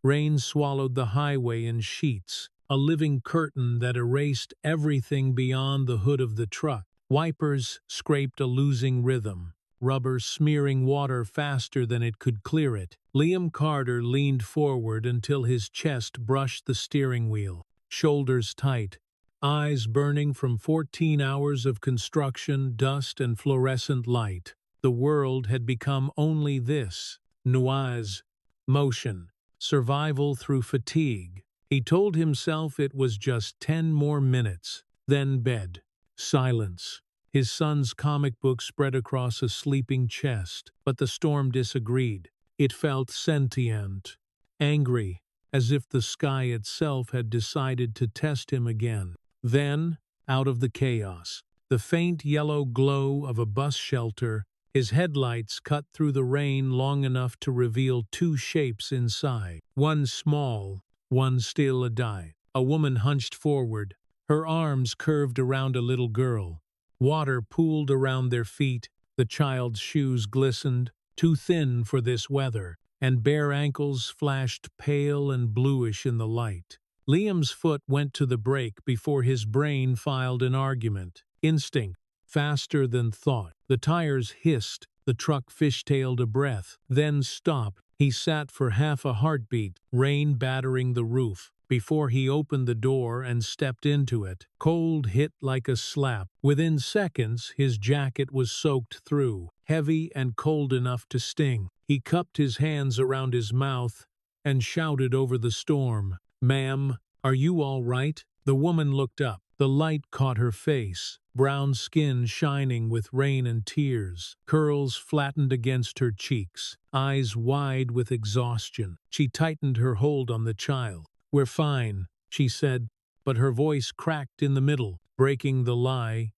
Rain swallowed the highway in sheets, a living curtain that erased everything beyond the hood of the truck. Wipers scraped a losing rhythm, rubber smearing water faster than it could clear it. Liam Carter leaned forward until his chest brushed the steering wheel, shoulders tight, eyes burning from 14 hours of construction, dust, and fluorescent light. The world had become only this: noise, motion, survival through fatigue. He told himself it was just 10 more minutes, then bed, silence. His son's comic book spread across a sleeping chest, but the storm disagreed. It felt sentient, angry, as if the sky itself had decided to test him again. Then, out of the chaos, the faint yellow glow of a bus shelter, his headlights cut through the rain long enough to reveal two shapes inside. One small, one still a die. A woman hunched forward, her arms curved around a little girl. Water pooled around their feet, the child's shoes glistened, too thin for this weather, and bare ankles flashed pale and bluish in the light. Liam's foot went to the brake before his brain filed an argument. Instinct, faster than thought. The tires hissed, the truck fishtailed a breath, then stopped. He sat for half a heartbeat, rain battering the roof, before he opened the door and stepped into it. Cold hit like a slap. Within seconds, his jacket was soaked through, heavy and cold enough to sting. He cupped his hands around his mouth and shouted over the storm, "Ma'am, are you all right?" The woman looked up. The light caught her face, brown skin shining with rain and tears, curls flattened against her cheeks, eyes wide with exhaustion. She tightened her hold on the child. "We're fine," she said, but her voice cracked in the middle, breaking the lie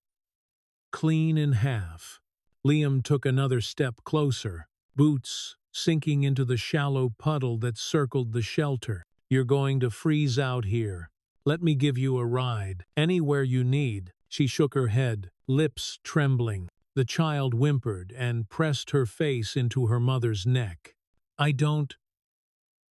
clean in half. Liam took another step closer, boots sinking into the shallow puddle that circled the shelter. "You're going to freeze out here. Let me give you a ride. Anywhere you need." She shook her head, lips trembling. The child whimpered and pressed her face into her mother's neck. "I don't—"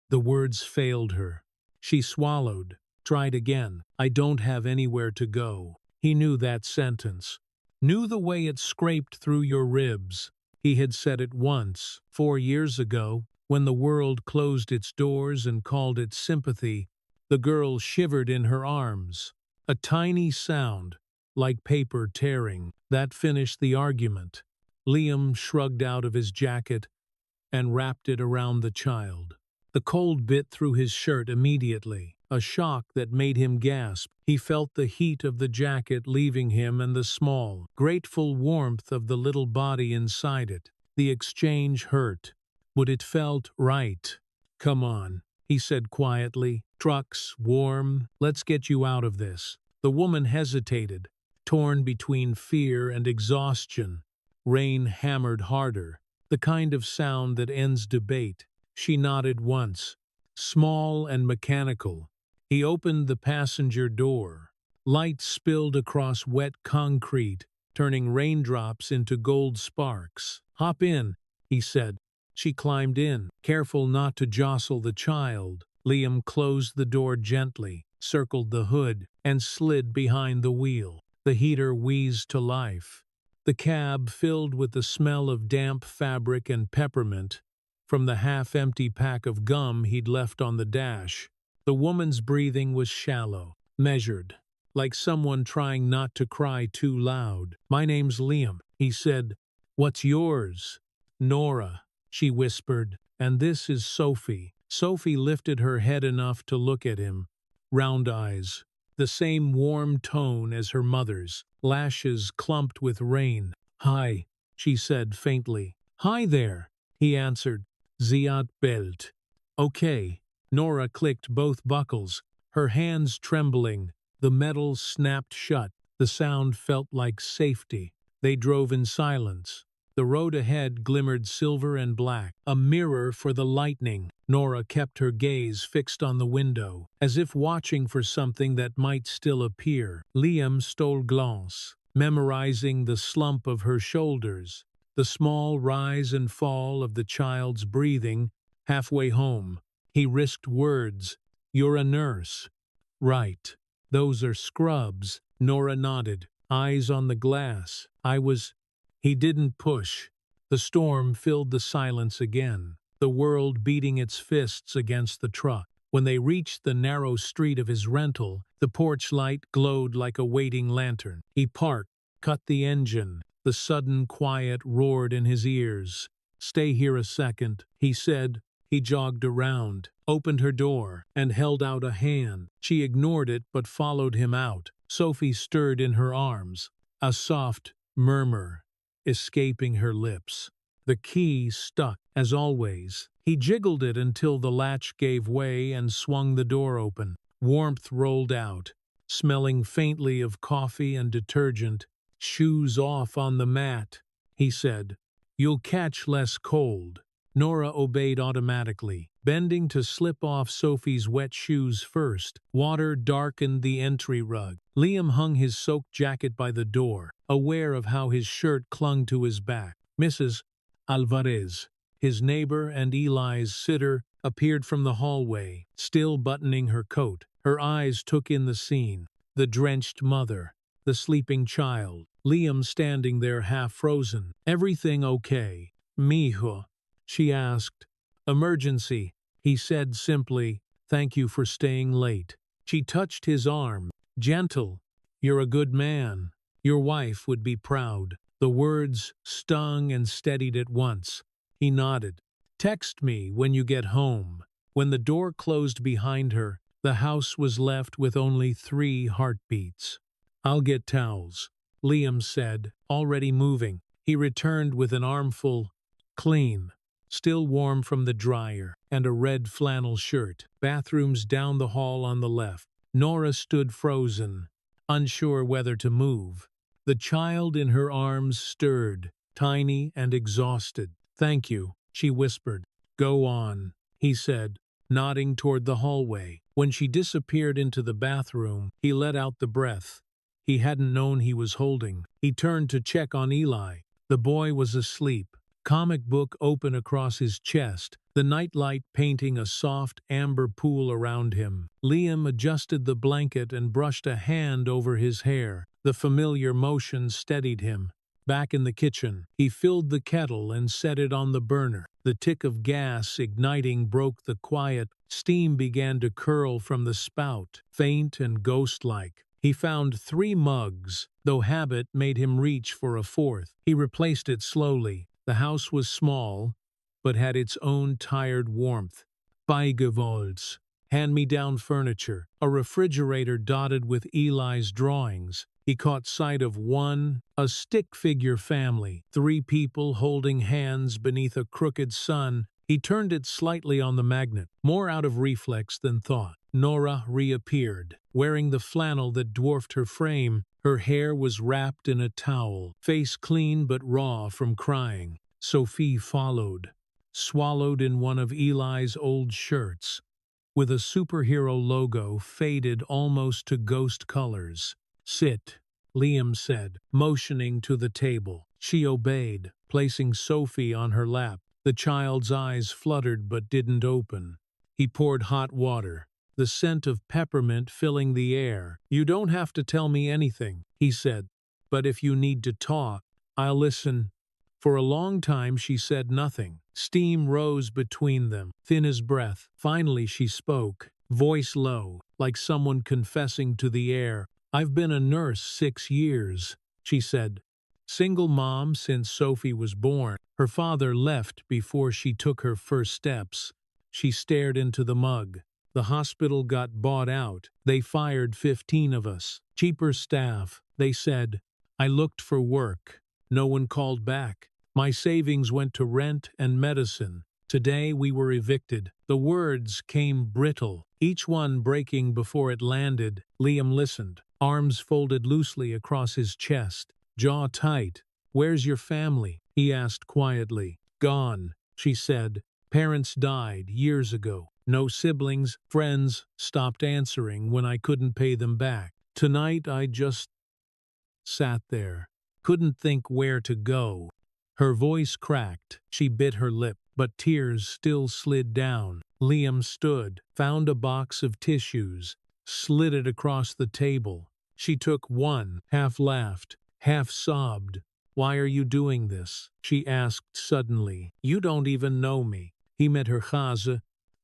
The words failed her. She swallowed, tried again. "I don't have anywhere to go." He knew that sentence, knew the way it scraped through your ribs. He had said it once, 4 years ago, when the world closed its doors and called it sympathy. The girl shivered in her arms. A tiny sound, like paper tearing. That finished the argument. Liam shrugged out of his jacket and wrapped it around the child. The cold bit through his shirt immediately, a shock that made him gasp. He felt the heat of the jacket leaving him and the small, grateful warmth of the little body inside it. The exchange hurt, but it felt right. "Come on," he said quietly. "Trucks, warm, let's get you out of this." The woman hesitated, torn between fear and exhaustion. Rain hammered harder, the kind of sound that ends debate. She nodded once, small and mechanical. He opened the passenger door. Light spilled across wet concrete, turning raindrops into gold sparks. "Hop in," he said. She climbed in, careful not to jostle the child. Liam closed the door gently, circled the hood, and slid behind the wheel. The heater wheezed to life. The cab filled with the smell of damp fabric and peppermint from the half-empty pack of gum he'd left on the dash. The woman's breathing was shallow, measured, like someone trying not to cry too loud. "My name's Liam," he said. "What's yours?" "Nora," she whispered. "And this is Sophie." Sophie lifted her head enough to look at him. Round eyes, the same warm tone as her mother's, lashes clumped with rain. "Hi," she said faintly. "Hi there," he answered. "Ziat belt." "Okay." Nora clicked both buckles, her hands trembling. The metal snapped shut. The sound felt like safety. They drove in silence. The road ahead glimmered silver and black, a mirror for the lightning. Nora kept her gaze fixed on the window, as if watching for something that might still appear. Liam stole glance, memorizing the slump of her shoulders, the small rise and fall of the child's breathing. Halfway home, He risked words. "You're a nurse." "Right. Those are scrubs." Nora nodded, eyes on the glass. "I was—" He didn't push. The storm filled the silence again, the world beating its fists against the truck. When they reached the narrow street of his rental, the porch light glowed like a waiting lantern. He parked, cut the engine. The sudden quiet roared in his ears. "Stay here a second," he said. He jogged around, opened her door, and held out a hand. She ignored it but followed him out. Sophie stirred in her arms, a soft murmur escaping her lips. The key stuck, as always. He jiggled it until the latch gave way and swung the door open. Warmth rolled out, smelling faintly of coffee and detergent. "Shoes off on the mat," he said. "You'll catch less cold." Nora obeyed automatically, bending to slip off Sophie's wet shoes first. Water darkened the entry rug. Liam hung his soaked jacket by the door, aware of how his shirt clung to his back. Mrs. Alvarez, his neighbor and Eli's sitter, appeared from the hallway, still buttoning her coat. Her eyes took in the scene. The drenched mother, the sleeping child, Liam standing there half frozen. "Everything okay, mijo?" she asked. "Emergency," he said simply. "Thank you for staying late." She touched his arm. "Gentle. You're a good man. Your wife would be proud." The words stung and steadied at once. He nodded. "Text me when you get home." When the door closed behind her, the house was left with only 3 heartbeats. "I'll get towels," Liam said, already moving. He returned with an armful, clean, still warm from the dryer, and a red flannel shirt. Bathrooms down the hall on the left. Nora stood frozen, unsure whether to move. The child in her arms stirred, tiny and exhausted. "Thank you," she whispered. "Go on," he said, nodding toward the hallway. When she disappeared into the bathroom, he let out the breath he hadn't known he was holding. He turned to check on Eli. The boy was asleep, comic book open across his chest, the nightlight painting a soft amber pool around him. Liam adjusted the blanket and brushed a hand over his hair. The familiar motion steadied him. Back in the kitchen, he filled the kettle and set it on the burner. The tick of gas igniting broke the quiet. Steam began to curl from the spout, faint and ghost-like. He found 3 mugs, though habit made him reach for a 4th. He replaced it slowly. The house was small, but had its own tired warmth. Beigewolds, hand-me-down furniture, a refrigerator dotted with Eli's drawings. He caught sight of one, a stick-figure family, 3 people holding hands beneath a crooked sun. He turned it slightly on the magnet, more out of reflex than thought. Nora reappeared, wearing the flannel that dwarfed her frame. Her hair was wrapped in a towel, face clean but raw from crying. Sophie followed, swallowed in one of Eli's old shirts, with a superhero logo faded almost to ghost colors. "Sit," Liam said, motioning to the table. She obeyed, placing Sophie on her lap. The child's eyes fluttered but didn't open. He poured hot water, the scent of peppermint filling the air. "You don't have to tell me anything," he said, "but if you need to talk, I'll listen." For a long time she said nothing. Steam rose between them, thin as breath. Finally she spoke, voice low, like someone confessing to the air. "I've been a nurse 6 years," she said. "Single mom since Sophie was born. Her father left before she took her first steps." She stared into the mug. "The hospital got bought out. They fired 15 of us. Cheaper staff," they said. "I looked for work. No one called back. My savings went to rent and medicine. Today we were evicted." The words came brittle, each one breaking before it landed. Liam listened, arms folded loosely across his chest, jaw tight. "Where's your family?" he asked quietly. "Gone," she said. "Parents died years ago. No siblings, friends stopped answering when I couldn't pay them back. Tonight I just sat there, couldn't think where to go." Her voice cracked. She bit her lip. but tears still slid down. Liam stood, found a box of tissues, slid it across the table. She took one, half laughed, half sobbed. "Why are you doing this?" she asked suddenly. "You don't even know me." He met her gaze.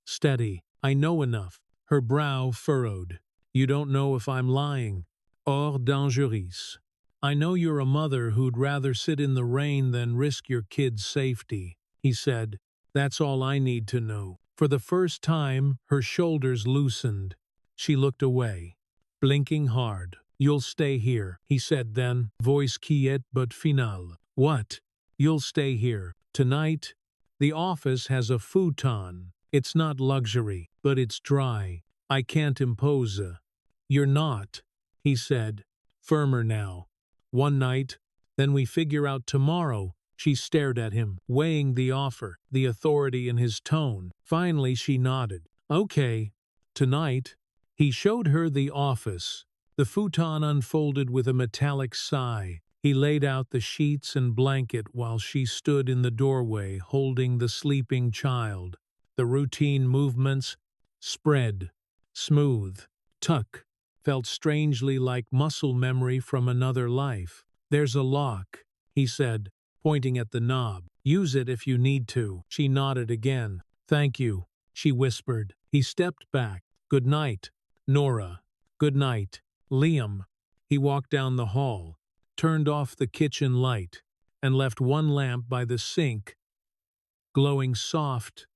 "Steady. I know enough." Her brow furrowed. "You don't know if I'm lying." "Hors dangereux. I know you're a mother who'd rather sit in the rain than risk your kid's safety," he said. "That's all I need to know." For the first time, her shoulders loosened. She looked away, blinking hard. "You'll stay here," he said then, voice quiet but final. "What?" "You'll stay here. Tonight, the office has a futon. It's not luxury, but it's dry. I can't impose a." "You're not," he said, firmer now. "One night, then we figure out tomorrow." She stared at him, weighing the offer, the authority in his tone. Finally she nodded. "Okay, tonight." He showed her the office. The futon unfolded with a metallic sigh. He laid out the sheets and blanket while she stood in the doorway holding the sleeping child. The routine movements, spread, smooth, tuck, felt strangely like muscle memory from another life. "There's a lock," he said, pointing at the knob. "Use it if you need to." She nodded again. "Thank you," she whispered. He stepped back. "Good night, Nora." "Good night, Liam." He walked down the hall, turned off the kitchen light, and left one lamp by the sink, glowing soft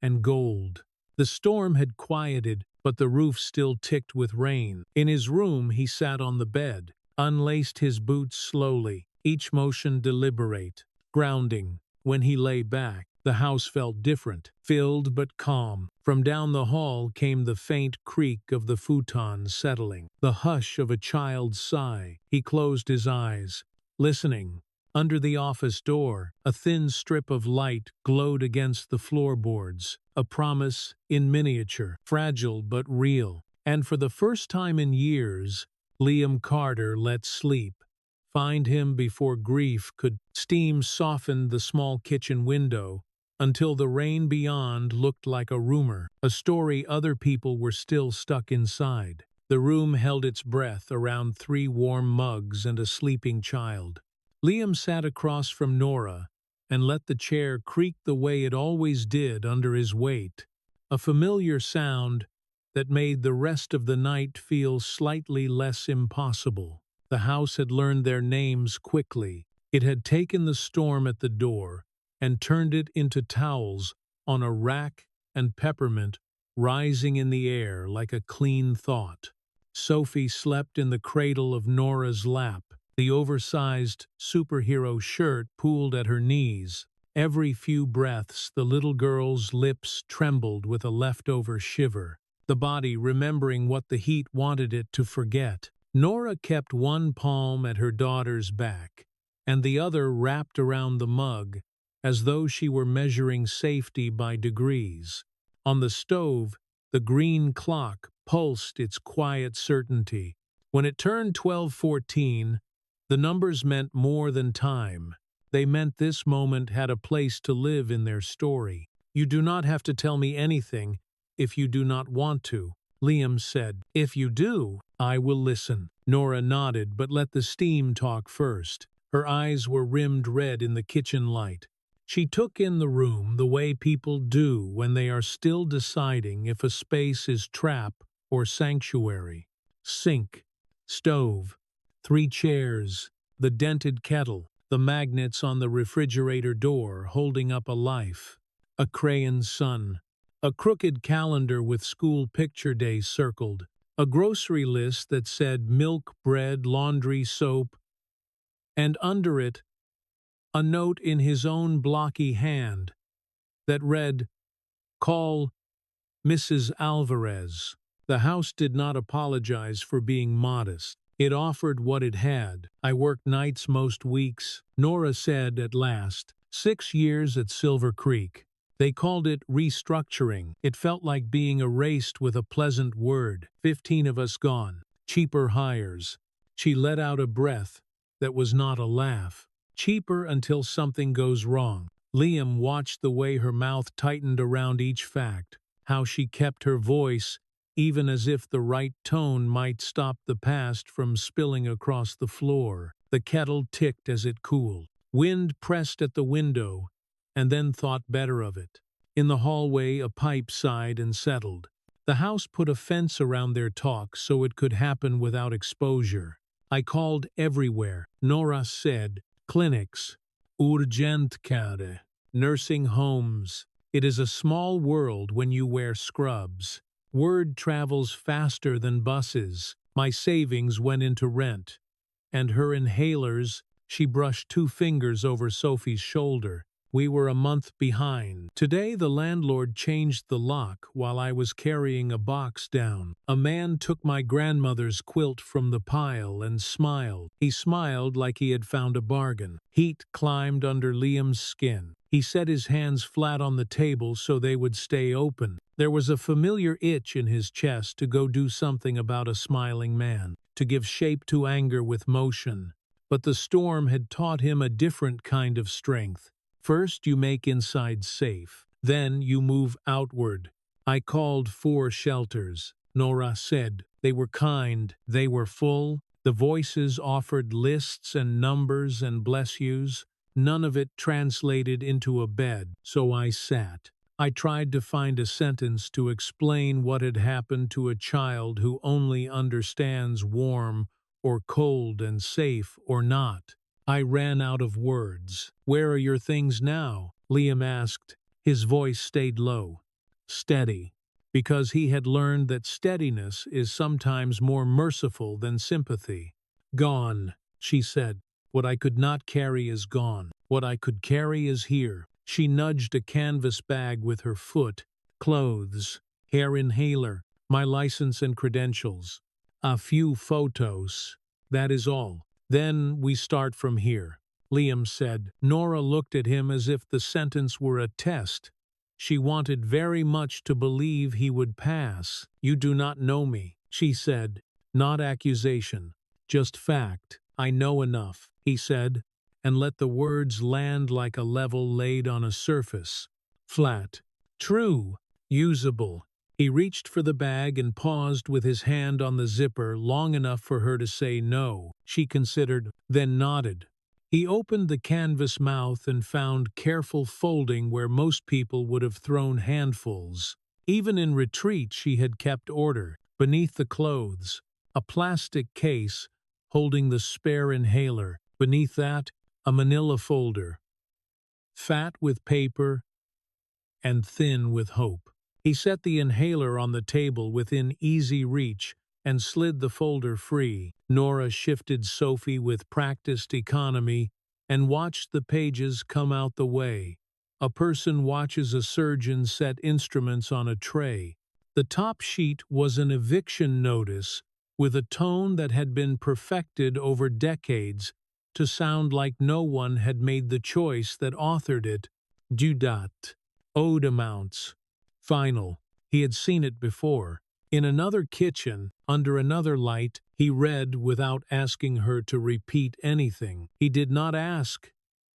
and gold. The storm had quieted, but the roof still ticked with rain. In his room he sat on the bed, unlaced his boots slowly, each motion deliberate, grounding. When he lay back, the house felt different, filled but calm. From down the hall came the faint creak of the futon settling, the hush of a child's sigh. He closed his eyes, listening. Under the office door, a thin strip of light glowed against the floorboards, a promise in miniature, fragile but real. And for the first time in years, Liam Carter let sleep find him before grief could. Steam softened the small kitchen window until the rain beyond looked like a rumor, a story other people were still stuck inside. The room held its breath around 3 warm mugs and a sleeping child. Liam sat across from Nora and let the chair creak the way it always did under his weight, a familiar sound that made the rest of the night feel slightly less impossible. The house had learned their names quickly. It had taken the storm at the door and turned it into towels on a rack and peppermint rising in the air like a clean thought. Sophie slept in the cradle of Nora's lap, the oversized superhero shirt pooled at her knees. Every few breaths, the little girl's lips trembled with a leftover shiver, the body remembering what the heat wanted it to forget. Nora kept one palm at her daughter's back, and the other wrapped around the mug, as though she were measuring safety by degrees. On the stove, the green clock pulsed its quiet certainty. When it turned 12:14, the numbers meant more than time. They meant this moment had a place to live in their story. "You do not have to tell me anything if you do not want to," Liam said. "If you do, I will listen." Nora nodded but let the steam talk first. Her eyes were rimmed red in the kitchen light. She took in the room the way people do when they are still deciding if a space is trap or sanctuary. Sink, stove, 3 chairs, the dented kettle, the magnets on the refrigerator door holding up a life, a crayon sun, a crooked calendar with school picture days circled, a grocery list that said milk, bread, laundry, soap, and under it, a note in his own blocky hand that read, "Call Mrs. Alvarez." The house did not apologize for being modest. It offered what it had. "I worked nights most weeks," Nora said at last. 6 years at Silver Creek. They called it restructuring. It felt like being erased with a pleasant word. 15 of us gone. Cheaper hires. She let out a breath that was not a laugh. Cheaper until something goes wrong. Liam watched the way her mouth tightened around each fact, how she kept her voice, even as if the right tone might stop the past from spilling across the floor. The kettle ticked as it cooled. Wind pressed at the window, and then thought better of it. In the hallway, a pipe sighed and settled. The house put a fence around their talk so it could happen without exposure. I called everywhere, Nora said. Clinics, urgentkare, nursing homes. It is a small world when you wear scrubs. Word travels faster than buses. My savings went into rent. And her inhalers, she brushed 2 fingers over Sophie's shoulder. We were a month behind. Today the landlord changed the lock while I was carrying a box down. A man took my grandmother's quilt from the pile and smiled. He smiled like he had found a bargain. Heat climbed under Liam's skin. He set his hands flat on the table so they would stay open. There was a familiar itch in his chest to go do something about a smiling man, to give shape to anger with motion. But the storm had taught him a different kind of strength. First you make inside safe, then you move outward. I called 4 shelters, Nora said. They were kind, they were full. The voices offered lists and numbers and bless yous. None of it translated into a bed, so I sat. I tried to find a sentence to explain what had happened to a child who only understands warm or cold and safe or not. I ran out of words. Where are your things now? Liam asked. His voice stayed low. Steady. Because he had learned that steadiness is sometimes more merciful than sympathy. Gone, she said. What I could not carry is gone. What I could carry is here. She nudged a canvas bag with her foot. Clothes, hair inhaler, my license and credentials. A few photos. That is all. Then we start from here, Liam said. Nora looked at him as if the sentence were a test. She wanted very much to believe he would pass. You do not know me, she said. Not accusation, just fact. I know enough, he said, and let the words land like a level laid on a surface. Flat. True. Usable. He reached for the bag and paused with his hand on the zipper long enough for her to say no. She considered, then nodded. He opened the canvas mouth and found careful folding where most people would have thrown handfuls. Even in retreat she had kept order. Beneath the clothes, a plastic case holding the spare inhaler. Beneath that, a manila folder. Fat with paper and thin with hope. He set the inhaler on the table within easy reach and slid the folder free. Nora shifted Sophie with practiced economy and watched the pages come out the way. A person watches a surgeon set instruments on a tray. The top sheet was an eviction notice with a tone that had been perfected over decades to sound like no one had made the choice that authored it. Due date. Owed amounts. Final. He had seen it before. In another kitchen, under another light, he read without asking her to repeat anything. He did not ask,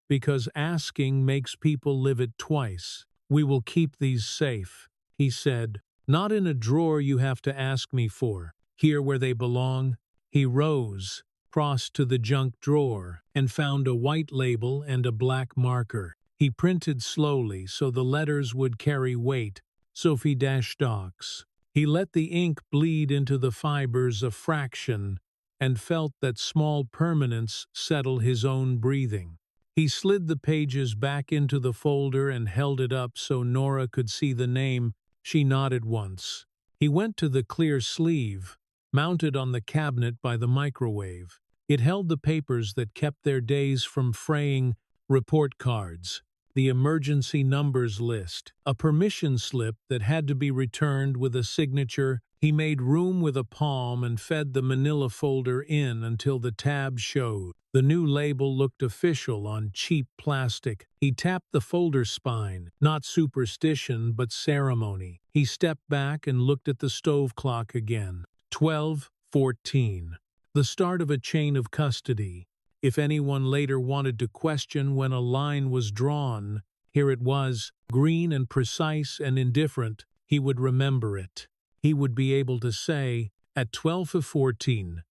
because asking makes people live it twice. We will keep these safe, he said. Not in a drawer you have to ask me for. Here where they belong. He rose, crossed to the junk drawer, and found a white label and a black marker. He printed slowly so the letters would carry weight. Sophie-Docs. He let the ink bleed into the fibers a fraction and felt that small permanence settle his own breathing. He slid the pages back into the folder and held it up so Nora could see the name. She nodded once. He went to the clear sleeve, mounted on the cabinet by the microwave. It held the papers that kept their days from fraying. Report cards, the emergency numbers list, a permission slip that had to be returned with a signature. He made room with a palm and fed the manila folder in until the tab showed. The new label looked official on cheap plastic. He tapped the folder spine, not superstition but ceremony. He stepped back and looked at the stove clock again. 12:14. The start of a chain of custody. If anyone later wanted to question when a line was drawn, Here it was, green and precise and indifferent. He would remember it. He would be able to say, at 12:14,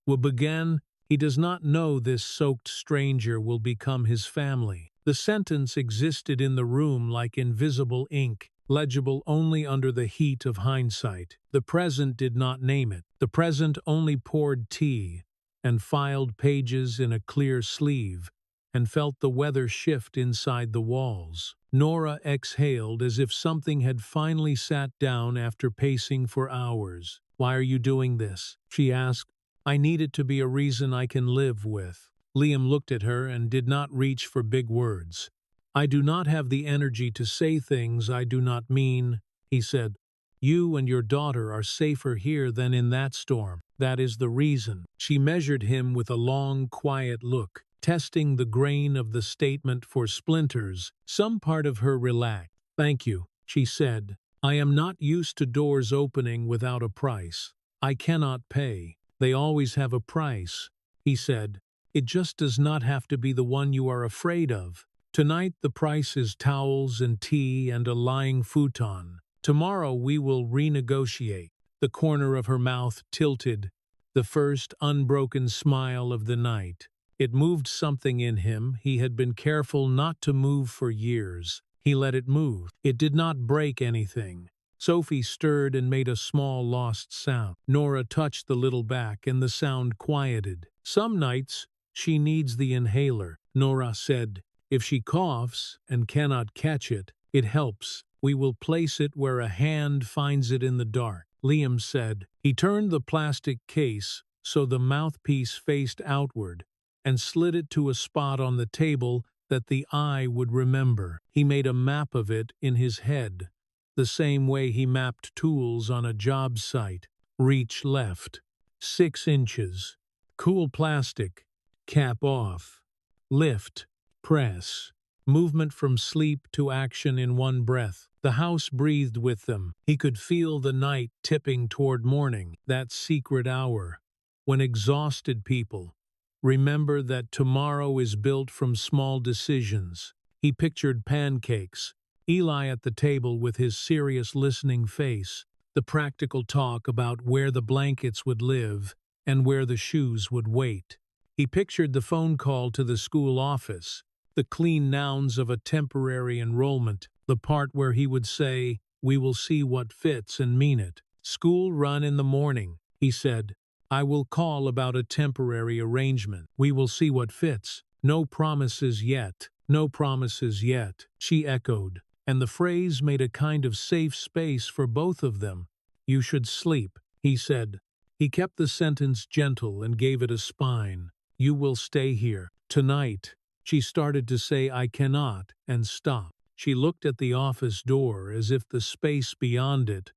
will begin, he does not know this soaked stranger will become his family. The sentence existed in the room like invisible ink, legible only under the heat of hindsight. The present did not name it. The present only poured tea and filed pages in a clear sleeve and felt the weather shift inside the walls. Nora exhaled as if something had finally sat down after pacing for hours. "Why are you doing this?" she asked. "I need it to be a reason I can live with." Liam looked at her and did not reach for big words. "I do not have the energy to say things I do not mean," he said. "You and your daughter are safer here than in that storm. That is the reason." She measured him with a long, quiet look, testing the grain of the statement for splinters. Some part of her relaxed. "Thank you," she said. "I am not used to doors opening without a price. I cannot pay." "They always have a price," he said. "It just does not have to be the one you are afraid of. Tonight the price is towels and tea and a lying futon. Tomorrow we will renegotiate." The corner of her mouth tilted, the first unbroken smile of the night. It moved something in him he had been careful not to move for years. He let it move. It did not break anything. Sophie stirred and made a small lost sound. Nora touched the little back and the sound quieted. "Some nights she needs the inhaler," Nora said. "If she coughs and cannot catch it, it helps. We will place it where a hand finds it in the dark," Liam said. He turned the plastic case so the mouthpiece faced outward and slid it to a spot on the table that the eye would remember. He made a map of it in his head, the same way he mapped tools on a job site. Reach left, 6 inches. Cool plastic, cap off. Lift, press. Movement from sleep to action in one breath. The house breathed with them. He could feel the night tipping toward morning, that secret hour, when exhausted people remember that tomorrow is built from small decisions. He pictured pancakes, Eli at the table with his serious listening face, the practical talk about where the blankets would live and where the shoes would wait. He pictured the phone call to the school office, the clean nouns of a temporary enrollment, the part where he would say, "We will see what fits," and mean it. "School run in the morning," he said. "I will call about a temporary arrangement. We will see what fits. No promises yet. No promises yet," she echoed, and the phrase made a kind of safe space for both of them. "You should sleep," he said. He kept the sentence gentle and gave it a spine. "You will stay here. Tonight." She started to say, "I cannot," and stopped. She looked at the office door as if the space beyond it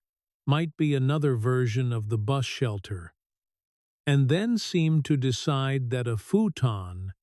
might be another version of the bus shelter, and then seemed to decide that a futon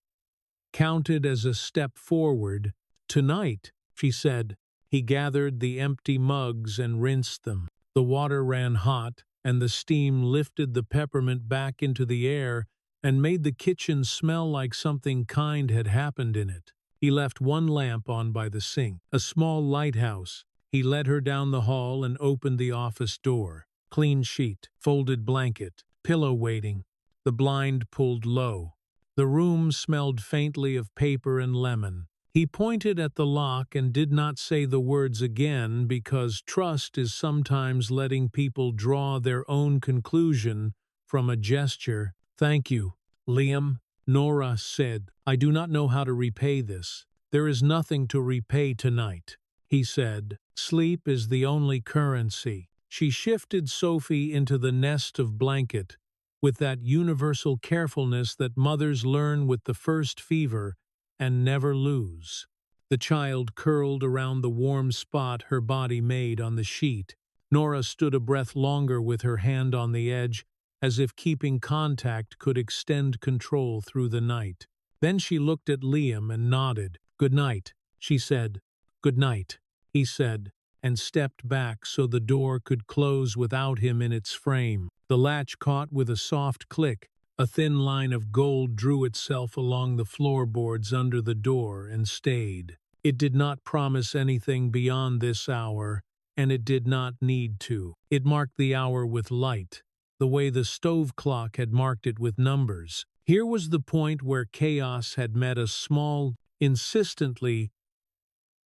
counted as a step forward. "Tonight," she said. He gathered the empty mugs and rinsed them. The water ran hot, and the steam lifted the peppermint back into the air and made the kitchen smell like something kind had happened in it. He left one lamp on by the sink, a small lighthouse. He led her down the hall and opened the office door. Clean sheet, folded blanket, pillow waiting, the blind pulled low. The room smelled faintly of paper and lemon. He pointed at the lock and did not say the words again because trust is sometimes letting people draw their own conclusion from a gesture. "Thank you, Liam," Nora said. "I do not know how to repay this." "There is nothing to repay tonight," he said. "Sleep is the only currency." She shifted Sophie into the nest of blanket, with that universal carefulness that mothers learn with the first fever and never lose. The child curled around the warm spot her body made on the sheet. Nora stood a breath longer with her hand on the edge, as if keeping contact could extend control through the night. Then she looked at Liam and nodded. "Good night," she said. "Good night," he said, and stepped back so the door could close without him in its frame. The latch caught with a soft click. A thin line of gold drew itself along the floorboards under the door and stayed. It did not promise anything beyond this hour, and it did not need to. It marked the hour with light, the way the stove clock had marked it with numbers. Here was the point where chaos had met a small, insistently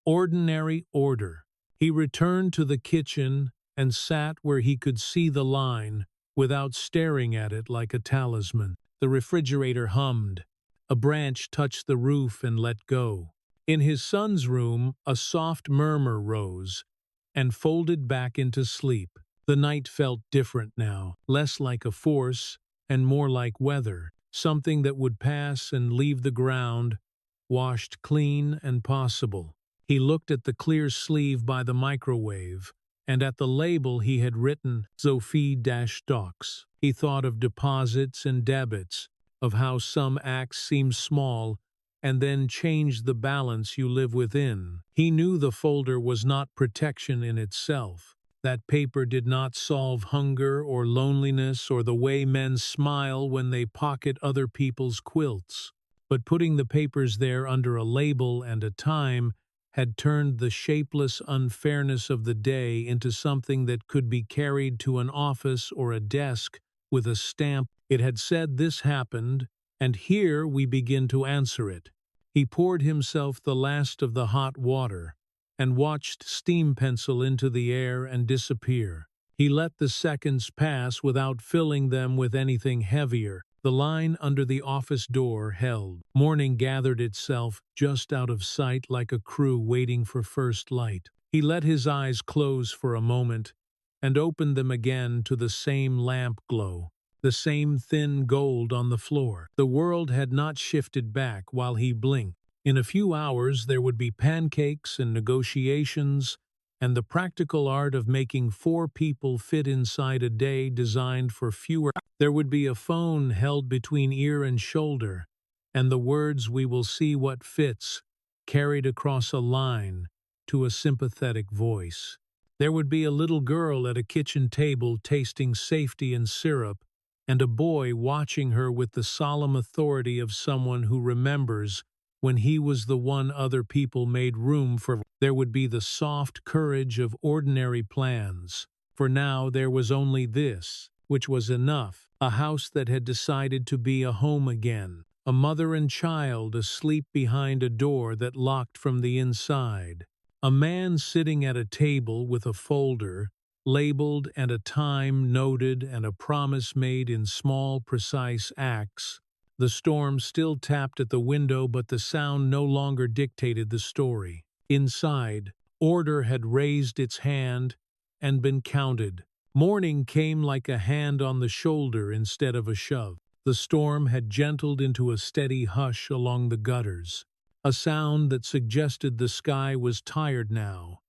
ordinary order. He returned to the kitchen and sat where he could see the line without staring at it like a talisman. The refrigerator hummed. A branch touched the roof and let go. In his son's room, a soft murmur rose and folded back into sleep. The night felt different now, less like a force and more like weather, something that would pass and leave the ground, washed clean and possible. He looked at the clear sleeve by the microwave, and at the label he had written, Sophie-Docs. He thought of deposits and debits, of how some acts seem small and then change the balance you live within. He knew the folder was not protection in itself. That paper did not solve hunger or loneliness or the way men smile when they pocket other people's quilts. But putting the papers there under a label and a time had turned the shapeless unfairness of the day into something that could be carried to an office or a desk with a stamp. It had said this happened, and here we begin to answer it. He poured himself the last of the hot water and watched steam pencil into the air and disappear. He let the seconds pass without filling them with anything heavier. The line under the office door held. Morning gathered itself just out of sight like a crew waiting for first light. He let his eyes close for a moment and opened them again to the same lamp glow, the same thin gold on the floor. The world had not shifted back while he blinked. In a few hours there would be pancakes and negotiations and the practical art of making 4 people fit inside a day designed for fewer. There would be a phone held between ear and shoulder, and the words "we will see what fits" carried across a line to a sympathetic voice. There would be a little girl at a kitchen table tasting safety and syrup, and a boy watching her with the solemn authority of someone who remembers when he was the one other people made room for. There would be the soft courage of ordinary plans, for now there was only this, which was enough, a house that had decided to be a home again, a mother and child asleep behind a door that locked from the inside, a man sitting at a table with a folder, labeled and a time noted and a promise made in small, precise acts. The storm still tapped at the window, but the sound no longer dictated the story. Inside, order had raised its hand and been counted. Morning came like a hand on the shoulder instead of a shove. The storm had gentled into a steady hush along the gutters, a sound that suggested the sky was tired now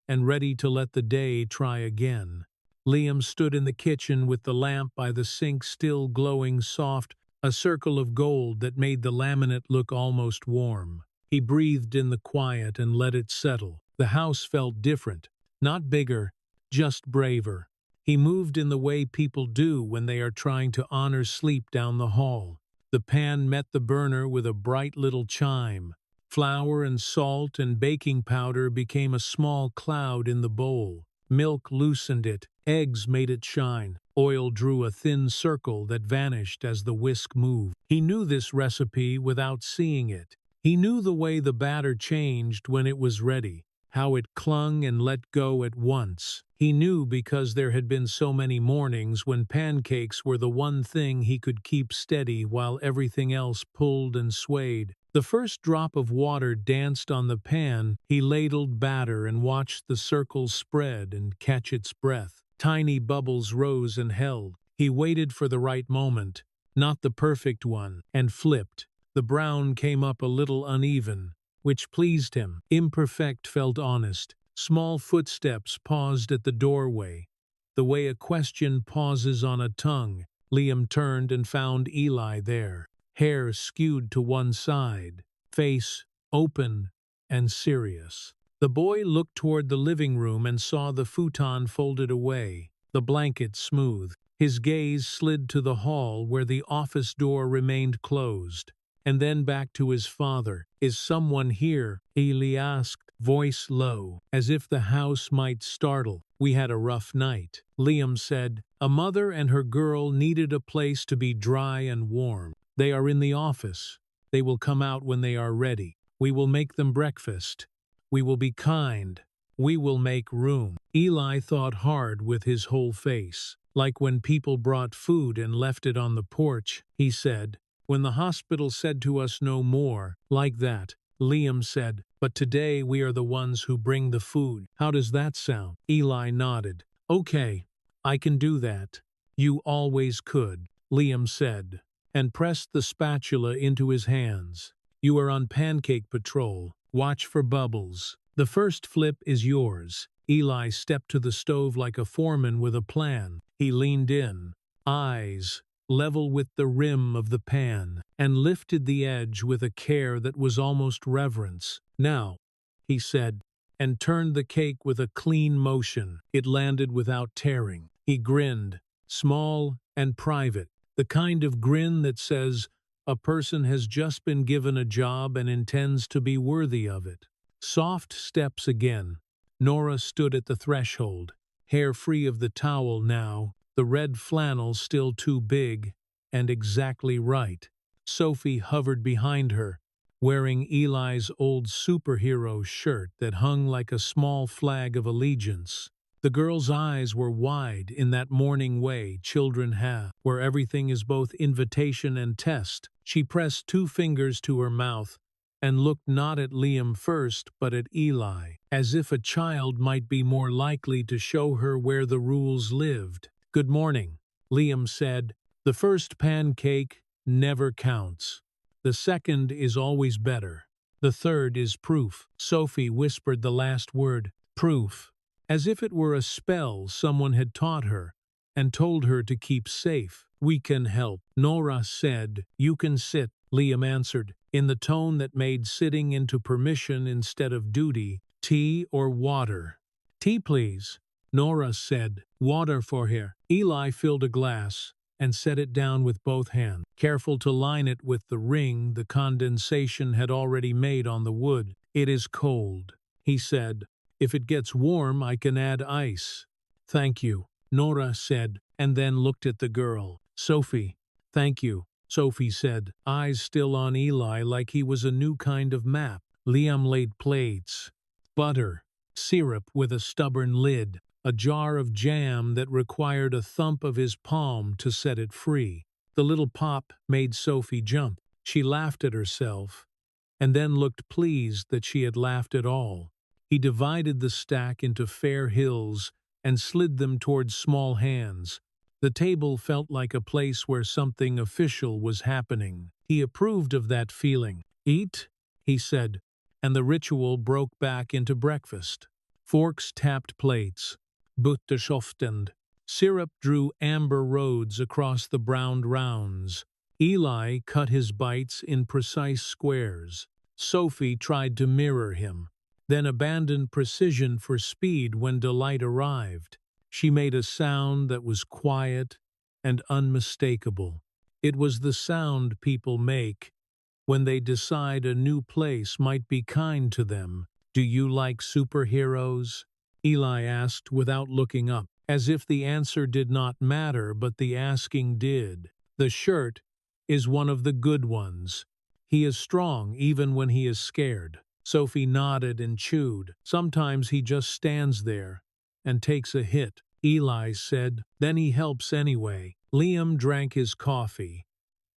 and ready to let the day try again. Liam stood in the kitchen with the lamp by the sink still glowing soft, a circle of gold that made the laminate look almost warm. He breathed in the quiet and let it settle. The house felt different, not bigger, just braver. He moved in the way people do when they are trying to honor sleep down the hall. The pan met the burner with a bright little chime. Flour and salt and baking powder became a small cloud in the bowl. Milk loosened it, eggs made it shine. Oil drew a thin circle that vanished as the whisk moved. He knew this recipe without seeing it. He knew the way the batter changed when it was ready, how it clung and let go at once. He knew because there had been so many mornings when pancakes were the one thing he could keep steady while everything else pulled and swayed. The first drop of water danced on the pan. He ladled batter and watched the circle spread and catch its breath. Tiny bubbles rose and held. He waited for the right moment, not the perfect one, and flipped. The brown came up a little uneven, which pleased him. Imperfect felt honest. Small footsteps paused at the doorway, the way a question pauses on a tongue. Liam turned and found Eli there, hair skewed to one side, face open and serious. The boy looked toward the living room and saw the futon folded away, the blanket smooth. His gaze slid to the hall where the office door remained closed. and then back to his father. "Is someone here?" Eli asked, voice low, as if the house might startle. "We had a rough night," Liam said. "A mother and her girl needed a place to be dry and warm. They are in the office. They will come out when they are ready. We will make them breakfast. We will be kind. We will make room." Eli thought hard with his whole face. "Like when people brought food and left it on the porch," he said. "When the hospital said to us no more." "Like that," Liam said. "But today we are the ones who bring the food. How does that sound?" Eli nodded. "Okay, I can do that." "You always could," Liam said, and pressed the spatula into his hands. "You are on pancake patrol. Watch for bubbles. The first flip is yours." Eli stepped to the stove like a foreman with a plan. He leaned in, eyes level with the rim of the pan, and lifted the edge with a care that was almost reverence. "Now," he said, and turned the cake with a clean motion. It landed without tearing. He grinned, small and private, the kind of grin that says a person has just been given a job and intends to be worthy of it. Soft steps again. Nora stood at the threshold, hair free of the towel now, the red flannel still too big and exactly right. Sophie hovered behind her, wearing Eli's old superhero shirt that hung like a small flag of allegiance. The girl's eyes were wide in that morning way children have, where everything is both invitation and test. She pressed 2 fingers to her mouth and looked not at Liam first but at Eli, as if a child might be more likely to show her where the rules lived. "Good morning," Liam said. "The first pancake never counts. The second is always better. The third is proof." Sophie whispered the last word, proof, as if it were a spell someone had taught her and told her to keep safe. "We can help," Nora said. "You can sit," Liam answered, in the tone that made sitting into permission instead of duty. "Tea or water?" "Tea, please," Nora said. "Water for her." Eli filled a glass and set it down with both hands, careful to line it with the ring the condensation had already made on the wood. "It is cold," he said. "If it gets warm, I can add ice." "Thank you," Nora said, and then looked at the girl. "Sophie." "Thank you," Sophie said, eyes still on Eli like he was a new kind of map. Liam laid plates, butter, syrup with a stubborn lid, a jar of jam that required a thump of his palm to set it free. The little pop made Sophie jump. She laughed at herself, and then looked pleased that she had laughed at all. He divided the stack into fair hills and slid them towards small hands. The table felt like a place where something official was happening. He approved of that feeling. "Eat," he said, and the ritual broke back into breakfast. Forks tapped plates. Butter softened. Syrup drew amber roads across the browned rounds. Eli cut his bites in precise squares. Sophie tried to mirror him, then abandoned precision for speed when delight arrived. She made a sound that was quiet and unmistakable. It was the sound people make when they decide a new place might be kind to them. "Do you like superheroes?" Eli asked without looking up, as if the answer did not matter but the asking did. "The shirt is one of the good ones. He is strong even when he is scared." Sophie nodded and chewed. "Sometimes he just stands there and takes a hit," Eli said. "Then he helps anyway." Liam drank his coffee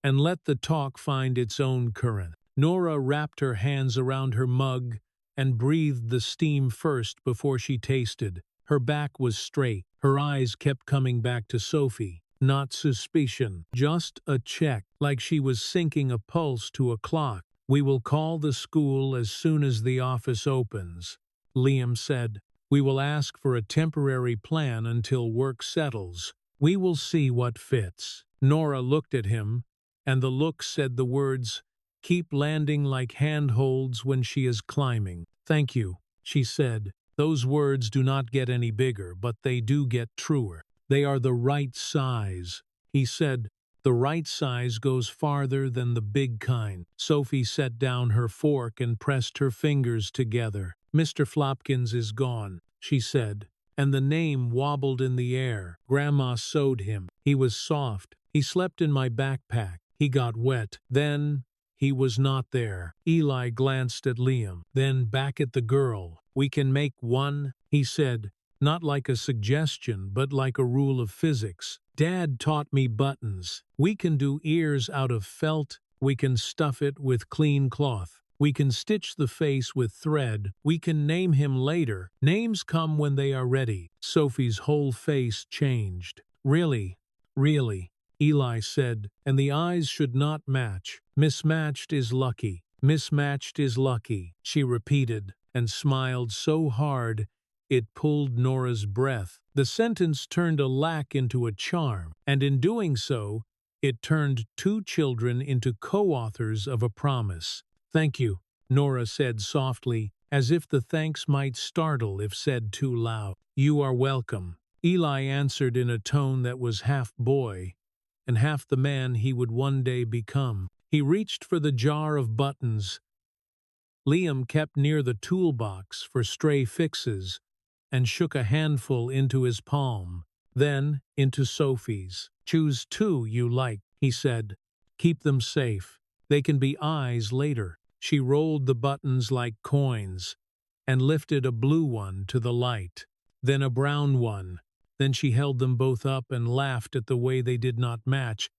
and let the talk find its own current. Nora wrapped her hands around her mug and breathed the steam first before she tasted. Her back was straight. Her eyes kept coming back to Sophie. Not suspicion, just a check, like she was syncing a pulse to a clock. "We will call the school as soon as the office opens," Liam said. "We will ask for a temporary plan until work settles. We will see what fits." Nora looked at him, and the look said the words, "Keep landing like handholds when she is climbing." "Thank you," she said. "Those words do not get any bigger, but they do get truer." "They are the right size," he said, The right size goes farther than the big kind. Sophie set down her fork and pressed her fingers together. Mr. Flopkins is gone, she said, and the name wobbled in the air. Grandma sewed him. He was soft. He slept in my backpack. He got wet. Then he was not there. Eli glanced at Liam, then back at the girl. We can make one, he said, not like a suggestion, but like a rule of physics. Dad taught me buttons. We can do ears out of felt. We can stuff it with clean cloth. We can stitch the face with thread. We can name him later. Names come when they are ready. Sophie's whole face changed. Really, really, Eli said, and the eyes should not match. Mismatched is lucky. Mismatched is lucky, she repeated, and smiled so hard it pulled Nora's breath. The sentence turned a lack into a charm, and in doing so, it turned two children into co-authors of a promise. Thank you, Nora said softly, as if the thanks might startle if said too loud. You are welcome, Eli answered in a tone that was half boy and half the man he would one day become. He reached for the jar of buttons Liam kept near the toolbox for stray fixes and shook a handful into his palm, then into Sophie's. Choose two you like, he said. Keep them safe. They can be eyes later. She rolled the buttons like coins and lifted a blue one to the light, then a brown one. Then she held them both up and laughed at the way they did not match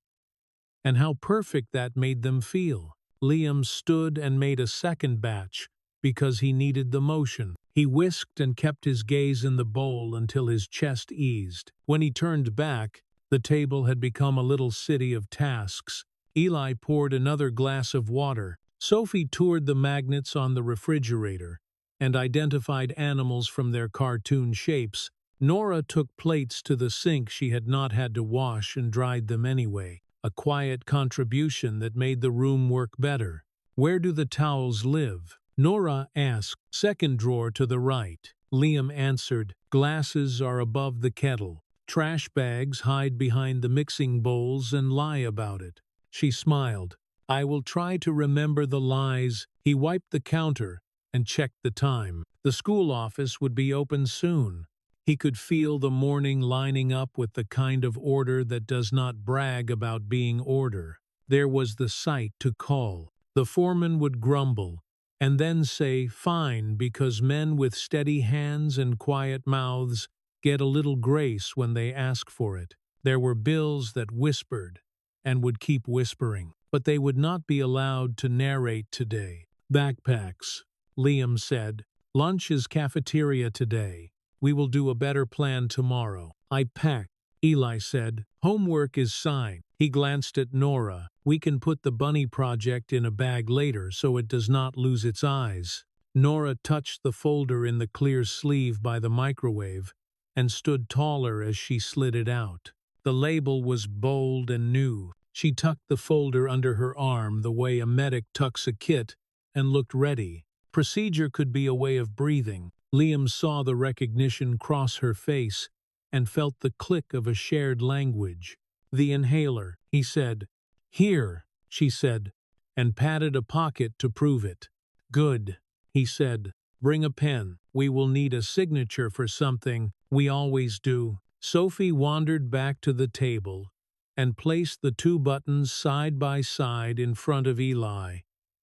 and how perfect that made them feel. Liam stood and made a second batch because he needed the motion. He whisked and kept his gaze in the bowl until his chest eased. When he turned back, the table had become a little city of tasks. Eli poured another glass of water. Sophie toured the magnets on the refrigerator and identified animals from their cartoon shapes. Nora took plates to the sink she had not had to wash and dried them anyway, a quiet contribution that made the room work better. Where do the towels live? Nora asked. Second drawer to the right. Liam answered. Glasses are above the kettle. Trash bags hide behind the mixing bowls and lie about it. She smiled. I will try to remember the lies. He wiped the counter and checked the time. The school office would be open soon. He could feel the morning lining up with the kind of order that does not brag about being order. There was the site to call. The foreman would grumble and then say, fine, because men with steady hands and quiet mouths get a little grace when they ask for it. There were bills that whispered and would keep whispering, but they would not be allowed to narrate today. Backpacks, Liam said. Lunch is cafeteria today. We will do a better plan tomorrow. I packed, Eli said. Homework is signed. He glanced at Nora. We can put the bunny project in a bag later so it does not lose its eyes. Nora touched the folder in the clear sleeve by the microwave and stood taller as she slid it out. The label was bold and new. She tucked the folder under her arm the way a medic tucks a kit and looked ready. Procedure could be a way of breathing. Liam saw the recognition cross her face and felt the click of a shared language. The inhaler, he said. Here, she said, and patted a pocket to prove it. Good, he said. Bring a pen. We will need a signature for something. We always do. Sophie wandered back to the table and placed the two buttons side by side in front of Eli,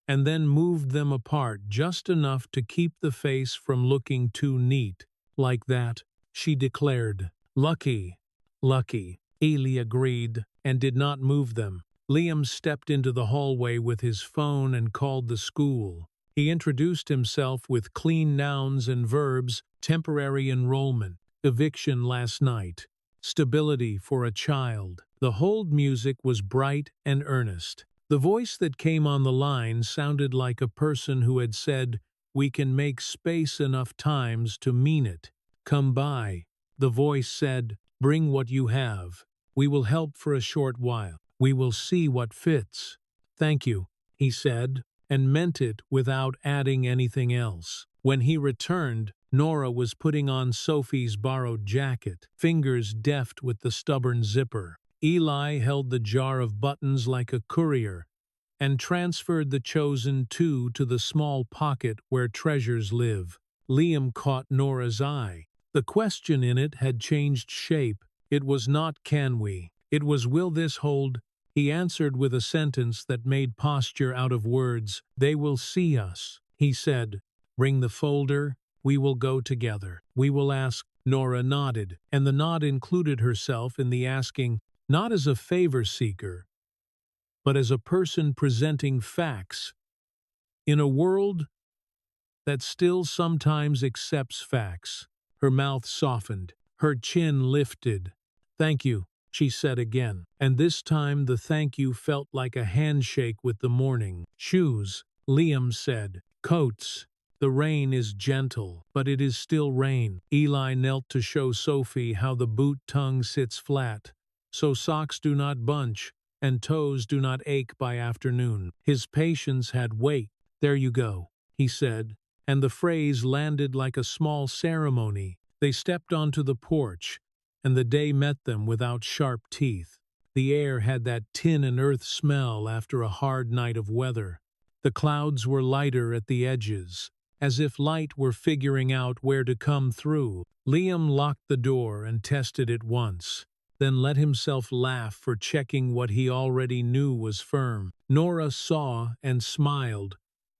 and then moved them apart just enough to keep the face from looking too neat. Like that, she declared. Lucky, lucky. Eli agreed and did not move them. Liam stepped into the hallway with his phone and called the school. He introduced himself with clean nouns and verbs, temporary enrollment, eviction last night, stability for a child. The hold music was bright and earnest. The voice that came on the line sounded like a person who had said, we can make space enough times to mean it. Come by. The voice said, bring what you have. We will help for a short while. We will see what fits. Thank you, he said, and meant it without adding anything else. When he returned, Nora was putting on Sophie's borrowed jacket, fingers deft with the stubborn zipper. Eli held the jar of buttons like a courier and transferred the chosen two to the small pocket where treasures live. Liam caught Nora's eye. The question in it had changed shape. It was not "can we?" It was "will this hold?" He answered with a sentence that made posture out of words. "They will see us," he said. "Bring the folder. We will go together. We will ask." Nora nodded, and the nod included herself in the asking, not as a favor seeker, but as a person presenting facts. In a world that still sometimes accepts facts, her mouth softened, her chin lifted. "Thank you," she said again, and this time the thank you felt like a handshake with the morning. "Shoes," Liam said. "Coats. The rain is gentle, but it is still rain." Eli knelt to show Sophie how the boot tongue sits flat, so socks do not bunch and toes do not ache by afternoon. His patience had weight. "There you go," he said, and the phrase landed like a small ceremony. They stepped onto the porch, and the day met them without sharp teeth. The air had that tin and earth smell after a hard night of weather. The clouds were lighter at the edges, as if light were figuring out where to come through. Liam locked the door and tested it once, then let himself laugh for checking what he already knew was firm. Nora saw and smiled,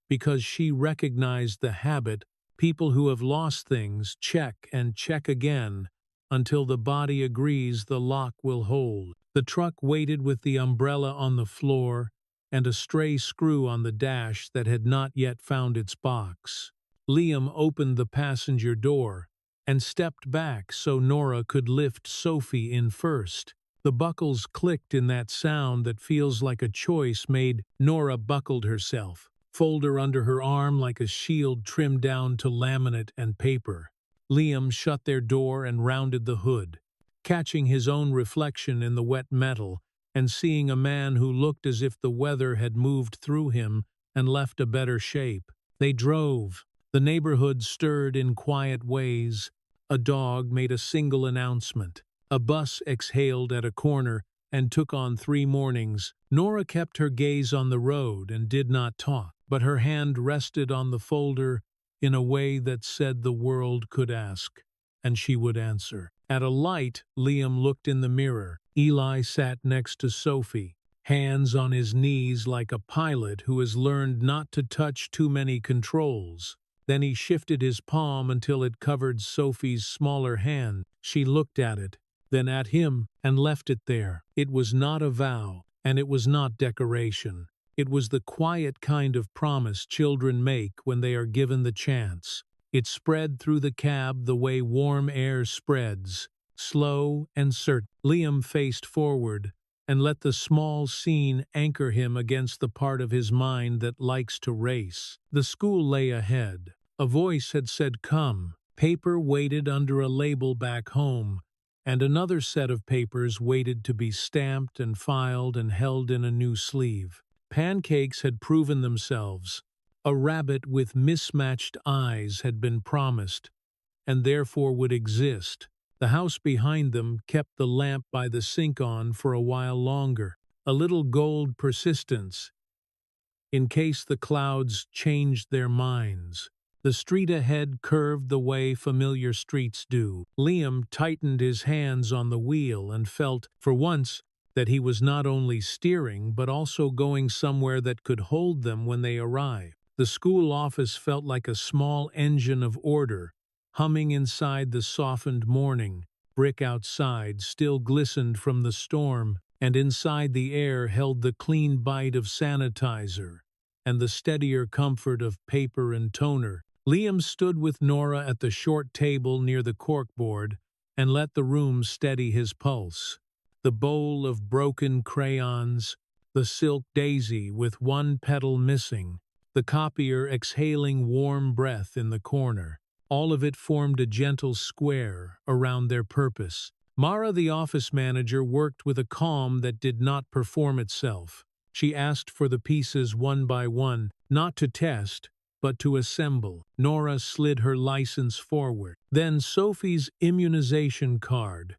because she recognized the habit. People who have lost things check and check again until the body agrees the lock will hold. The truck waited with the umbrella on the floor and a stray screw on the dash that had not yet found its box. Liam opened the passenger door and stepped back so Nora could lift Sophie in first. The buckles clicked in that sound that feels like a choice made. Nora buckled herself, folder under her arm like a shield trimmed down to laminate and paper. Liam shut their door and rounded the hood, catching his own reflection in the wet metal and seeing a man who looked as if the weather had moved through him and left a better shape. They drove. The neighborhood stirred in quiet ways. A dog made a single announcement. A bus exhaled at a corner and took on 3 mornings. Nora kept her gaze on the road and did not talk, but her hand rested on the folder in a way that said the world could ask, and she would answer. At a light, Liam looked in the mirror. Eli sat next to Sophie, hands on his knees like a pilot who has learned not to touch too many controls. Then he shifted his palm until it covered Sophie's smaller hand. She looked at it, then at him, and left it there. It was not a vow, and it was not decoration. It was the quiet kind of promise children make when they are given the chance. It spread through the cab the way warm air spreads, slow and certain. Liam faced forward and let the small scene anchor him against the part of his mind that likes to race. The school lay ahead. A voice had said, "Come." Paper waited under a label back home, and another set of papers waited to be stamped and filed and held in a new sleeve. Pancakes had proven themselves. A rabbit with mismatched eyes had been promised, and therefore would exist. The house behind them kept the lamp by the sink on for a while longer. A little gold persistence, in case the clouds changed their minds. The street ahead curved the way familiar streets do. Liam tightened his hands on the wheel and felt, for once, that he was not only steering but also going somewhere that could hold them when they arrived. The school office felt like a small engine of order, humming inside the softened morning. Brick outside still glistened from the storm, and inside the air held the clean bite of sanitizer and the steadier comfort of paper and toner. Liam stood with Nora at the short table near the corkboard and let the room steady his pulse. The bowl of broken crayons, the silk daisy with one petal missing, the copier exhaling warm breath in the corner. All of it formed a gentle square around their purpose. Mara, the office manager, worked with a calm that did not perform itself. She asked for the pieces one by one, not to test, but to assemble. Nora slid her license forward. Then Sophie's immunization card,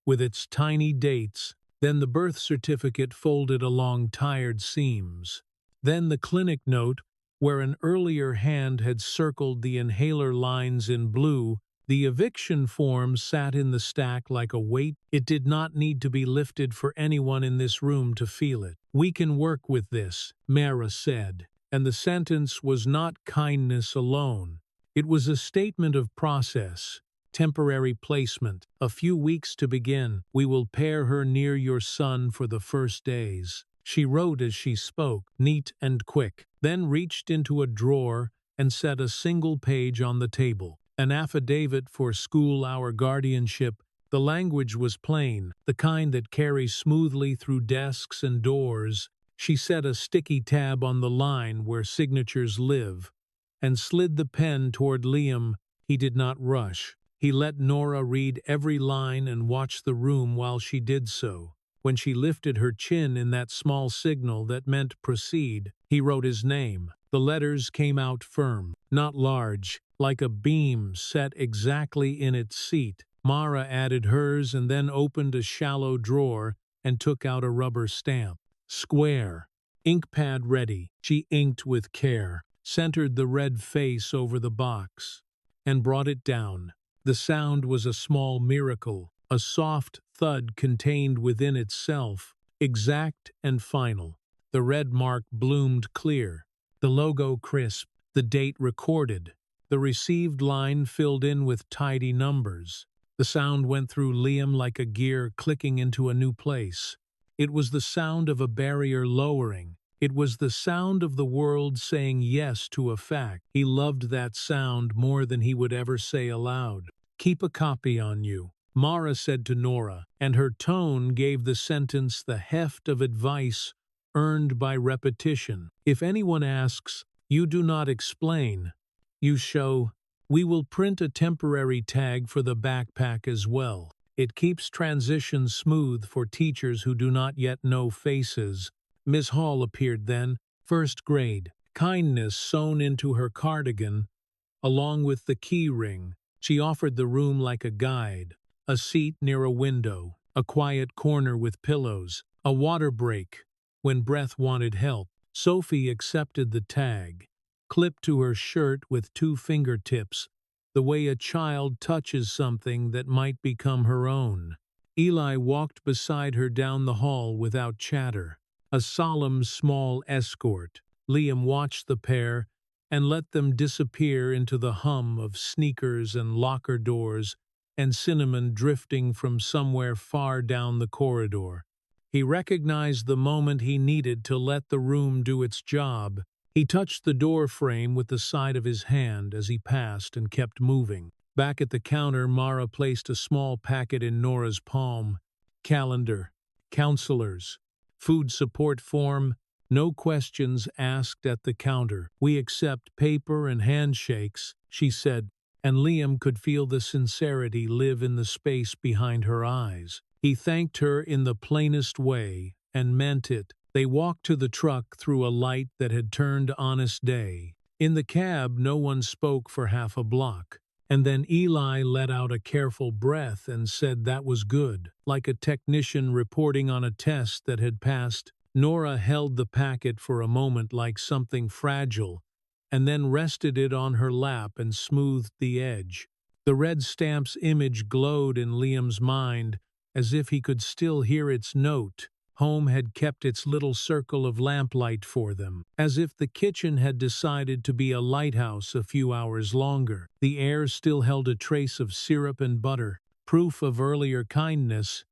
with its tiny dates, Then the birth certificate folded along tired seams. Then the clinic note, where an earlier hand had circled the inhaler lines in blue. The eviction form sat in the stack like a weight. It did not need to be lifted for anyone in this room to feel it. "We can work with this," Mara said, and the sentence was not kindness alone. It was a statement of process. Temporary placement. A few weeks to begin. "We will pair her near your son for the first days." She wrote as she spoke, neat and quick, then reached into a drawer and set a single page on the table. An affidavit for school-hour guardianship. The language was plain, the kind that carries smoothly through desks and doors. She set a sticky tab on the line where signatures live, and slid the pen toward Liam. He did not rush. He let Nora read every line and watch the room while she did so. When she lifted her chin in that small signal that meant proceed, he wrote his name. The letters came out firm, not large, like a beam set exactly in its seat. Mara added hers and then opened a shallow drawer and took out a rubber stamp. Square. Ink pad ready. She inked with care, centered the red face over the box, and brought it down. The sound was a small miracle, a soft thud contained within itself, exact and final. The red mark bloomed clear, the logo crisp, the date recorded, the received line filled in with tidy numbers. The sound went through Liam like a gear clicking into a new place. It was the sound of a barrier lowering. It was the sound of the world saying yes to a fact. He loved that sound more than he would ever say aloud. "Keep a copy on you," Mara said to Nora, and her tone gave the sentence the heft of advice earned by repetition. "If anyone asks, you do not explain. You show. We will print a temporary tag for the backpack as well. It keeps transitions smooth for teachers who do not yet know faces." Miss Hall appeared then, first grade, kindness sewn into her cardigan, along with the key ring. She offered the room like a guide, a seat near a window, a quiet corner with pillows, a water break when breath wanted help. Sophie accepted the tag, clipped to her shirt with 2 fingertips, the way a child touches something that might become her own. Eli walked beside her down the hall without chatter, a solemn small escort. Liam watched the pair and let them disappear into the hum of sneakers and locker doors and cinnamon drifting from somewhere far down the corridor. He recognized the moment he needed to let the room do its job. He touched the door frame with the side of his hand as he passed and kept moving. Back at the counter, Mara placed a small packet in Nora's palm. Calendar, counselors, food support form, no questions asked at the counter. "We accept paper and handshakes," she said, and Liam could feel the sincerity live in the space behind her eyes. He thanked her in the plainest way and meant it. They walked to the truck through a light that had turned honest day. In the cab, no one spoke for half a block. And then Eli let out a careful breath and said that was good, like a technician reporting on a test that had passed. Nora held the packet for a moment like something fragile, and then rested it on her lap and smoothed the edge. The red stamp's image glowed in Liam's mind, as if he could still hear its note. Home had kept its little circle of lamplight for them, as if the kitchen had decided to be a lighthouse a few hours longer. The air still held a trace of syrup and butter, proof of earlier kindness.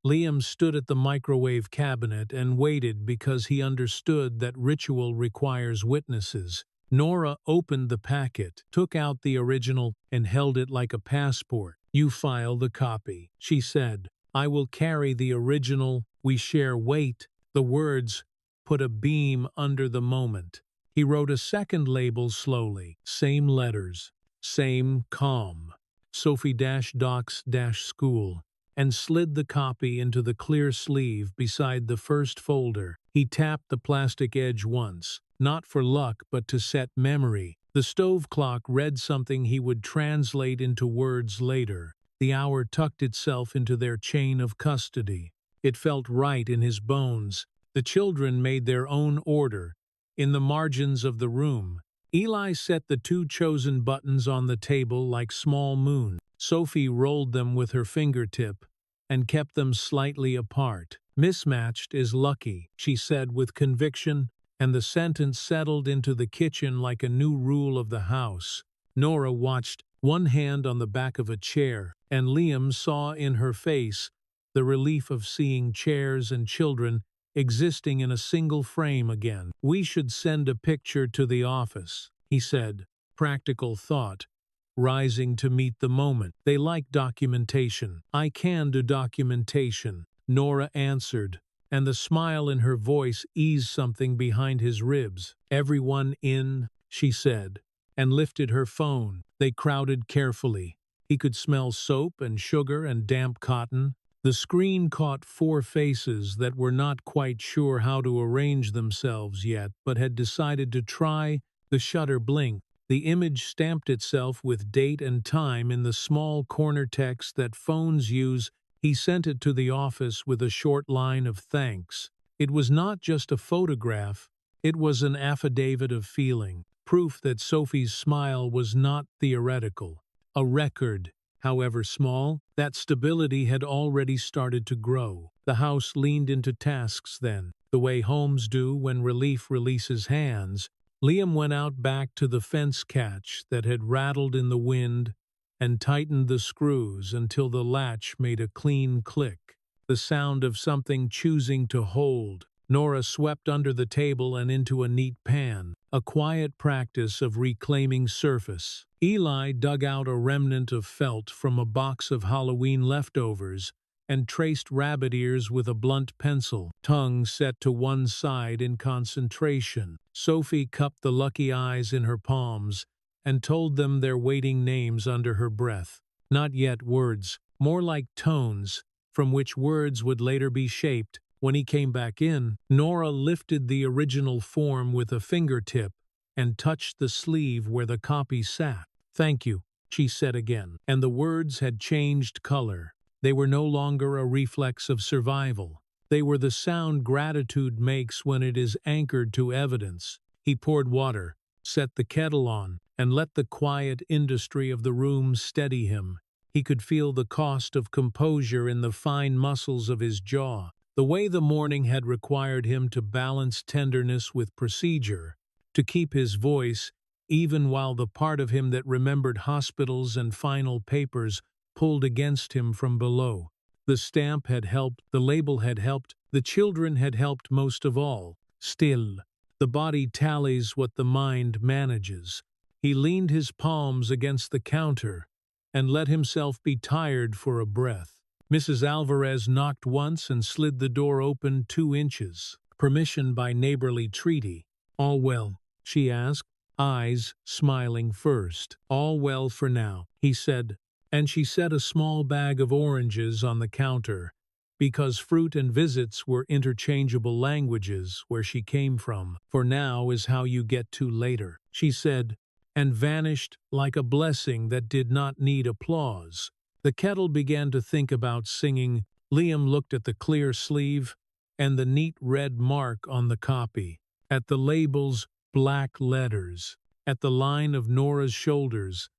Liam stood at the microwave cabinet and waited because he understood that ritual requires witnesses. Nora opened the packet, took out the original, and held it like a passport. "You file the copy," she said. "I will carry the original. We share weight." The words put a beam under the moment. He wrote a second label slowly. Same letters, same calm. Sophie-Docs-School, and slid the copy into the clear sleeve beside the first folder. He tapped the plastic edge once, not for luck but to set memory. The stove clock read something he would translate into words later. The hour tucked itself into their chain of custody. It felt right in his bones. The children made their own order. In the margins of the room, Eli set the two chosen buttons on the table like small moons. Sophie rolled them with her fingertip and kept them slightly apart. Mismatched is lucky, she said with conviction, and the sentence settled into the kitchen like a new rule of the house. Nora watched, one hand on the back of a chair, and Liam saw in her face the relief of seeing chairs and children existing in a single frame again. "We should send a picture to the office," he said, practical thought, rising to meet the moment. "They like documentation." "I can do documentation," Nora answered, and the smile in her voice eased something behind his ribs. "Everyone in," she said, and lifted her phone. They crowded carefully. He could smell soap and sugar and damp cotton. The screen caught four faces that were not quite sure how to arrange themselves yet, but had decided to try. The shutter blinked. The image stamped itself with date and time in the small corner text that phones use. He sent it to the office with a short line of thanks. It was not just a photograph, it was an affidavit of feeling, proof that Sophie's smile was not theoretical. A record, however small, that stability had already started to grow. The house leaned into tasks then, the way homes do when relief releases hands. Liam went out back to the fence catch that had rattled in the wind and tightened the screws until the latch made a clean click, the sound of something choosing to hold. Nora swept under the table and into a neat pan, a quiet practice of reclaiming surface. Eli dug out a remnant of felt from a box of Halloween leftovers and traced rabbit ears with a blunt pencil, tongue set to one side in concentration. Sophie cupped the lucky eyes in her palms and told them their waiting names under her breath. Not yet words, more like tones, from which words would later be shaped. When he came back in, Nora lifted the original form with a fingertip and touched the sleeve where the copy sat. "Thank you," she said again, and the words had changed color. They were no longer a reflex of survival. They were the sound gratitude makes when it is anchored to evidence. He poured water, set the kettle on, and let the quiet industry of the room steady him. He could feel the cost of composure in the fine muscles of his jaw, the way the morning had required him to balance tenderness with procedure, to keep his voice, even while the part of him that remembered hospitals and final papers pulled against him from below. The stamp had helped, the label had helped, the children had helped most of all. Still, the body tallies what the mind manages. He leaned his palms against the counter and let himself be tired for a breath. Mrs. Alvarez knocked once and slid the door open 2 inches. Permission by neighborly treaty. "All well?" she asked, eyes smiling first. "All well for now," he said, and she set a small bag of oranges on the counter, because fruit and visits were interchangeable languages where she came from. "For now is how you get to later," she said, and vanished like a blessing that did not need applause. The kettle began to think about singing. Liam looked at the clear sleeve and the neat red mark on the copy, at the label's black letters, at the line of Nora's shoulders,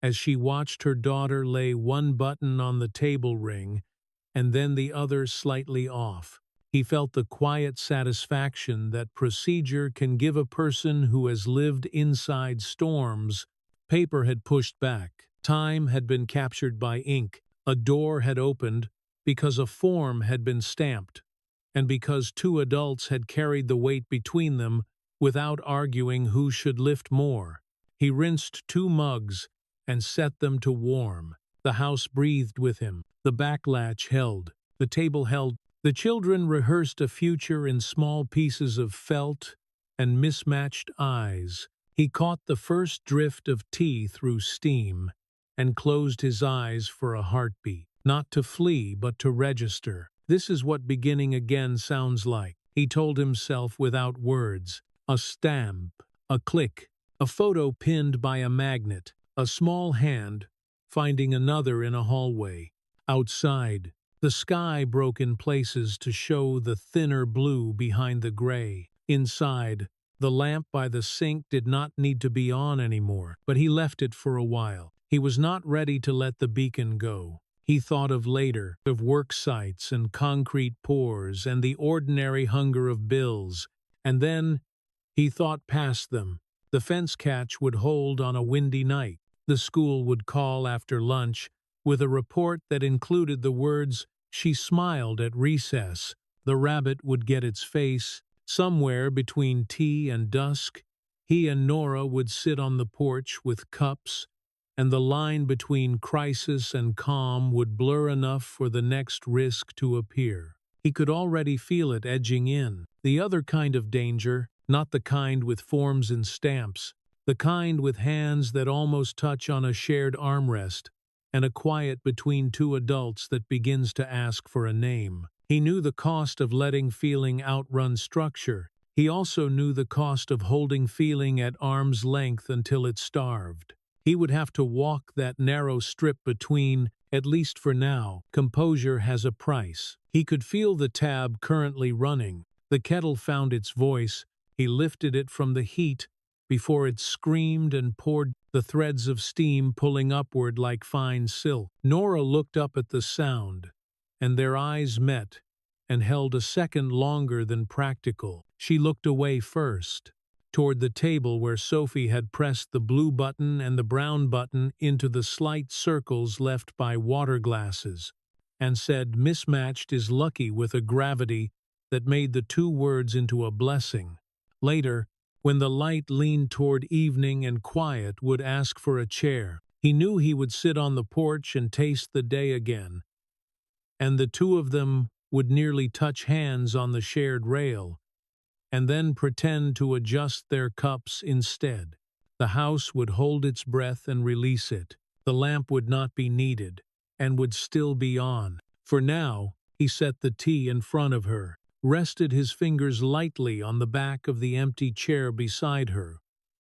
as she watched her daughter lay one button on the table ring and then the other slightly off. He felt the quiet satisfaction that procedure can give a person who has lived inside storms. Paper had pushed back. Time had been captured by ink. A door had opened because a form had been stamped, and because 2 adults had carried the weight between them without arguing who should lift more. He rinsed 2 mugs and set them to warm. The house breathed with him. The back latch held. The table held. The children rehearsed a future in small pieces of felt and mismatched eyes. He caught the first drift of tea through steam and closed his eyes for a heartbeat, not to flee but to register. This is what beginning again sounds like, he told himself without words. A stamp, a click, a photo pinned by a magnet, a small hand finding another in a hallway. Outside, The sky broke in places to show the thinner blue behind the gray. Inside, the lamp by the sink did not need to be on anymore, but he left it for a while. He was not ready to let the beacon go. He thought of later, of work sites and concrete pours and the ordinary hunger of bills, and then he thought past them. The fence catch would hold on a windy night. The school would call after lunch with a report that included the words, "She smiled at recess." The rabbit would get its face. Somewhere between tea and dusk, he and Nora would sit on the porch with cups, and the line between crisis and calm would blur enough for the next risk to appear. He could already feel it edging in. The other kind of danger, not the kind with forms and stamps, the kind with hands that almost touch on a shared armrest, and a quiet between two adults that begins to ask for a name. He knew the cost of letting feeling outrun structure. He also knew the cost of holding feeling at arm's length until it starved. He would have to walk that narrow strip between, at least for now. Composure has a price. He could feel the tab currently running. The kettle found its voice. He lifted it from the heat before it screamed and poured, the threads of steam pulling upward like fine silk. Nora looked up at the sound, and their eyes met and held a second longer than practical. She looked away first, toward the table where Sophie had pressed the blue button and the brown button into the slight circles left by water glasses, and said, "Mismatched is lucky," with a gravity that made the two words into a blessing. Later, when the light leaned toward evening and quiet would ask for a chair, he knew he would sit on the porch and taste the day again, and the two of them would nearly touch hands on the shared rail, and then pretend to adjust their cups instead. The house would hold its breath and release it. The lamp would not be needed, and would still be on. For now, he set the tea in front of her, rested his fingers lightly on the back of the empty chair beside her,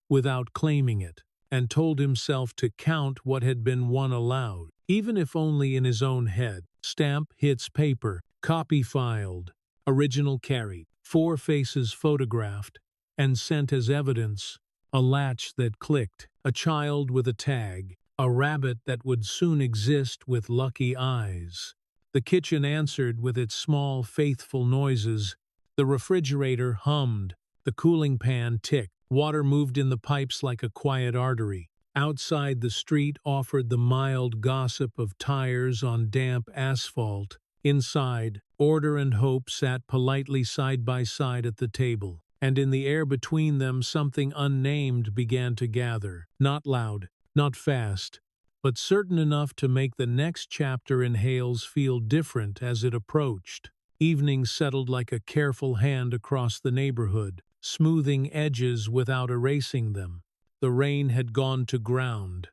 without claiming it, and told himself to count what had been won aloud, even if only in his own head. Stamp hits paper, copy filed, original carried, 4 faces photographed, and sent as evidence, a latch that clicked, a child with a tag, a rabbit that would soon exist with lucky eyes. The kitchen answered with its small, faithful noises. The refrigerator hummed, the cooling pan ticked, water moved in the pipes like a quiet artery. Outside, the street offered the mild gossip of tires on damp asphalt. Inside, order and hope sat politely side by side at the table, and in the air between them something unnamed began to gather, not loud, not fast, but certain enough to make the next chapter in Hales feel different as it approached. Evening settled like a careful hand across the neighborhood, smoothing edges without erasing them. The rain had gone to ground.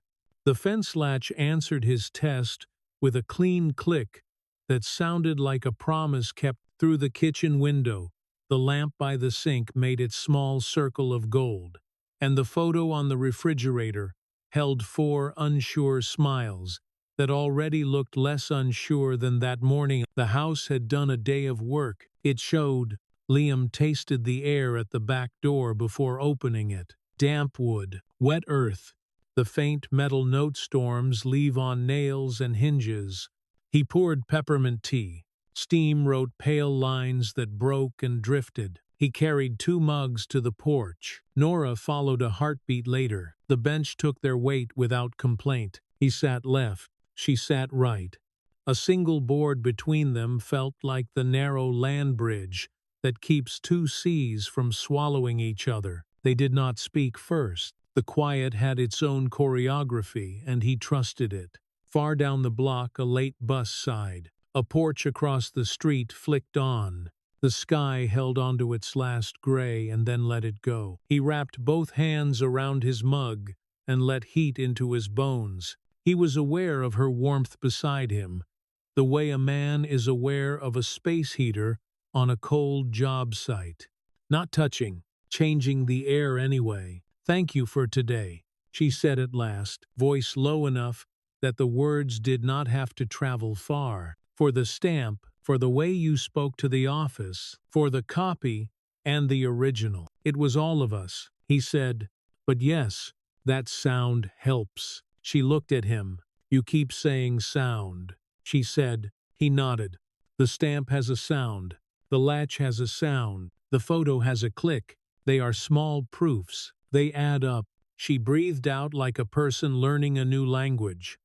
The fence latch answered his test with a clean click that sounded like a promise kept. Through the kitchen window. The lamp by the sink made its small circle of gold, and the photo on the refrigerator held 4 unsure smiles that already looked less unsure than that morning. The house had done a day of work. It showed. Liam tasted the air at the back door before opening it. Damp wood, wet earth, the faint metal note storms leave on nails and hinges. He poured peppermint tea. Steam wrote pale lines that broke and drifted. He carried 2 mugs to the porch. Nora followed a heartbeat later. The bench took their weight without complaint. He sat left. She sat right. A single board between them felt like the narrow land bridge that keeps 2 seas from swallowing each other. They did not speak first. The quiet had its own choreography, and he trusted it. Far down the block, a late bus sighed. A porch across the street flicked on. The sky held onto its last gray and then let it go. He wrapped both hands around his mug and let heat into his bones. He was aware of her warmth beside him, the way a man is aware of a space heater on a cold job site. Not touching, changing the air anyway. "Thank you for today," she said at last, voice low enough that the words did not have to travel far. For the stamp, for the way you spoke to the office, for the copy, and the original. It was all of us. He said, but yes, that sound helps. She looked at him. You keep saying sound. She said. He nodded. The stamp has a sound. The latch has a sound. The photo has a click. They are small proofs. They add up. She breathed out like a person learning a new language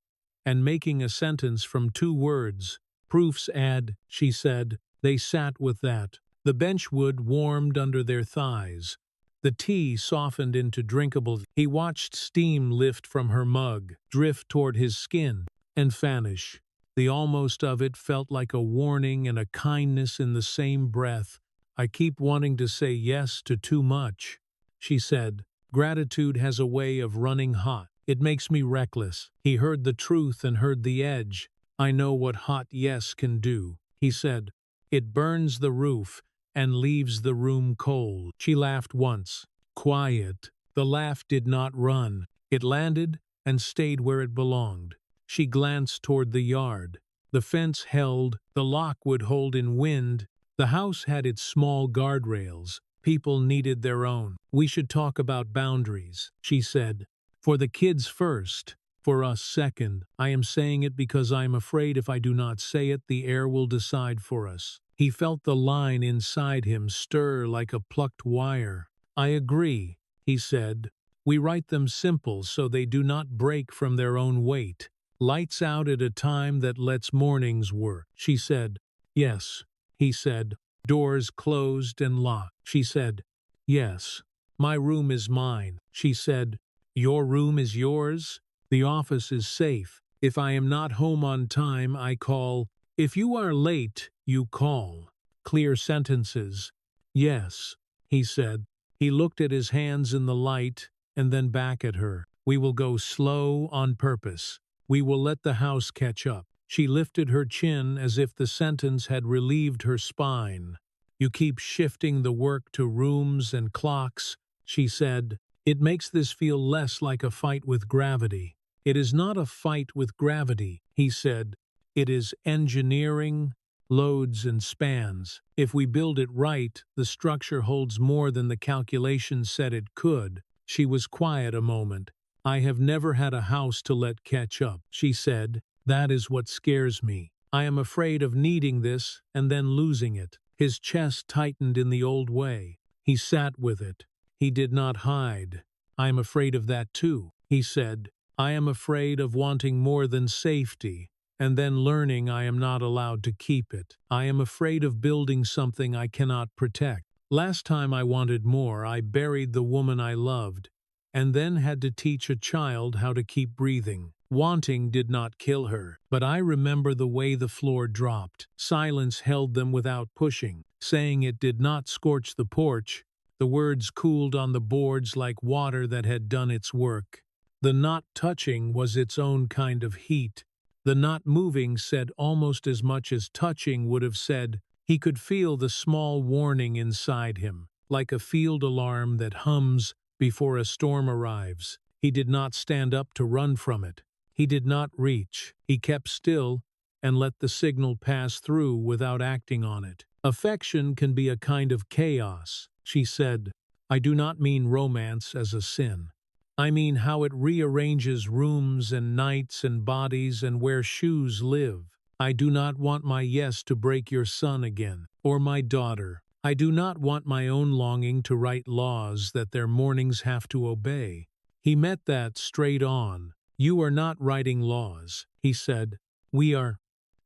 and making a sentence from 2 words. Proofs add, she said. They sat with that. The benchwood warmed under their thighs. The tea softened into drinkable. He watched steam lift from her mug, drift toward his skin, and vanish. The almost of it felt like a warning and a kindness in the same breath. I keep wanting to say yes to too much, she said. Gratitude has a way of running hot. It makes me reckless. He heard the truth and heard the edge. I know what hot yes can do, he said. It burns the roof and leaves the room cold. She laughed once. Quiet. The laugh did not run. It landed and stayed where it belonged. She glanced toward the yard. The fence held, the lock would hold in wind. The house had its small guardrails. People needed their own. We should talk about boundaries, she said. For the kids first, for us second. I am saying it because I am afraid if I do not say it, the air will decide for us. He felt the line inside him stir like a plucked wire. I agree, he said. We write them simple so they do not break from their own weight. Lights out at a time that lets mornings work, she said. Yes, he said. Doors closed and locked, she said. Yes. My room is mine, she said. Your room is yours? The office is safe. If I am not home on time, I call. If you are late, you call. Clear sentences. Yes, he said. He looked at his hands in the light and then back at her. We will go slow on purpose. We will let the house catch up. She lifted her chin as if the sentence had relieved her spine. You keep shifting the work to rooms and clocks, she said. It makes this feel less like a fight with gravity. It is not a fight with gravity, he said. It is engineering, loads and spans. If we build it right, the structure holds more than the calculations said it could. She was quiet a moment. I have never had a house to let catch up, she said. That is what scares me. I am afraid of needing this and then losing it. His chest tightened in the old way. He sat with it. He did not hide. I am afraid of that too, he said. I am afraid of wanting more than safety, and then learning I am not allowed to keep it. I am afraid of building something I cannot protect. Last time I wanted more, I buried the woman I loved, and then had to teach a child how to keep breathing. Wanting did not kill her, but I remember the way the floor dropped. Silence held them without pushing, saying it did not scorch the porch. The words cooled on the boards like water that had done its work. The not touching was its own kind of heat. The not moving said almost as much as touching would have said. He could feel the small warning inside him, like a field alarm that hums before a storm arrives. He did not stand up to run from it. He did not reach. He kept still and let the signal pass through without acting on it. Affection can be a kind of chaos, she said. I do not mean romance as a sin. I mean how it rearranges rooms and nights and bodies and where shoes live. I do not want my yes to break your son again, or my daughter. I do not want my own longing to write laws that their mornings have to obey. He met that straight on. You are not writing laws, he said. We are,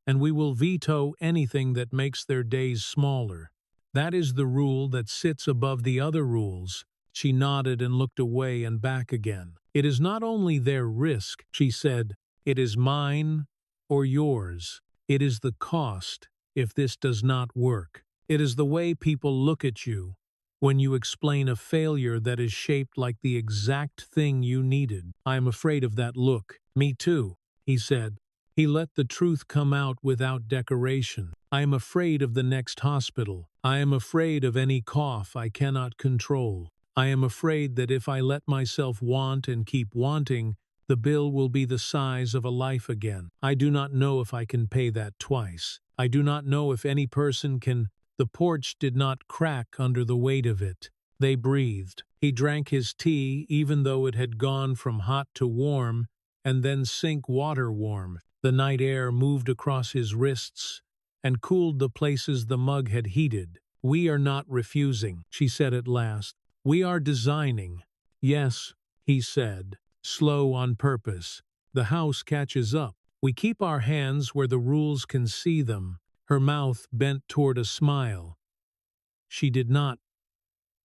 and we will veto anything that makes their days smaller. That is the rule that sits above the other rules. She nodded and looked away and back again. It is not only their risk, she said. It is mine or yours. It is the cost if this does not work. It is the way people look at you when you explain a failure that is shaped like the exact thing you needed. I am afraid of that look. Me too, he said. He let the truth come out without decoration. I am afraid of the next hospital. I am afraid of any cough I cannot control. I am afraid that if I let myself want and keep wanting, The bill will be the size of a life again. I do not know if I can pay that twice. I do not know if any person can. The porch did not crack under the weight of it. They breathed. He drank his tea even though it had gone from hot to warm and then sink water warm. The night air moved across his wrists and cooled the places the mug had heated. "We are not refusing," she said at last. "We are designing." "Yes," he said, slow on purpose. "The house catches up. We keep our hands where the rules can see them." Her mouth bent toward a smile. She did not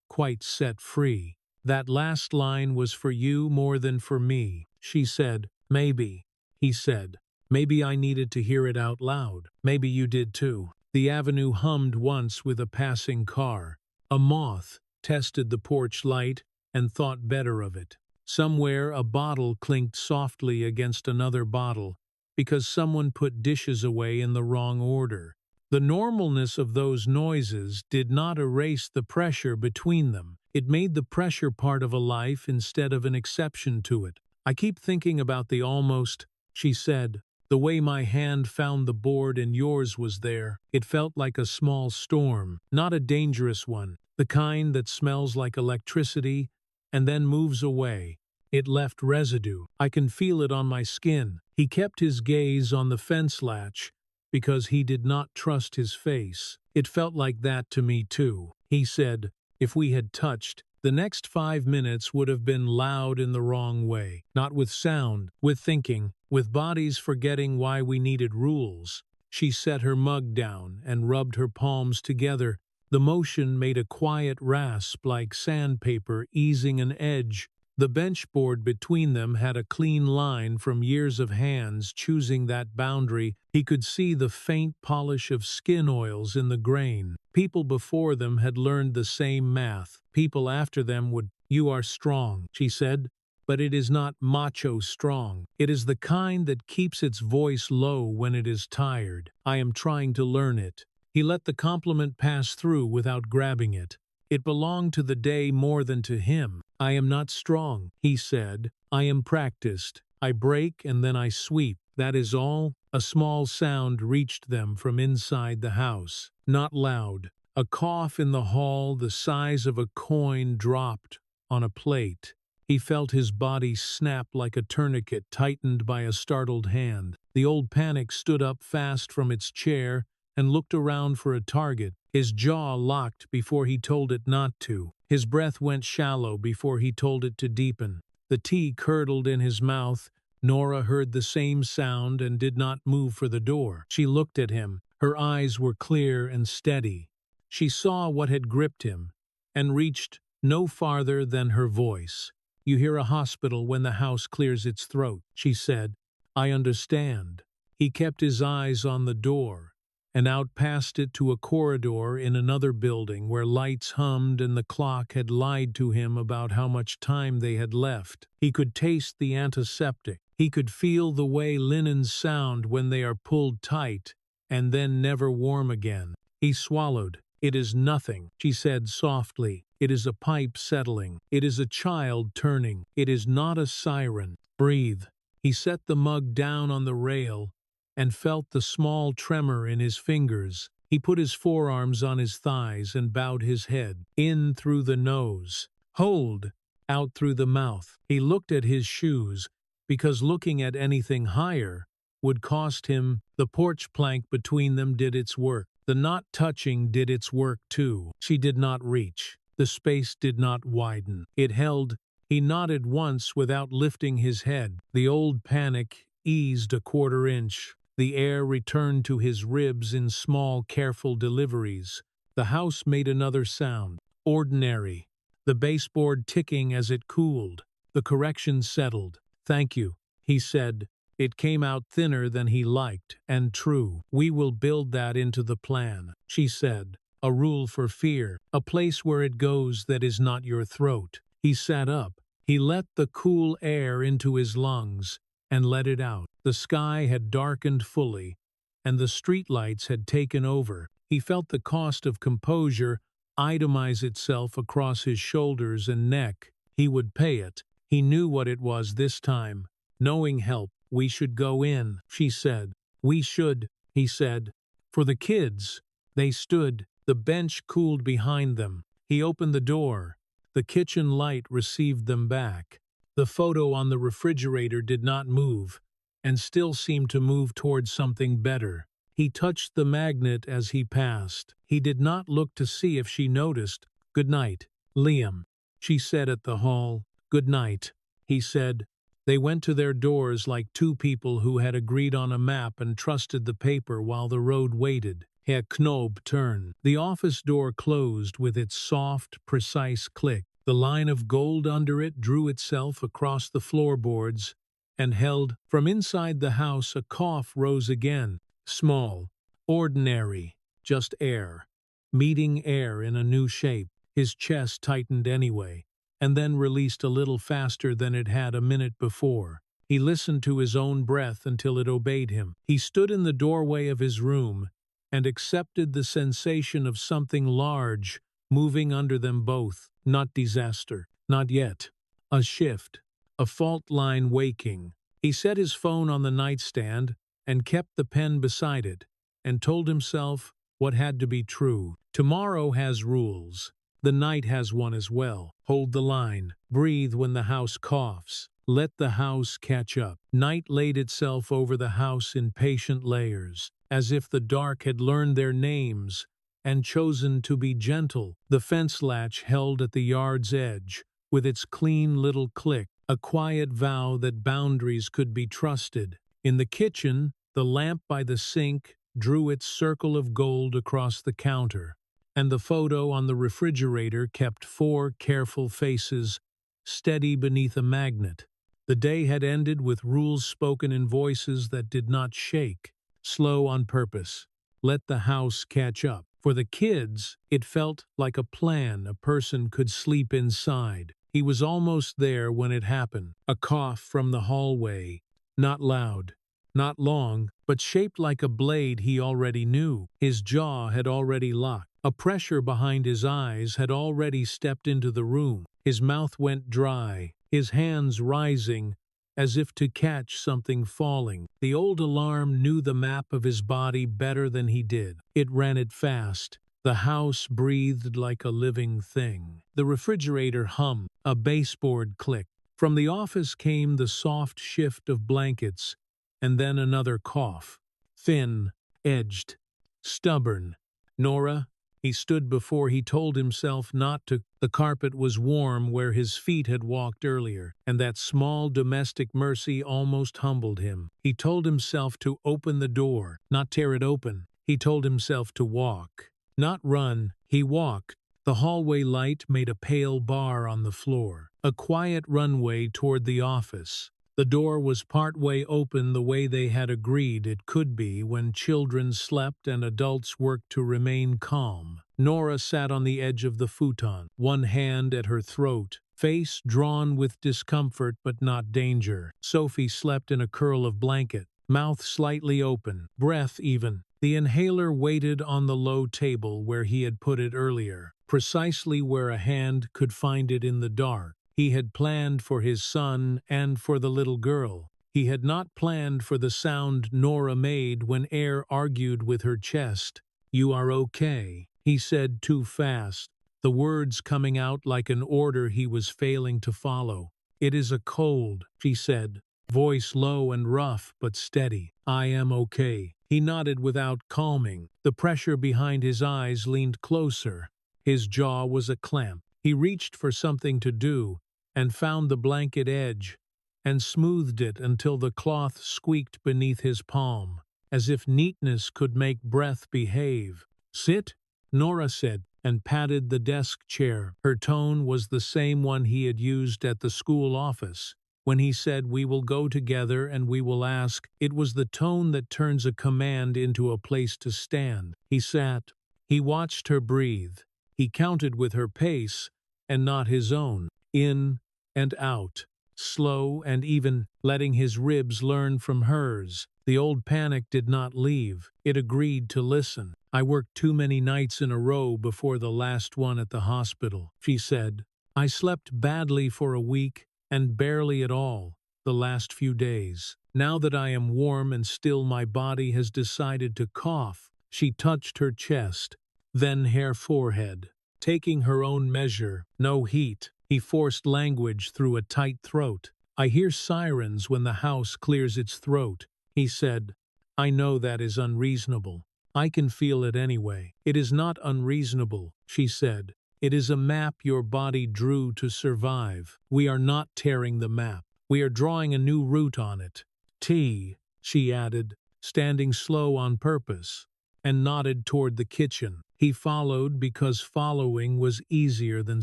quite set free. "That last line was for you more than for me," she said. "Maybe," he said. "Maybe I needed to hear it out loud. Maybe you did too." The avenue hummed once with a passing car. A moth tested the porch light and thought better of it. Somewhere a bottle clinked softly against another bottle because someone put dishes away in the wrong order. The normalness of those noises did not erase the pressure between them. It made the pressure part of a life instead of an exception to it. "I keep thinking about the almost," she said. "The way my hand found the board and yours was there. It felt like a small storm, not a dangerous one, the kind that smells like electricity and then moves away. It left residue. I can feel it on my skin." He kept his gaze on the fence latch because he did not trust his face. "It felt like that to me too," he said. "If we had touched, the next 5 minutes would have been loud in the wrong way. Not with sound, with thinking, with bodies forgetting why we needed rules." She set her mug down and rubbed her palms together. The motion made a quiet rasp like sandpaper easing an edge. The benchboard between them had a clean line from years of hands choosing that boundary. He could see the faint polish of skin oils in the grain. People before them had learned the same math. People after them would. "You are strong," she said, "but it is not macho strong. It is the kind that keeps its voice low when it is tired. I am trying to learn it." He let the compliment pass through without grabbing it. It belonged to the day more than to him. "I am not strong," he said. "I am practiced. I break and then I sweep. That is all." A small sound reached them from inside the house. Not loud. A cough in the hall the size of a coin dropped on a plate. He felt his body snap like a tourniquet tightened by a startled hand. The old panic stood up fast from its chair and looked around for a target. His jaw locked before he told it not to. His breath went shallow before he told it to deepen. The tea curdled in his mouth. Nora heard the same sound and did not move for the door. She looked at him. Her eyes were clear and steady. She saw what had gripped him and reached no farther than her voice. "You hear a hospital when the house clears its throat," she said. "I understand." He kept his eyes on the door and out past it to a corridor in another building where lights hummed and the clock had lied to him about how much time they had left. He could taste the antiseptic. He could feel the way linens sound when they are pulled tight and then never warm again. He swallowed. "It is nothing," she said softly. "It is a pipe settling. It is a child turning. It is not a siren. Breathe." He set the mug down on the rail and felt the small tremor in his fingers. He put his forearms on his thighs and bowed his head. In through the nose. Hold. Out through the mouth. He looked at his shoes, because looking at anything higher would cost him. The porch plank between them did its work. The not touching did its work too. She did not reach. The space did not widen. It held. He nodded once without lifting his head. The old panic eased a quarter inch. The air returned to his ribs in small, careful deliveries. The house made another sound. Ordinary. The baseboard ticking as it cooled. The correction settled. "Thank you," he said. It came out thinner than he liked, and true. "We will build that into the plan," she said. "A rule for fear. A place where it goes that is not your throat." He sat up. He let the cool air into his lungs and let it out. The sky had darkened fully, and the streetlights had taken over. He felt the cost of composure itemize itself across his shoulders and neck. He would pay it. He knew what it was this time. Knowing help, we should go in, she said. We should, he said. For the kids. They stood. The bench cooled behind them. He opened the door. The kitchen light received them back. The photo on the refrigerator did not move, and still seemed to move towards something better. He touched the magnet as he passed. He did not look to see if she noticed. Good night, Liam, she said at the hall. Good night, he said. They went to their doors like two people who had agreed on a map and trusted the paper while the road waited. Herr Knob turned. The office door closed with its soft, precise click. The line of gold under it drew itself across the floorboards and held. From inside the house a cough rose again. Small, ordinary, just air. Meeting air in a new shape. His chest tightened anyway, and then released a little faster than it had a minute before. He listened to his own breath until it obeyed him. He stood in the doorway of his room and accepted the sensation of something large moving under them both. Not disaster, not yet. A shift, a fault line waking. He set his phone on the nightstand and kept the pen beside it, and told himself what had to be true. Tomorrow has rules. The night has one as well. Hold the line. Breathe when the house coughs. Let the house catch up. Night laid itself over the house in patient layers, as if the dark had learned their names and chosen to be gentle. The fence latch held at the yard's edge, with its clean little click, a quiet vow that boundaries could be trusted. In the kitchen, the lamp by the sink drew its circle of gold across the counter, and the photo on the refrigerator kept four careful faces steady beneath a magnet. The day had ended with rules spoken in voices that did not shake, slow on purpose. Let the house catch up. For the kids, it felt like a plan a person could sleep inside. He was almost there when it happened. A cough from the hallway. Not loud, not long, but shaped like a blade he already knew. His jaw had already locked. A pressure behind his eyes had already stepped into the room. His mouth went dry, his hands rising, as if to catch something falling. The old alarm knew the map of his body better than he did. It ran it fast. The house breathed like a living thing. The refrigerator hummed. A baseboard clicked. From the office came the soft shift of blankets, and then another cough. Thin, edged, stubborn. Nora, he stood before he told himself not to. The carpet was warm where his feet had walked earlier, and that small domestic mercy almost humbled him. He told himself to open the door, not tear it open. He told himself to walk, not run. He walked. The hallway light made a pale bar on the floor, a quiet runway toward the office. The door was partway open the way they had agreed it could be when children slept and adults worked to remain calm. Nora sat on the edge of the futon, one hand at her throat, face drawn with discomfort but not danger. Sophie slept in a curl of blanket, mouth slightly open, breath even. The inhaler waited on the low table where he had put it earlier, precisely where a hand could find it in the dark. He had planned for his son and for the little girl. He had not planned for the sound Nora made when air argued with her chest. "You are okay," he said too fast, the words coming out like an order he was failing to follow. "It is a cold," she said, voice low and rough but steady. "I am okay." He nodded without calming. The pressure behind his eyes leaned closer. His jaw was a clamp. He reached for something to do, and found the blanket edge, and smoothed it until the cloth squeaked beneath his palm, as if neatness could make breath behave. "Sit," Nora said, and patted the desk chair. Her tone was the same one he had used at the school office. When he said, "We will go together and we will ask," it was the tone that turns a command into a place to stand. He sat. He watched her breathe. He counted with her pace, and not his own. In and out, slow and even, letting his ribs learn from hers. The old panic did not leave. It agreed to listen. "I worked too many nights in a row before the last one at the hospital," she said. "I slept badly for a week, and barely at all. the last few days. Now that I am warm and still, my body has decided to cough. She touched her chest, then her forehead. Taking her own measure, no heat. He forced language through a tight throat. I hear sirens when the house clears its throat. He said, I know that is unreasonable. I can feel it anyway. It is not unreasonable, she said. It is a map your body drew to survive. We are not tearing the map. We are drawing a new route on it. Tea, she added, standing slow on purpose, and nodded toward the kitchen. He followed because following was easier than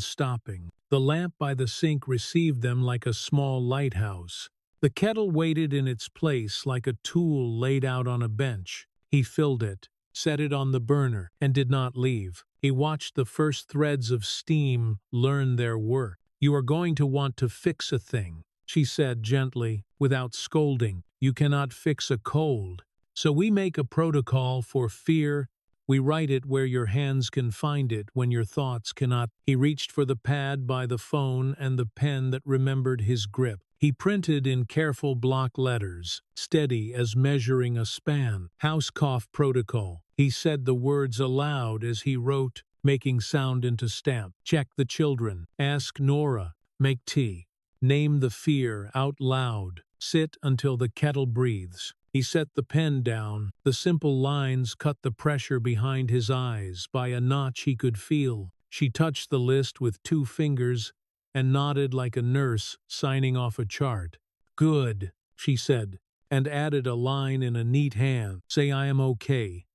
stopping. The lamp by the sink received them like a small lighthouse. The kettle waited in its place like a tool laid out on a bench. He filled it, set it on the burner, and did not leave. He watched the first threads of steam learn their work. You are going to want to fix a thing, she said gently, without scolding. You cannot fix a cold. So we make a protocol for fear. We write it where your hands can find it when your thoughts cannot. He reached for the pad by the phone and the pen that remembered his grip. He printed in careful block letters, steady as measuring a span. House cough protocol. He said the words aloud as he wrote, making sound into stamp. Check the children. Ask Nora. Make tea. Name the fear out loud. Sit until the kettle breathes. He set the pen down. The simple lines cut the pressure behind his eyes by a notch he could feel. She touched the list with 2 fingers and nodded like a nurse signing off a chart. Good, she said, and added a line in a neat hand. Say I am okay.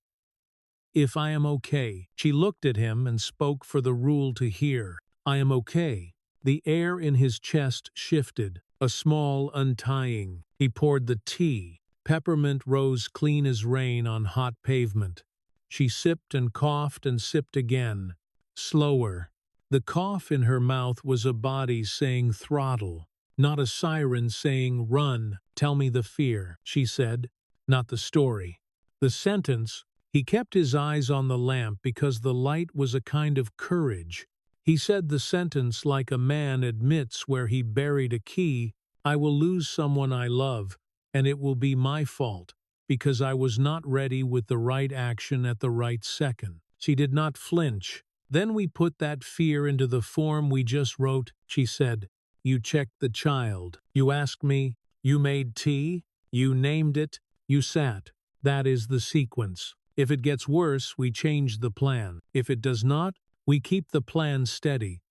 If I am okay. She looked at him and spoke for the rule to hear. I am okay. The air in his chest shifted, a small untying. He poured the tea. Peppermint rose clean as rain on hot pavement. She sipped and coughed and sipped again. Slower. The cough in her mouth was a body saying throttle, not a siren saying run. Tell me the fear, she said, not the story. The sentence. He kept his eyes on the lamp because the light was a kind of courage. He said the sentence like a man admits where he buried a key. I will lose someone I love, and it will be my fault, because I was not ready with the right action at the right second. She did not flinch. Then we put that fear into the form we just wrote, she said. You checked the child. You asked me. You made tea. You named it. You sat. That is the sequence. If it gets worse, we change the plan. If it does not, we keep the plan steady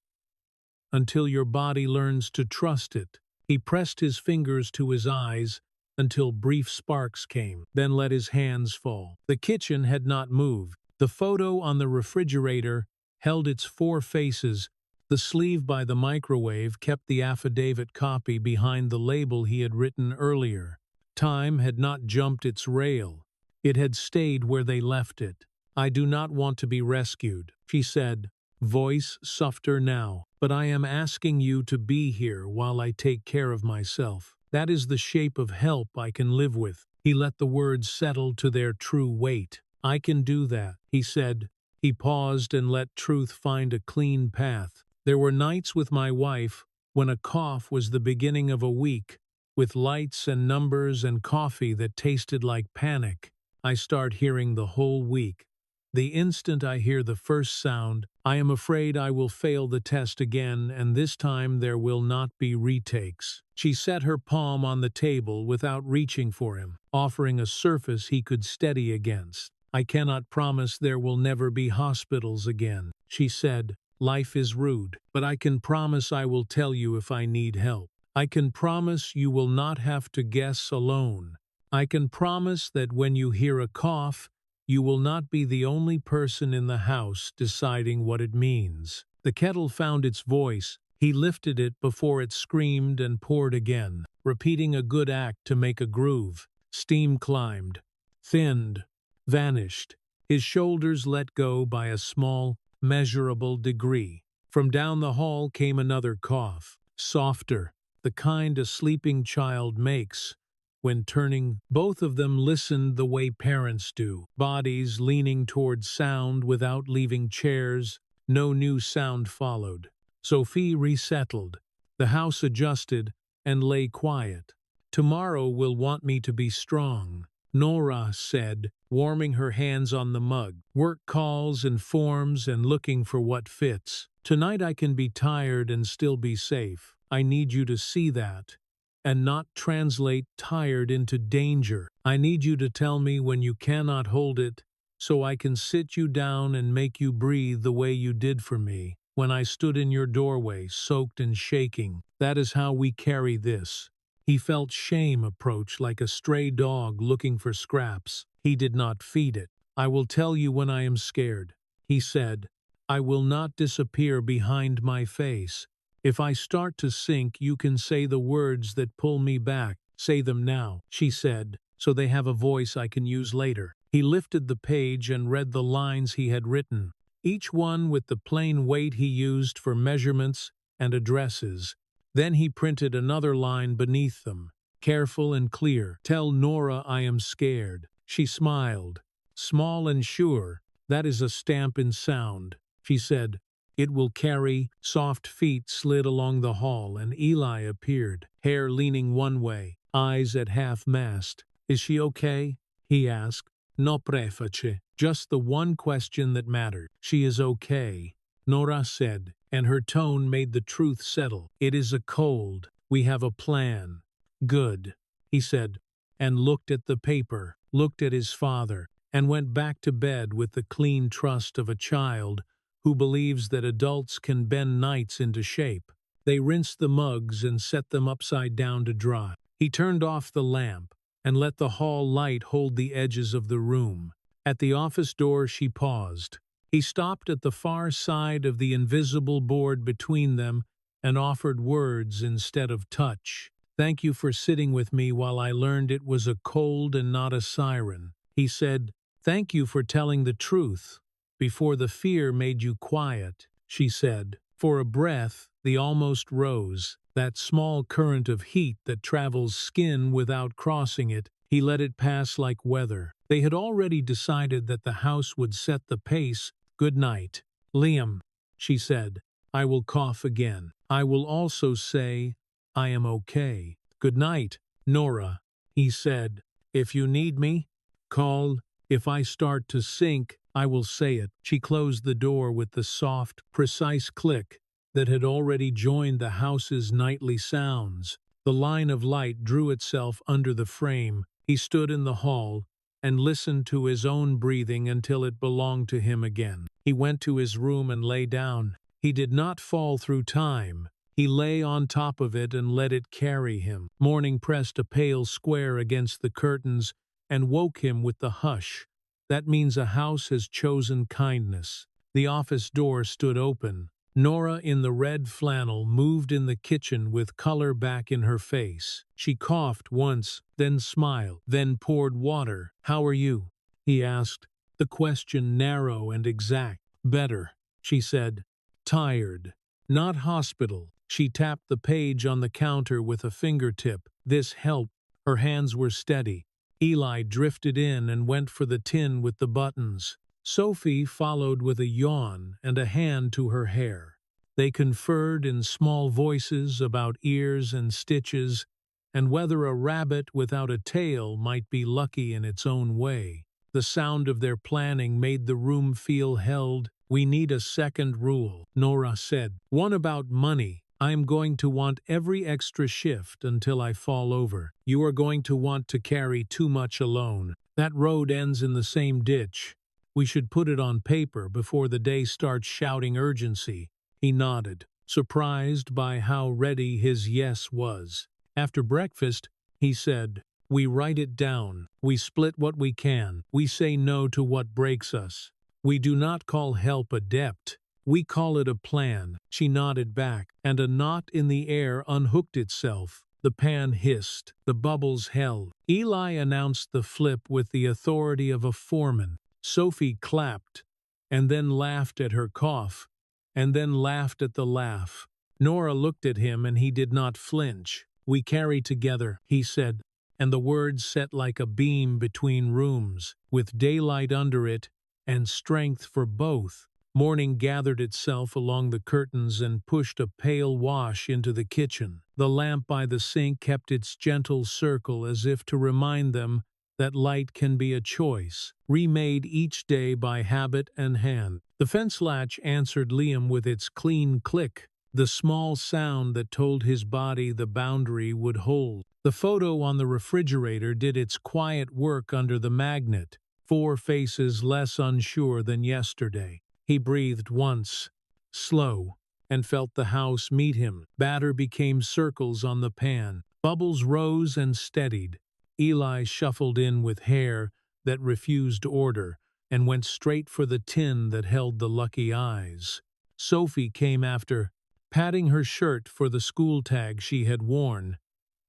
until your body learns to trust it. He pressed his fingers to his eyes until brief sparks came, then let his hands fall. The kitchen had not moved. The photo on the refrigerator held its 4 faces. The sleeve by the microwave kept the affidavit copy behind the label he had written earlier. Time had not jumped its rail. It had stayed where they left it. I do not want to be rescued, she said, voice softer now, but I am asking you to be here while I take care of myself. That is the shape of help I can live with. He let the words settle to their true weight. I can do that, he said. He paused and let truth find a clean path. There were nights with my wife when a cough was the beginning of a week, with lights and numbers and coffee that tasted like panic. I start hearing the whole week. The instant I hear the first sound, I am afraid I will fail the test again, and this time there will not be retakes. She set her palm on the table without reaching for him, offering a surface he could steady against. I cannot promise there will never be hospitals again, she said. Life is rude, but I can promise I will tell you if I need help. I can promise you will not have to guess alone. I can promise that when you hear a cough, you will not be the only person in the house deciding what it means. The kettle found its voice. He lifted it before it screamed and poured again, repeating a good act to make a groove. Steam climbed, thinned, vanished. His shoulders let go by a small, measurable degree. From down the hall came another cough, softer, the kind a sleeping child makes. When turning, both of them listened the way parents do, bodies leaning toward sound without leaving chairs. No new sound followed. Sophie resettled. The house adjusted and lay quiet. Tomorrow will want me to be strong, Nora said, warming her hands on the mug. Work calls and forms and looking for what fits. Tonight I can be tired and still be safe. I need you to see that and not translate tired into danger. I need you to tell me when you cannot hold it, so I can sit you down and make you breathe the way you did for me when I stood in your doorway, soaked and shaking. That is how we carry this. He felt shame approach like a stray dog looking for scraps. He did not feed it. I will tell you when I am scared, he said. I will not disappear behind my face. If I start to sink, you can say the words that pull me back. Say them now, she said, so they have a voice I can use later. He lifted the page and read the lines he had written, each one with the plain weight he used for measurements and addresses. Then he printed another line beneath them, careful and clear. Tell Nora I am scared. She smiled. Small and sure, that is a stamp in sound, she said. It will carry. Soft feet slid along the hall and Eli appeared, hair leaning one way, eyes at half-mast. Is she okay? He asked. No preface. Just the one question that mattered. She is okay, Nora said, and her tone made the truth settle. It is a cold. We have a plan. Good, he said, and looked at the paper, looked at his father, and went back to bed with the clean trust of a child who believes that adults can bend nights into shape. They rinsed the mugs and set them upside down to dry. He turned off the lamp and let the hall light hold the edges of the room. At the office door she paused. He stopped at the far side of the invisible board between them and offered words instead of touch. Thank you for sitting with me while I learned it was a cold and not a siren. He said, thank you for telling the truth. Before the fear made you quiet, she said. For a breath, the almost rose, that small current of heat that travels skin without crossing it. He let it pass like weather. They had already decided that the house would set the pace. Good night, Liam, she said. I will cough again. I will also say, I am okay. Good night, Nora, he said. If you need me, call. If I start to sink, I will say it. She closed the door with the soft, precise click that had already joined the house's nightly sounds. The line of light drew itself under the frame. He stood in the hall and listened to his own breathing until it belonged to him again. He went to his room and lay down. He did not fall through time. He lay on top of it and let it carry him. Morning pressed a pale square against the curtains and woke him with the hush. That means a house has chosen kindness. The office door stood open. Nora in the red flannel moved in the kitchen with color back in her face. She coughed once, then smiled, then poured water. How are you? He asked, the question narrow and exact. Better, she said. Tired. Not hospital. She tapped the page on the counter with a fingertip. This helped. Her hands were steady. Eli drifted in and went for the tin with the buttons. Sophie followed with a yawn and a hand to her hair. They conferred in small voices about ears and stitches, and whether a rabbit without a tail might be lucky in its own way. The sound of their planning made the room feel held. We need a second rule, Nora said. One about money. I am going to want every extra shift until I fall over. You are going to want to carry too much alone. That road ends in the same ditch. We should put it on paper before the day starts shouting urgency. He nodded, surprised by how ready his yes was. After breakfast, he said, we write it down. We split what we can. We say no to what breaks us. We do not call help a debt. We call it a plan. She nodded back, and a knot in the air unhooked itself. The pan hissed. The bubbles held. Eli announced the flip with the authority of a foreman. Sophie clapped, and then laughed at her cough, and then laughed at the laugh. Nora looked at him, and he did not flinch. We carry together, he said, and the words set like a beam between rooms, with daylight under it, and strength for both. Morning gathered itself along the curtains and pushed a pale wash into the kitchen. The lamp by the sink kept its gentle circle as if to remind them that light can be a choice, remade each day by habit and hand. The fence latch answered Liam with its clean click, the small sound that told his body the boundary would hold. The photo on the refrigerator did its quiet work under the magnet, 4 faces less unsure than yesterday. He breathed once, slow, and felt the house meet him. Batter became circles on the pan. Bubbles rose and steadied. Eli shuffled in with hair that refused order and went straight for the tin that held the lucky eyes. Sophie came after, patting her shirt for the school tag she had worn,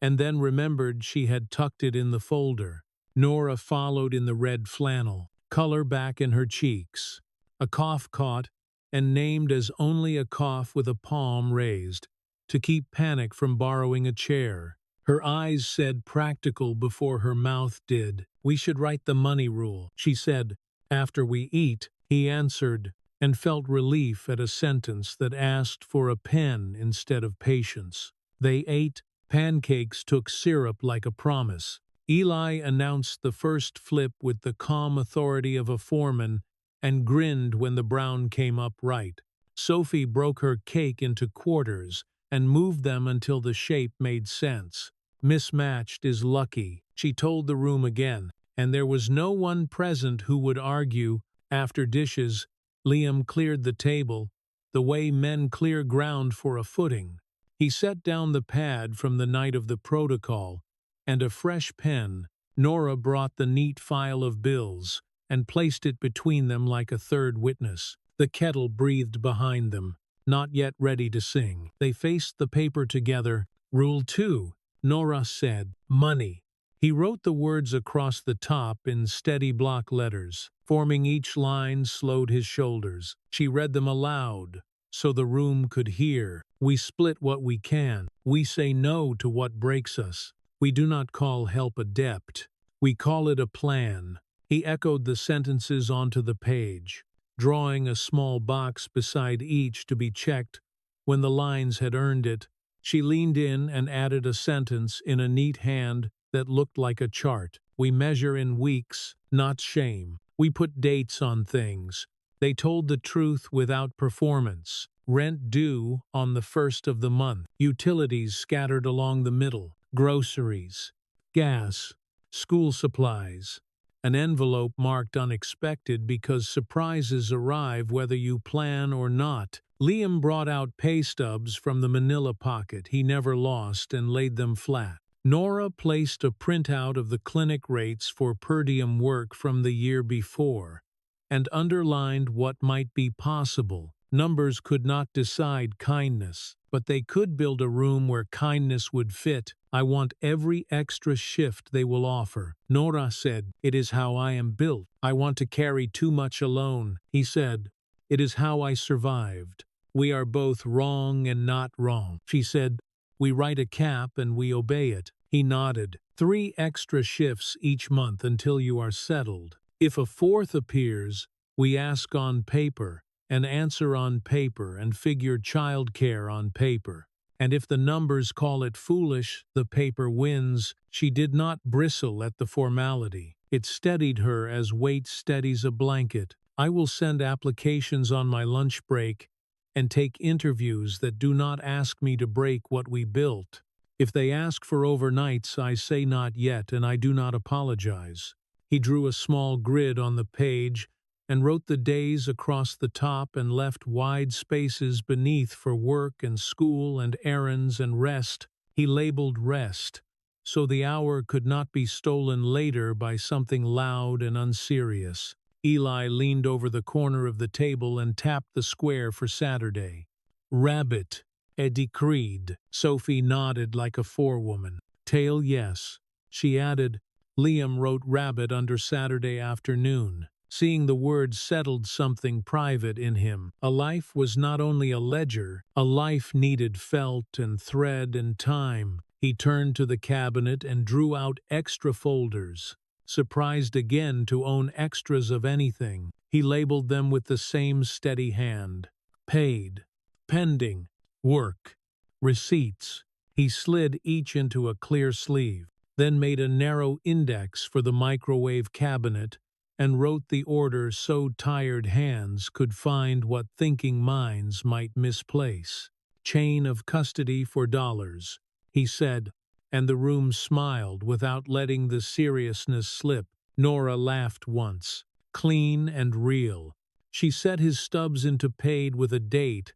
and then remembered she had tucked it in the folder. Nora followed in the red flannel, color back in her cheeks. A cough caught and named as only a cough with a palm raised, to keep panic from borrowing a chair. Her eyes said practical before her mouth did. "We should write the money rule," she said. "After we eat," he answered, and felt relief at a sentence that asked for a pen instead of patience. They ate. Pancakes took syrup like a promise. Eli announced the first flip with the calm authority of a foreman and grinned when the brown came up right. Sophie broke her cake into quarters and moved them until the shape made sense. "Mismatched is lucky," she told the room again, and there was no one present who would argue. After dishes, Liam cleared the table, the way men clear ground for a footing. He set down the pad from the night of the protocol, and a fresh pen. Nora brought the neat file of bills and placed it between them like a third witness. The kettle breathed behind them, not yet ready to sing. They faced the paper together. "Rule 2, Nora said, "money." He wrote the words across the top in steady block letters. Forming each line slowed his shoulders. She read them aloud, so the room could hear. "We split what we can. We say no to what breaks us. We do not call help a debt. We call it a plan." He echoed the sentences onto the page, drawing a small box beside each to be checked when the lines had earned it. She leaned in and added a sentence in a neat hand that looked like a chart. "We measure in weeks, not shame. We put dates on things." They told the truth without performance. Rent due on the 1st of the month. Utilities scattered along the middle. Groceries, gas, school supplies. An envelope marked unexpected because surprises arrive whether you plan or not. Liam brought out pay stubs from the manila pocket he never lost and laid them flat. Nora placed a printout of the clinic rates for per diem work from the year before and underlined what might be possible. Numbers could not decide kindness, but they could build a room where kindness would fit. "I want every extra shift they will offer," Nora said. "It is how I am built. I want to carry too much alone," he said. "It is how I survived." "We are both wrong and not wrong," she said. "We write a cap and we obey it." He nodded. 3 extra shifts each month until you are settled. If a 4th appears, we ask on paper, and answer on paper, and figure childcare on paper. And if the numbers call it foolish, the paper wins. She did not bristle at the formality. It steadied her as weight steadies a blanket. "I will send applications on my lunch break and take interviews that do not ask me to break what we built. If they ask for overnights, I say not yet, and I do not apologize." He drew a small grid on the page and wrote the days across the top and left wide spaces beneath for work and school and errands and rest. He labeled rest, so the hour could not be stolen later by something loud and unserious. Eli leaned over the corner of the table and tapped the square for Saturday. "Rabbit," he decreed. Sophie nodded like a forewoman. "Tail, yes." She added, "Liam wrote rabbit under Saturday afternoon." Seeing the word settled something private in him. A life was not only a ledger, a life needed felt and thread and time. He turned to the cabinet and drew out extra folders. surprised again to own extras of anything. He labeled them with the same steady hand. Paid. Pending. Work. Receipts. He slid each into a clear sleeve, then made a narrow index for the microwave cabinet and wrote the order so tired hands could find what thinking minds might misplace. Chain of custody for dollars, he said, and the room smiled without letting the seriousness slip. Nora laughed once. Clean and real. She set his stubs into paid with a date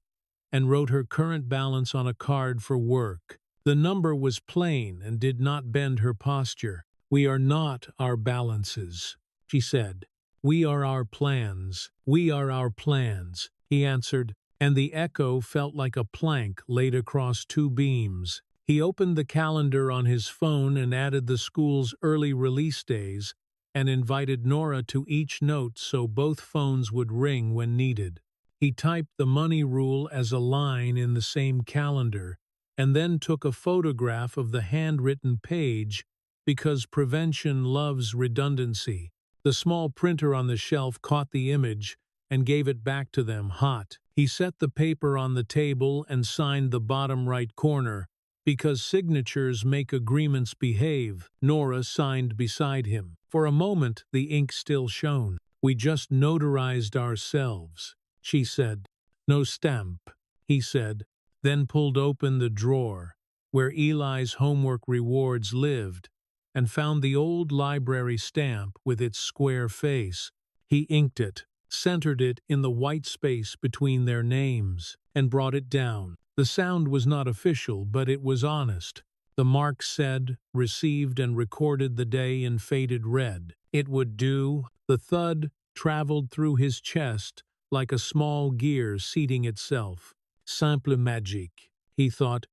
and wrote her current balance on a card for work. The number was plain and did not bend her posture. We are not our balances, she said. We are our plans. We are our plans, he answered, and the echo felt like a plank laid across two beams. He opened the calendar on his phone and added the school's early release days and invited Nora to each note so both phones would ring when needed. He typed the money rule as a line in the same calendar and then took a photograph of the handwritten page because prevention loves redundancy. The small printer on the shelf caught the image and gave it back to them hot. He set the paper on the table and signed the bottom right corner. Because signatures make agreements behave, Nora signed beside him. For a moment, the ink still shone. We just notarized ourselves, she said. No stamp, he said, then pulled open the drawer where Eli's homework rewards lived and found the old library stamp with its square face. He inked it, centered it in the white space between their names, and brought it down. The sound was not official, but it was honest. The mark said, received and recorded the day in faded red. It would do. The thud traveled through his chest like a small gear seating itself. Simple magique, he thought,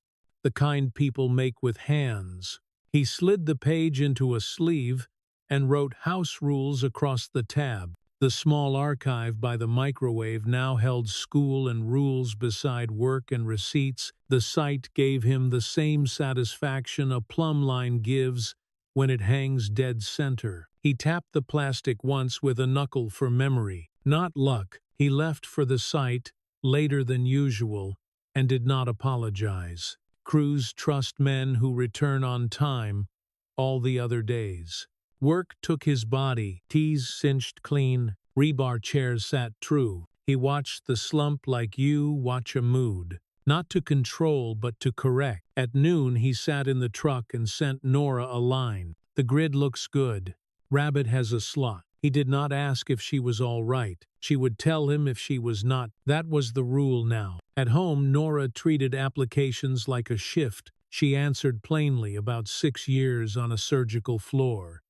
the kind people make with hands. He slid the page into a sleeve and wrote house rules across the tab. The small archive by the microwave now held school and rules beside work and receipts. The sight gave him the same satisfaction a plumb line gives when it hangs dead center. He tapped the plastic once with a knuckle for memory. Not luck. He left for the site later than usual and did not apologize. Crews trust men who return on time all the other days. Work took his body, tees cinched clean, rebar chairs sat true. He watched the slump like you watch a mood, not to control but to correct. At noon he sat in the truck and sent Nora a line. The grid looks good. Rabbit has a slot. He did not ask if she was all right. She would tell him if she was not. That was the rule now. At home, Nora treated applications like a shift. She answered plainly about 6 years on a surgical floor,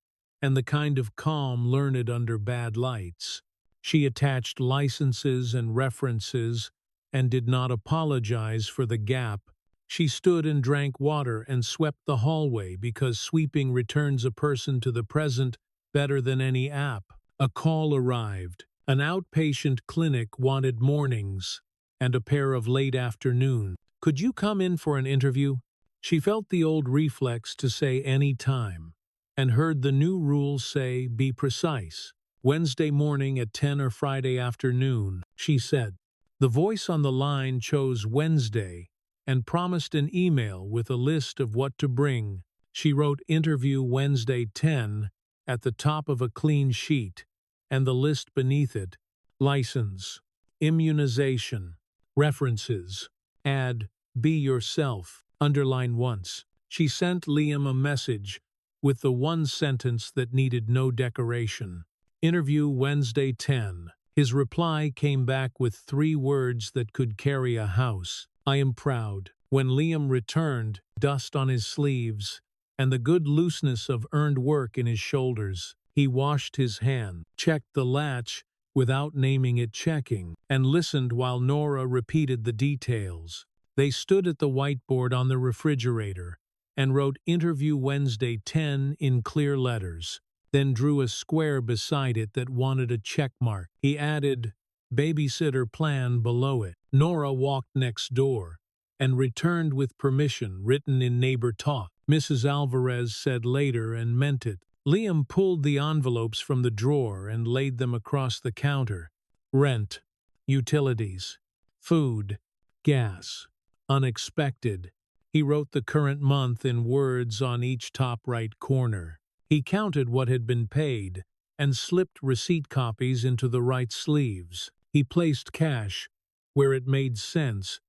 and the kind of calm learned under bad lights. She attached licenses and references and did not apologize for the gap. She stood and drank water and swept the hallway because sweeping returns a person to the present better than any app. A call arrived. An outpatient clinic wanted mornings and a pair of late afternoon. Could you come in for an interview? She felt the old reflex to say any time, and heard the new rules say be precise. Wednesday morning at 10 or Friday afternoon, she said. The voice on the line chose Wednesday and promised an email with a list of what to bring. She wrote interview Wednesday 10 at the top of a clean sheet, and the list beneath it, license, immunization, references, add, be yourself, underline once. She sent Liam a message with the one sentence that needed no decoration. Interview Wednesday 10. His reply came back with 3 words that could carry a house. I am proud. When Liam returned, dust on his sleeves, and the good looseness of earned work in his shoulders, he washed his hand, checked the latch without naming it checking, and listened while Nora repeated the details. They stood at the whiteboard on the refrigerator and wrote Interview Wednesday 10 in clear letters, then drew a square beside it that wanted a check mark. He added, babysitter plan below it. Nora walked next door and returned with permission written in neighbor talk. Mrs. Alvarez said later and meant it. Liam pulled the envelopes from the drawer and laid them across the counter. Rent, utilities, food, gas, unexpected. He wrote the current month in words on each top right corner. He counted what had been paid and slipped receipt copies into the right sleeves. He placed cash where it made sense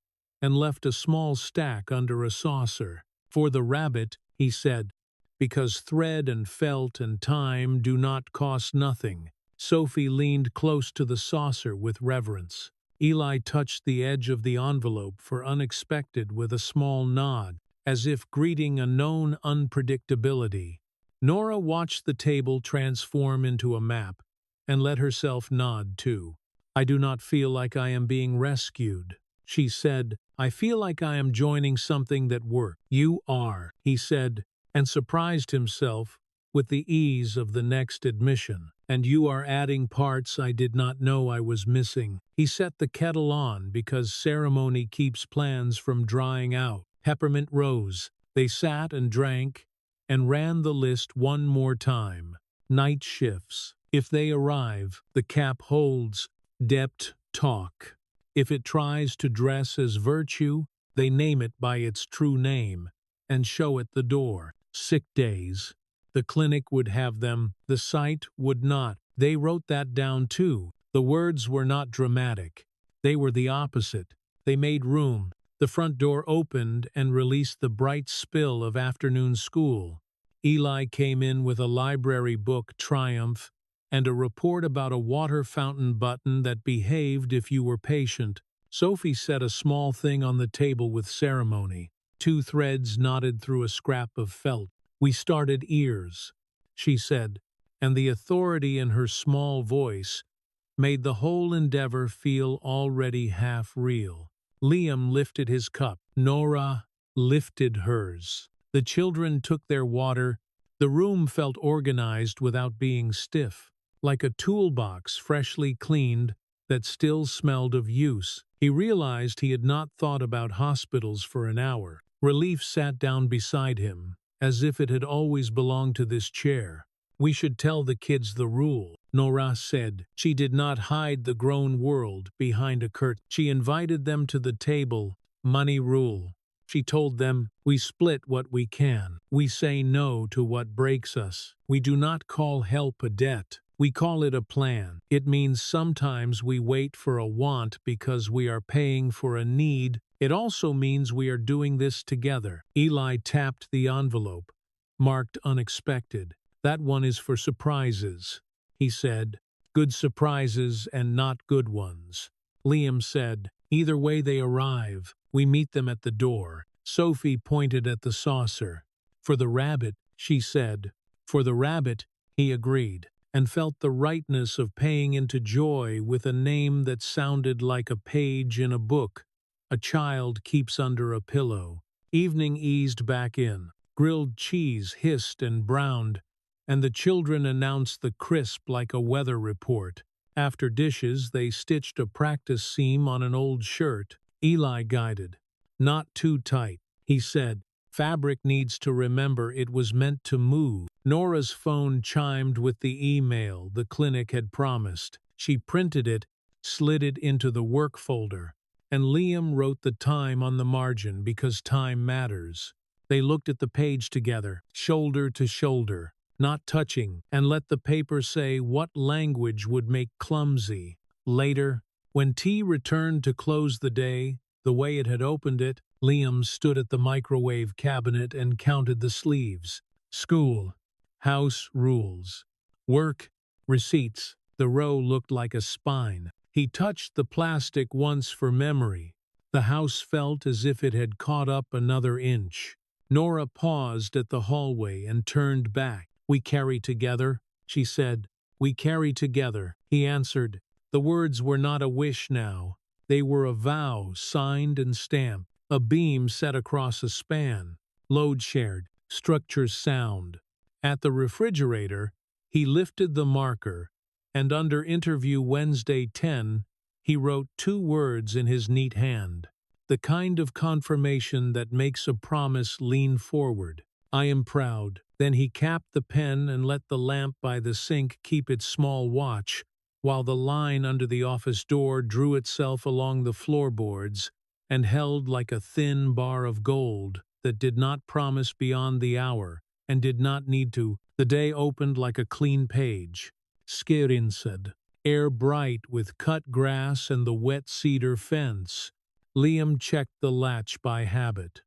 and left a small stack under a saucer. For the rabbit, he said, because thread and felt and time do not cost nothing. Sophie leaned close to the saucer with reverence. Eli touched the edge of the envelope for unexpected with a small nod, as if greeting a known unpredictability. Nora watched the table transform into a map and let herself nod too. I do not feel like I am being rescued, she said. I feel like I am joining something that worked. You are, he said, and surprised himself with the ease of the next admission. And you are adding parts I did not know I was missing. He set the kettle on because ceremony keeps plans from drying out. Peppermint rose. They sat and drank and ran the list one more time. Night shifts. If they arrive, the cap holds. Depth talk. If it tries to dress as virtue, they name it by its true name and show it the door. Sick days. The clinic would have them, the site would not. They wrote that down too. The words were not dramatic. They were the opposite. They made room. The front door opened and released the bright spill of afternoon school. Eli came in with a library book, Triumph, and a report about a water fountain button that behaved if you were patient. Sophie set a small thing on the table with ceremony. 2 threads knotted through a scrap of felt. We started ears, she said, and the authority in her small voice made the whole endeavor feel already half real. Liam lifted his cup. Nora lifted hers. The children took their water. The room felt organized without being stiff, like a toolbox freshly cleaned that still smelled of use. He realized he had not thought about hospitals for an hour. Relief sat down beside him, as if it had always belonged to this chair. We should tell the kids the rule, Nora said. She did not hide the grown world behind a curtain. She invited them to the table. Money rule. She told them, we split what we can. We say no to what breaks us. We do not call help a debt. We call it a plan. It means sometimes we wait for a want because we are paying for a need. It also means we are doing this together. Eli tapped the envelope, marked unexpected. That one is for surprises, he said. Good surprises and not good ones. Liam said, either way they arrive, we meet them at the door. Sophie pointed at the saucer. For the rabbit, she said. For the rabbit, he agreed, and felt the rightness of paying into joy with a name that sounded like a page in a book a child keeps under a pillow. Evening eased back in. Grilled cheese hissed and browned, and the children announced the crisp like a weather report. After dishes, they stitched a practice seam on an old shirt. Eli guided. Not too tight, he said. Fabric needs to remember it was meant to move. Nora's phone chimed with the email the clinic had promised. She printed it, slid it into the work folder, and Liam wrote the time on the margin because time matters. They looked at the page together, shoulder to shoulder, not touching, and let the paper say what language would make clumsy. Later, when tea returned to close the day, the way it had opened it, Liam stood at the microwave cabinet and counted the sleeves. School, house rules, work, receipts. The row looked like a spine. He touched the plastic once for memory. The house felt as if it had caught up another inch. Nora paused at the hallway and turned back. We carry together, she said. We carry together, he answered. The words were not a wish now. They were a vow, signed and stamped. A beam set across a span. Load shared. Structures sound. At the refrigerator, he lifted the marker, and under interview Wednesday 10, he wrote 2 words in his neat hand. The kind of confirmation that makes a promise lean forward. I am proud. Then he capped the pen and let the lamp by the sink keep its small watch, while the line under the office door drew itself along the floorboards and held like a thin bar of gold that did not promise beyond the hour and did not need to. The day opened like a clean page. Skirinsed, air bright with cut grass and the wet cedar fence. Liam checked the latch by habit,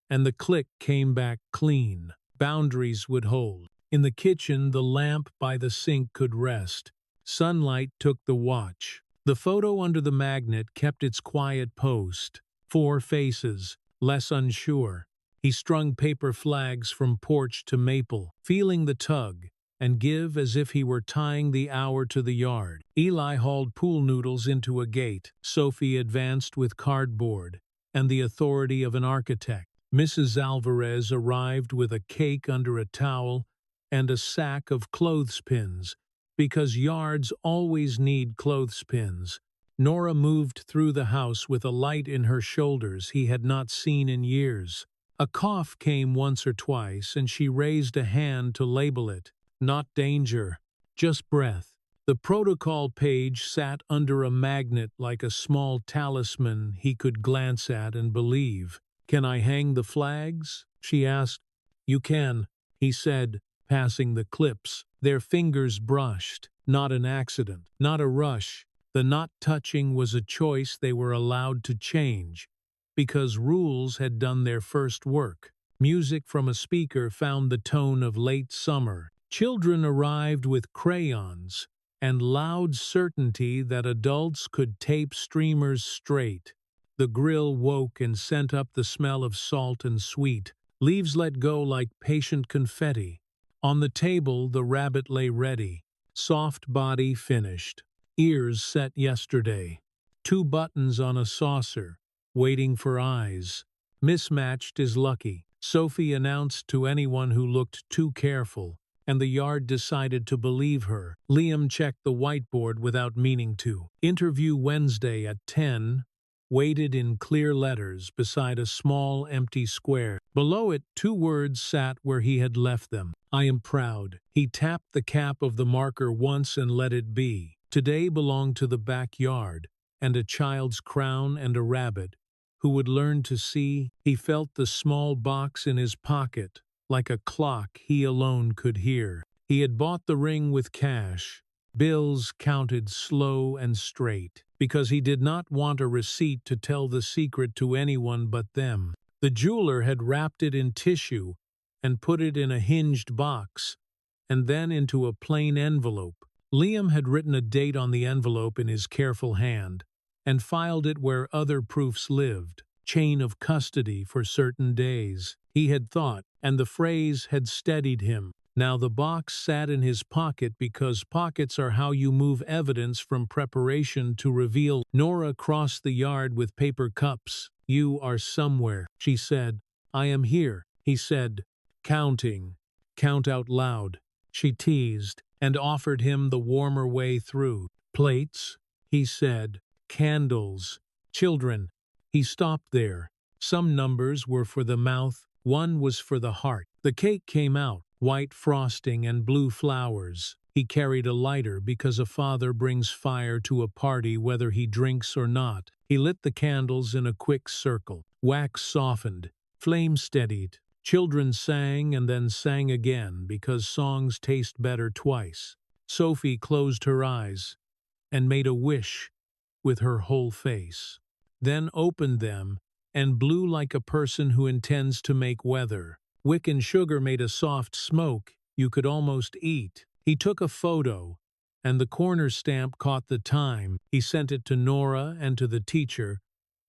and the click came back clean. Boundaries would hold. In the kitchen, the lamp by the sink could rest. Sunlight took the watch. The photo under the magnet kept its quiet post. 4 faces, less unsure. He strung paper flags from porch to maple, feeling the tug, and give as if he were tying the hour to the yard. Eli hauled pool noodles into a gate. Sophie advanced with cardboard and the authority of an architect. Mrs. Alvarez arrived with a cake under a towel and a sack of clothespins, because yards always need clothespins. Nora moved through the house with a light in her shoulders he had not seen in years. A cough came once or twice, and she raised a hand to label it. Not danger, just breath. The protocol page sat under a magnet like a small talisman he could glance at and believe. "Can I hang the flags?" she asked. "You can," he said, passing the clips. Their fingers brushed. Not an accident, not a rush. The not touching was a choice they were allowed to change, because rules had done their first work. Music from a speaker found the tone of late summer. Children arrived with crayons and loud certainty that adults could tape streamers straight. The grill woke and sent up the smell of salt and sweet. Leaves let go like patient confetti. On the table the rabbit lay ready, soft body finished, ears set yesterday. 2 buttons on a saucer, waiting for eyes. Mismatched is lucky, Sophie announced to anyone who looked too careful, and the yard decided to believe her. Liam checked the whiteboard without meaning to. Interview Wednesday at 10. Waited in clear letters beside a small empty square. Below it 2 words sat where he had left them. I am proud. He tapped the cap of the marker once and let it be. Today belonged to the backyard, and a child's crown and a rabbit, who would learn to see. He felt the small box in his pocket, like a clock he alone could hear. He had bought the ring with cash, bills counted slow and straight, because he did not want a receipt to tell the secret to anyone but them. The jeweler had wrapped it in tissue and put it in a hinged box, and then into a plain envelope. Liam had written a date on the envelope in his careful hand, and filed it where other proofs lived. Chain of custody for certain days, he had thought, and the phrase had steadied him. Now the box sat in his pocket because pockets are how you move evidence from preparation to reveal. Nora crossed the yard with paper cups. You are somewhere, she said. I am here, he said. Counting. Count out loud, she teased, and offered him the warmer way through. Plates, he said. Candles. Children. He stopped there. Some numbers were for the mouth, one was for the heart. The cake came out, white frosting and blue flowers. He carried a lighter because a father brings fire to a party whether he drinks or not. He lit the candles in a quick circle. Wax softened, flame steadied. Children sang and then sang again because songs taste better twice. Sophie closed her eyes and made a wish with her whole face, then opened them and blew like a person who intends to make weather. Wick and sugar made a soft smoke you could almost eat. He took a photo, and the corner stamp caught the time. He sent it to Nora and to the teacher,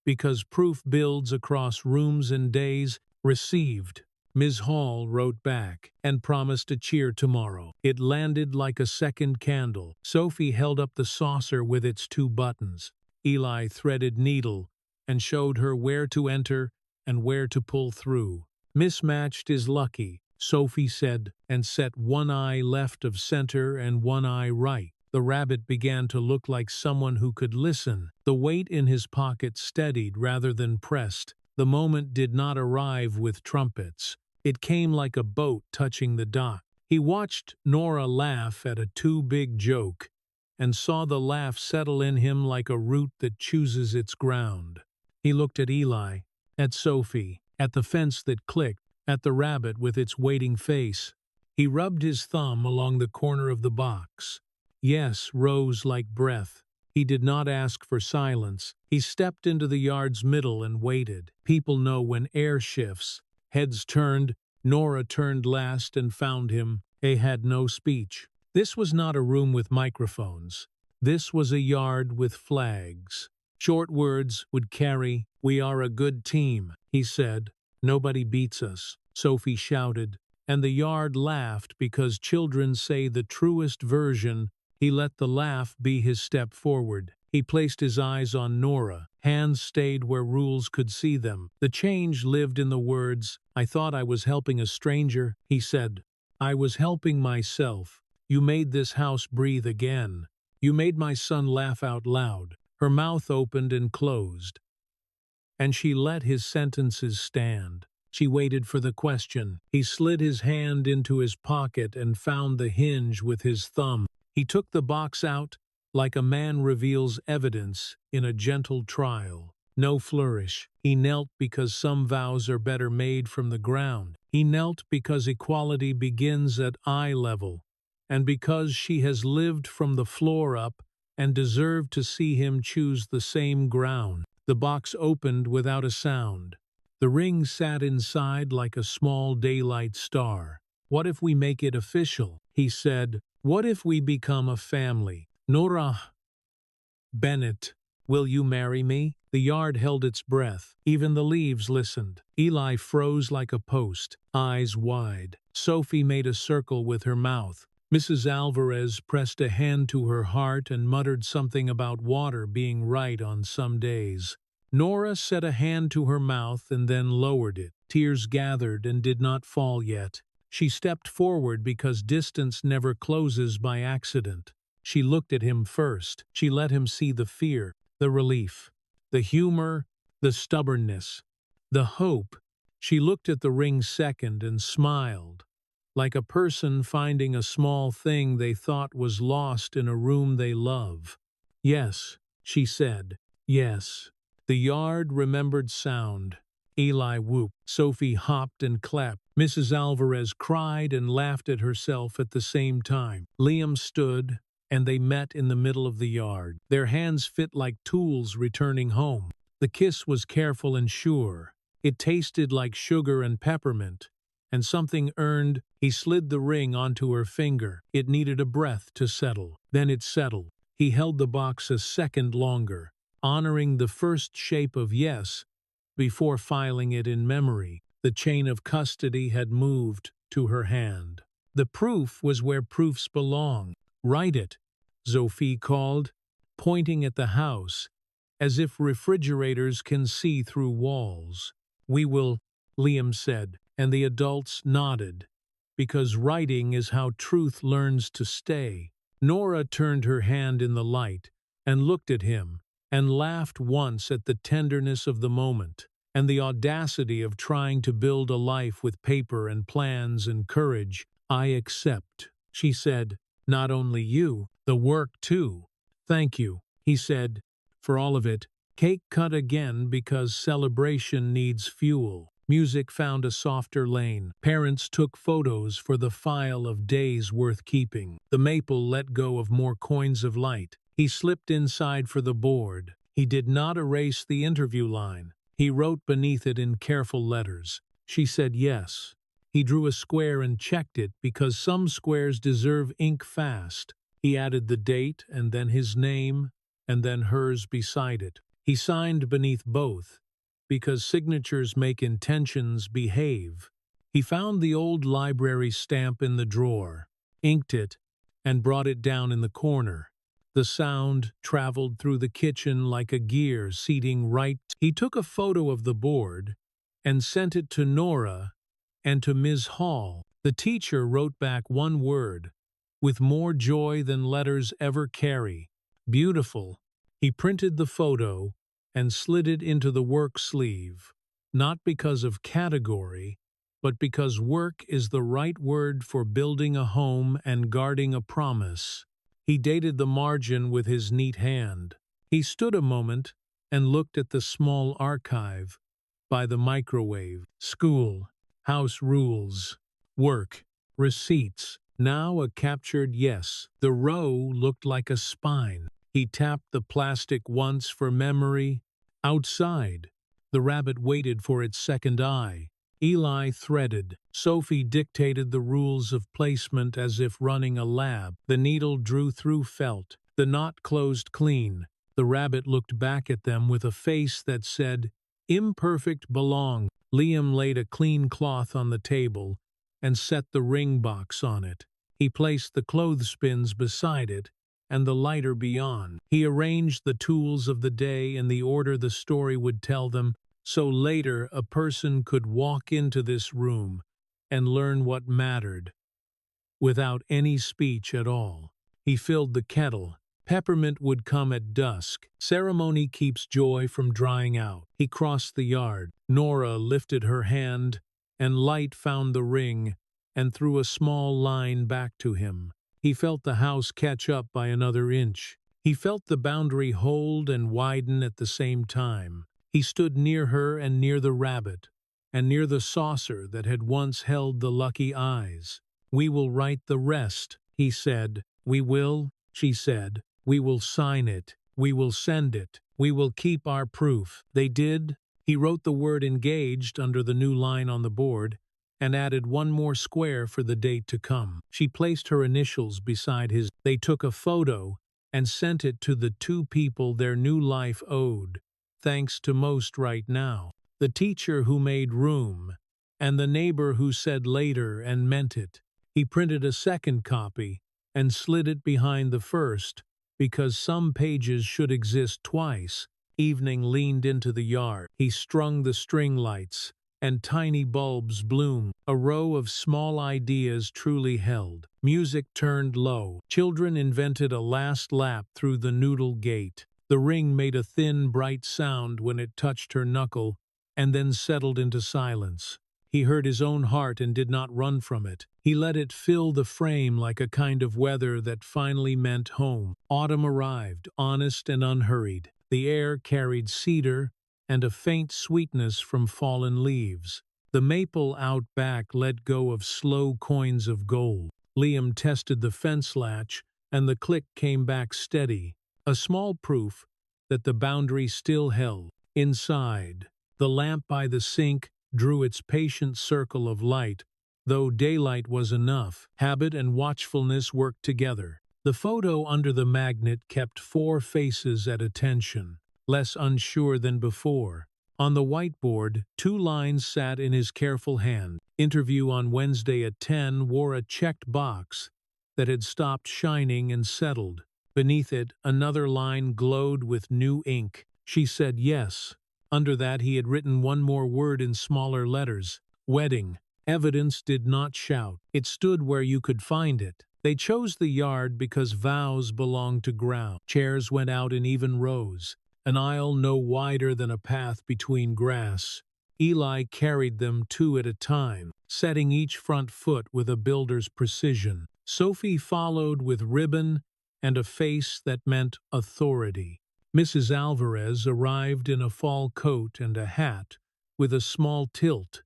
because proof builds across rooms and days. Received. Ms. Hall wrote back and promised a cheer tomorrow. It landed like a second candle. Sophie held up the saucer with its 2 buttons. Eli threaded needle and showed her where to enter and where to pull through. Mismatched is lucky, Sophie said, and set one eye left of center and one eye right. The rabbit began to look like someone who could listen. The weight in his pocket steadied rather than pressed. The moment did not arrive with trumpets. It came like a boat touching the dock. He watched Nora laugh at a too big joke and saw the laugh settle in him like a root that chooses its ground. He looked at Eli, at Sophie, at the fence that clicked, at the rabbit with its waiting face. He rubbed his thumb along the corner of the box. Yes rose like breath. He did not ask for silence. He stepped into the yard's middle and waited. People know when air shifts. Heads turned. Nora turned last and found him. They had no speech. This was not a room with microphones. This was a yard with flags. Short words would carry, "We are a good team," he said. "Nobody beats us," Sophie shouted, and the yard laughed because children say the truest version. He let the laugh be his step forward. He placed his eyes on Nora. Hands stayed where rules could see them. The change lived in the words, "I thought I was helping a stranger," he said. "I was helping myself. You made this house breathe again. You made my son laugh out loud." Her mouth opened and closed, and she let his sentences stand. She waited for the question. He slid his hand into his pocket and found the hinge with his thumb. He took the box out, like a man reveals evidence in a gentle trial. No flourish. He knelt because some vows are better made from the ground. He knelt because equality begins at eye level, and because she has lived from the floor up and deserved to see him choose the same ground. The box opened without a sound. The ring sat inside like a small daylight star. "What if we make it official?" he said. "What if we become a family? Nora Bennett, will you marry me?" The yard held its breath. Even the leaves listened. Eli froze like a post, eyes wide. Sophie made a circle with her mouth. Mrs. Alvarez pressed a hand to her heart and muttered something about water being right on some days. Nora set a hand to her mouth and then lowered it. Tears gathered and did not fall yet. She stepped forward because distance never closes by accident. She looked at him first. She let him see the fear, the relief, the humor, the stubbornness, the hope. She looked at the ring second and smiled, like a person finding a small thing they thought was lost in a room they love. "Yes," she said. "Yes." The yard remembered sound. Eli whooped. Sophie hopped and clapped. Mrs. Alvarez cried and laughed at herself at the same time. Liam stood, and they met in the middle of the yard. Their hands fit like tools returning home. The kiss was careful and sure. It tasted like sugar and peppermint, and something earned. He slid the ring onto her finger. It needed a breath to settle. Then it settled. He held the box a second longer, honoring the first shape of yes before filing it in memory. The chain of custody had moved to her hand. The proof was where proofs belong. "Write it," Sophie called, pointing at the house, as if refrigerators can see through walls. "We will," Liam said, and the adults nodded, because writing is how truth learns to stay. Nora turned her hand in the light and looked at him, and laughed once at the tenderness of the moment, and the audacity of trying to build a life with paper and plans and courage. "I accept," she said. "Not only you, the work too." "Thank you," he said, "for all of it." Cake cut again because celebration needs fuel. Music found a softer lane. Parents took photos for the file of days worth keeping. The maple let go of more coins of light. He slipped inside for the board. He did not erase the interview line. He wrote beneath it in careful letters. She said yes. He drew a square and checked it because some squares deserve ink fast. He added the date and then his name and then hers beside it. He signed beneath both because signatures make intentions behave. He found the old library stamp in the drawer, inked it, and brought it down in the corner. The sound traveled through the kitchen like a gear seating right. He took a photo of the board and sent it to Nora and to Ms. Hall. The teacher wrote back one word, with more joy than letters ever carry: "Beautiful." He printed the photo and slid it into the work sleeve, not because of category, but because work is the right word for building a home and guarding a promise. He dated the margin with his neat hand. He stood a moment and looked at the small archive by the microwave. School, house rules, work, receipts. Now a captured yes. The row looked like a spine. He tapped the plastic once for memory. Outside, the rabbit waited for its second eye. Eli threaded. Sophie dictated the rules of placement as if running a lab. The needle drew through felt. The knot closed clean. The rabbit looked back at them with a face that said, "Imperfect belong." Liam laid a clean cloth on the table and set the ring box on it. He placed the clothespins beside it and the lighter beyond. He arranged the tools of the day in the order the story would tell them, so later a person could walk into this room and learn what mattered without any speech at all. He filled the kettle. Peppermint would come at dusk. Ceremony keeps joy from drying out. He crossed the yard. Nora lifted her hand, and Light found the ring and threw a small line back to him. He felt the house catch up by another inch. He felt the boundary hold and widen at the same time. He stood near her and near the rabbit, and near the saucer that had once held the lucky eyes. "We will write the rest," he said. "We will," she said. "We will sign it. We will send it. We will keep our proof." They did. He wrote the word engaged under the new line on the board and added one more square for the date to come. She placed her initials beside his. They took a photo and sent it to the two people their new life owed, thanks to most right now. The teacher who made room, and the neighbor who said later and meant it. He printed a second copy and slid it behind the first, because some pages should exist twice. Evening leaned into the yard. He strung the string lights, and tiny bulbs bloomed. A row of small ideas truly held. Music turned low. Children invented a last lap through the noodle gate. The ring made a thin, bright sound when it touched her knuckle, and then settled into silence. He heard his own heart and did not run from it. He let it fill the frame like a kind of weather that finally meant home. Autumn arrived, honest and unhurried. The air carried cedar and a faint sweetness from fallen leaves. The maple out back let go of slow coins of gold. Liam tested the fence latch, and the click came back steady, a small proof that the boundary still held. Inside, the lamp by the sink drew its patient circle of light, though daylight was enough. Habit and watchfulness worked together. The photo under the magnet kept 4 faces at attention, less unsure than before. On the whiteboard, 2 lines sat in his careful hand. Interview on Wednesday at 10 wore a checked box that had stopped shining and settled. Beneath it, another line glowed with new ink. She said yes. Under that he had written one more word in smaller letters: wedding. Evidence did not shout. It stood where you could find it. They chose the yard because vows belonged to ground. Chairs went out in even rows, an aisle no wider than a path between grass. Eli carried them 2 at a time, setting each front foot with a builder's precision. Sophie followed with ribbon and a face that meant authority. Mrs. Alvarez arrived in a fall coat and a hat with a small tilt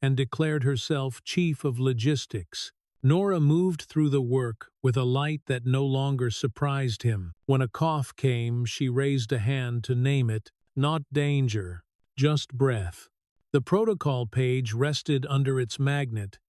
and declared herself chief of logistics. Nora moved through the work with a light that no longer surprised him. When a cough came, she raised a hand to name it. Not danger, just breath. The protocol page rested under its magnet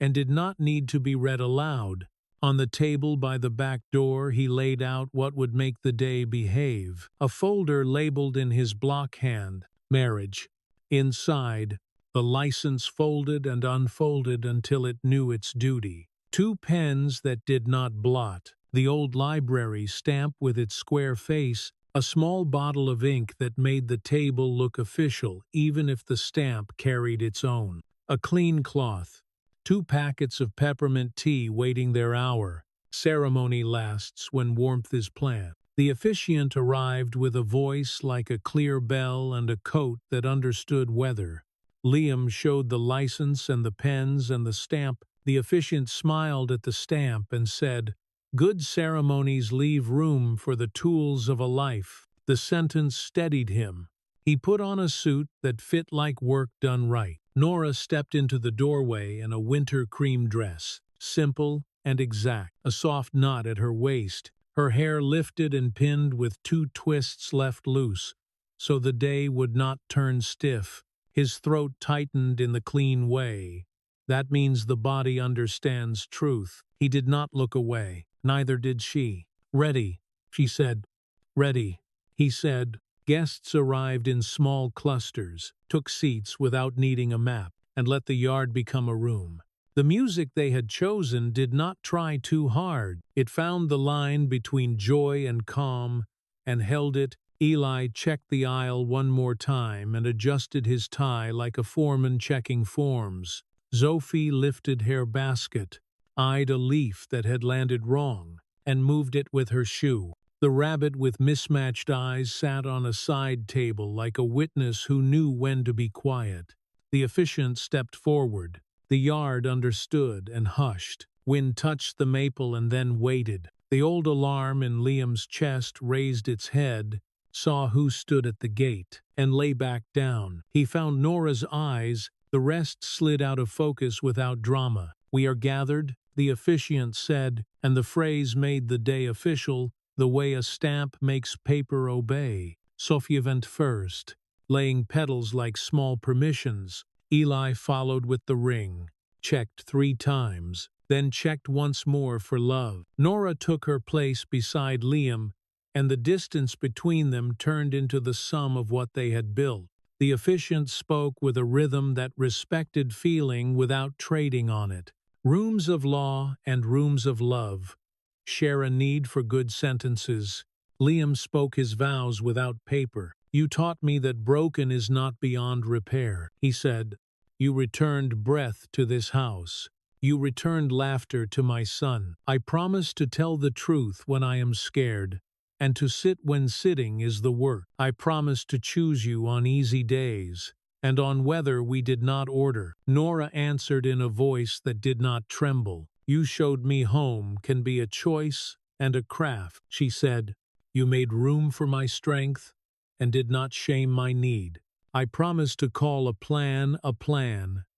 and did not need to be read aloud. On the table by the back door he laid out what would make the day behave. A folder labeled in his block hand, marriage. Inside, the license folded and unfolded until it knew its duty. 2 pens that did not blot, the old library stamp with its square face, a small bottle of ink that made the table look official even if the stamp carried its own. A clean cloth. 2 packets of peppermint tea waiting their hour. Ceremony lasts when warmth is planned. The officiant arrived with a voice like a clear bell and a coat that understood weather. Liam showed the license and the pens and the stamp. The officiant smiled at the stamp and said, "Good ceremonies leave room for the tools of a life." The sentence steadied him. He put on a suit that fit like work done right. Nora stepped into the doorway in a winter cream dress, simple and exact, a soft knot at her waist, her hair lifted and pinned with 2 twists left loose, so the day would not turn stiff. His throat tightened in the clean way. That means the body understands truth. He did not look away. Neither did she. "Ready," she said. "Ready," he said. Guests arrived in small clusters, took seats without needing a map, and let the yard become a room. The music they had chosen did not try too hard. It found the line between joy and calm and held it. Eli checked the aisle one more time and adjusted his tie like a foreman checking forms. Sophie lifted her basket, eyed a leaf that had landed wrong, and moved it with her shoe. The rabbit with mismatched eyes sat on a side table like a witness who knew when to be quiet. The officiant stepped forward. The yard understood and hushed. Wind touched the maple and then waited. The old alarm in Liam's chest raised its head, saw who stood at the gate, and lay back down. He found Nora's eyes. The rest slid out of focus without drama. "We are gathered," the officiant said, and the phrase made the day official, the way a stamp makes paper obey. Sophia went first, laying petals like small permissions. Eli followed with the ring, checked 3 times, then checked once more for love. Nora took her place beside Liam, and the distance between them turned into the sum of what they had built. The officiant spoke with a rhythm that respected feeling without trading on it. "Rooms of law and rooms of love share a need for good sentences." Liam spoke his vows without paper. "You taught me that broken is not beyond repair," he said. "You returned breath to this house. You returned laughter to my son. I promise to tell the truth when I am scared, and to sit when sitting is the work. I promise to choose you on easy days, and on weather we did not order." Nora answered in a voice that did not tremble. "You showed me home can be a choice and a craft," she said. "You made room for my strength and did not shame my need. I promise to call a plan,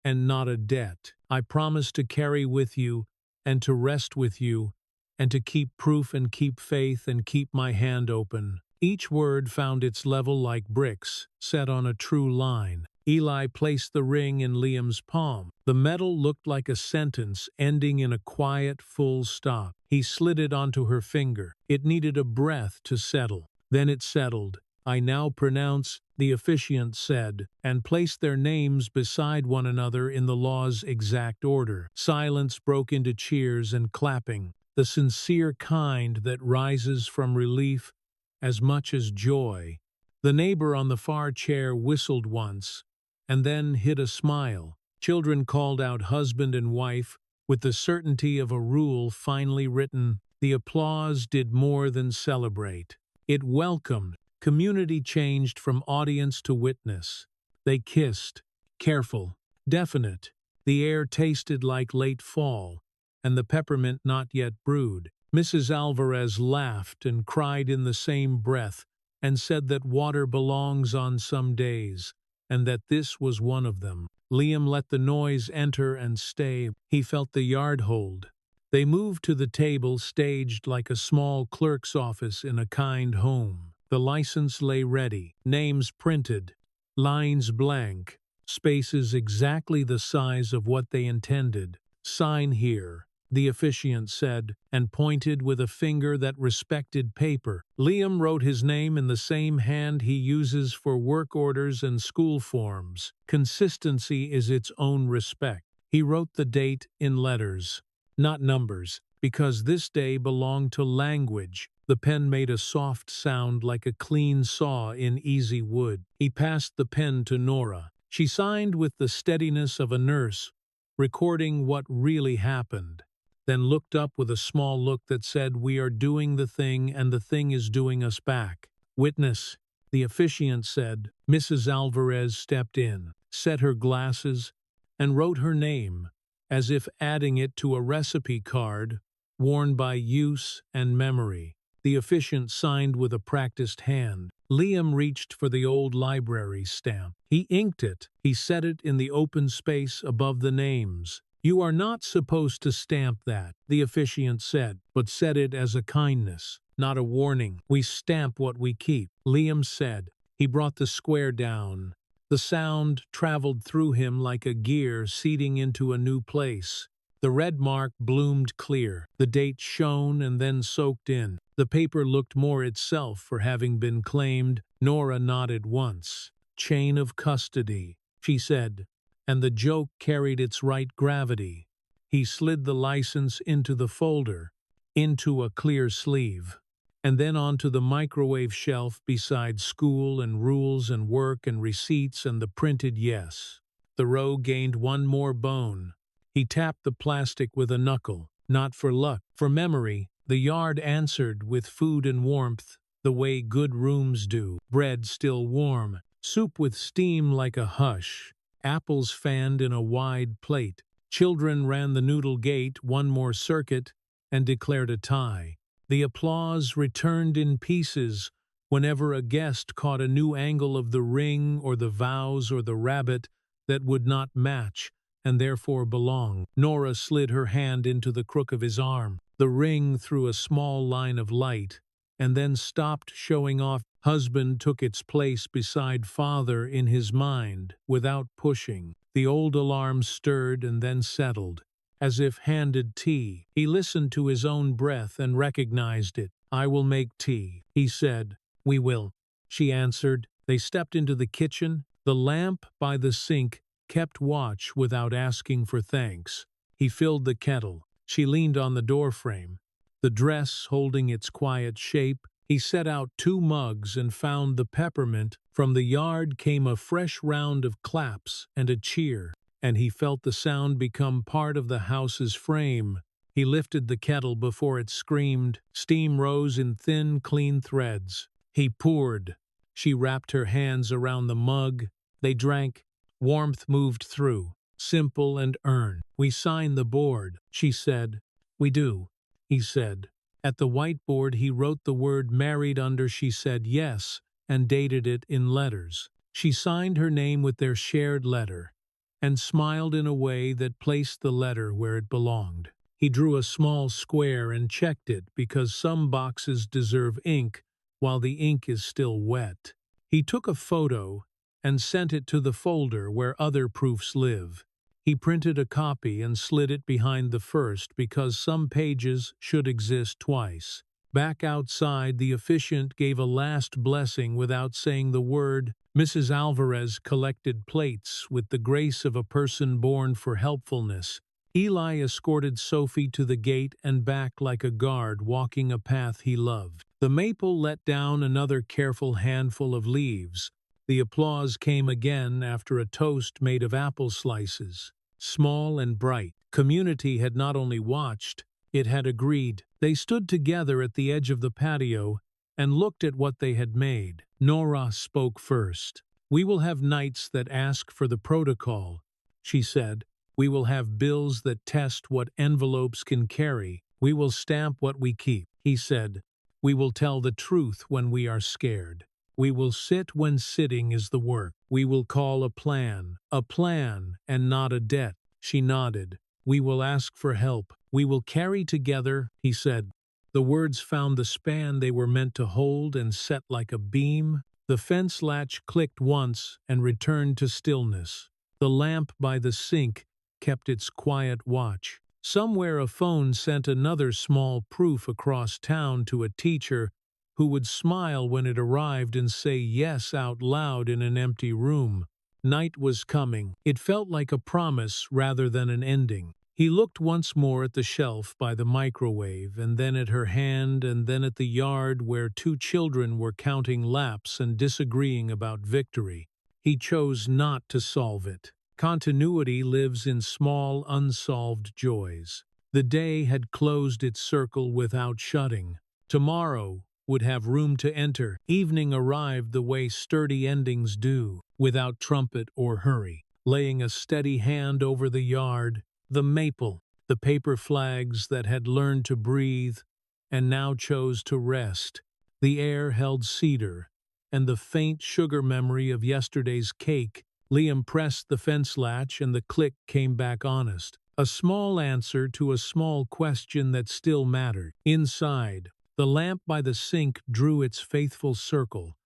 and not a debt. I promise to carry with you and to rest with you and to keep proof and keep faith and keep my hand open." Each word found its level like bricks, set on a true line. Eli placed the ring in Liam's palm. The metal looked like a sentence ending in a quiet, full stop. He slid it onto her finger. It needed a breath to settle. Then it settled. "I now pronounce," the officiant said, and placed their names beside one another in the law's exact order. Silence broke into cheers and clapping, the sincere kind that rises from relief as much as joy. The neighbor on the far chair whistled once, and then hid a smile. Children called out husband and wife with the certainty of a rule finally written. The applause did more than celebrate. It welcomed. Community changed from audience to witness. They kissed, careful, definite. The air tasted like late fall, and the peppermint not yet brewed. Mrs. Alvarez laughed and cried in the same breath, and said that water belongs on some days, and that this was one of them. Liam let the noise enter and stay. He felt the yard hold. They moved to the table staged like a small clerk's office in a kind home. The license lay ready, names printed, lines blank, spaces exactly the size of what they intended. "Sign here," the officiant said, and pointed with a finger that respected paper. Liam wrote his name in the same hand he uses for work orders and school forms. Consistency is its own respect. He wrote the date in letters, not numbers, because this day belonged to language. The pen made a soft sound like a clean saw in easy wood. He passed the pen to Nora. She signed with the steadiness of a nurse, recording what really happened, then looked up with a small look that said, "We are doing the thing and the thing is doing us back." "Witness," the officiant said. Mrs. Alvarez stepped in. set her glasses, and wrote her name, as if adding it to a recipe card worn by use and memory. The officiant signed with a practiced hand. Liam reached for the old library stamp. He inked it. He set it in the open space above the names. "You are not supposed to stamp that," the officiant said, "but said it as a kindness, not a warning. We stamp what we keep," Liam said. He brought the square down. The sound traveled through him like a gear seeding into a new place. The red mark bloomed clear. The date shone and then soaked in. The paper looked more itself for having been claimed. Nora nodded once. "Chain of custody," she said, and the joke carried its right gravity. He slid the license into the folder, into a clear sleeve, and then onto the microwave shelf beside school and rules and work and receipts and the printed yes. The row gained one more bone. He tapped the plastic with a knuckle, not for luck, for memory. The yard answered with food and warmth, the way good rooms do. Bread still warm, soup with steam like a hush, apples fanned in a wide plate. Children ran the noodle gate one more circuit and declared a tie. The applause returned in pieces whenever a guest caught a new angle of the ring or the vows or the rabbit that would not match and therefore belong. Nora slid her hand into the crook of his arm. The ring threw a small line of light, and then stopped showing off. Husband took its place beside father in his mind, without pushing. The old alarm stirred and then settled, as if handed tea. He listened to his own breath and recognized it. "I will make tea," he said. "We will," she answered. They stepped into the kitchen. The lamp by the sink kept watch without asking for thanks. He filled the kettle. She leaned on the doorframe, the dress holding its quiet shape. He set out 2 mugs and found the peppermint. From the yard came a fresh round of claps and a cheer, and he felt the sound become part of the house's frame. He lifted the kettle before it screamed. Steam rose in thin, clean threads. He poured. She wrapped her hands around the mug. They drank. Warmth moved through, simple and earned. "We sign the board," she said. "We do," he said. At the whiteboard he wrote the word married under. She said yes, and dated it in letters. She signed her name with their shared letter, and smiled in a way that placed the letter where it belonged. He drew a small square and checked it because some boxes deserve ink while the ink is still wet. He took a photo and sent it to the folder where other proofs live. He printed a copy and slid it behind the first because some pages should exist twice. Back outside, the officiant gave a last blessing without saying the word. Mrs. Alvarez collected plates with the grace of a person born for helpfulness. Eli escorted Sophie to the gate and back like a guard walking a path he loved. The maple let down another careful handful of leaves. The applause came again after a toast made of apple slices, small and bright. Community had not only watched, it had agreed. They stood together at the edge of the patio and looked at what they had made. Nora spoke first. "We will have nights that ask for the protocol," she said. "We will have bills that test what envelopes can carry. We will stamp what we keep," he said. "We will tell the truth when we are scared. We will sit when sitting is the work. We will call a plan, and not a debt." She nodded. "We will ask for help. We will carry together," he said. The words found the span they were meant to hold and set like a beam. The fence latch clicked once and returned to stillness. The lamp by the sink kept its quiet watch. Somewhere a phone sent another small proof across town to a teacher who would smile when it arrived and say yes out loud in an empty room. Night was coming. It felt like a promise rather than an ending. He looked once more at the shelf by the microwave, and then at her hand, and then at the yard where 2 children were counting laps and disagreeing about victory. He chose not to solve it. Continuity lives in small, unsolved joys. The day had closed its circle without shutting. Tomorrow would have room to enter. Evening arrived the way sturdy endings do. without trumpet or hurry, laying a steady hand over the yard, the maple, the paper flags that had learned to breathe and now chose to rest. The air held cedar, and the faint sugar memory of yesterday's cake. Liam pressed the fence latch and the click came back honest. A small answer to a small question that still mattered. Inside, the lamp by the sink drew its faithful circle,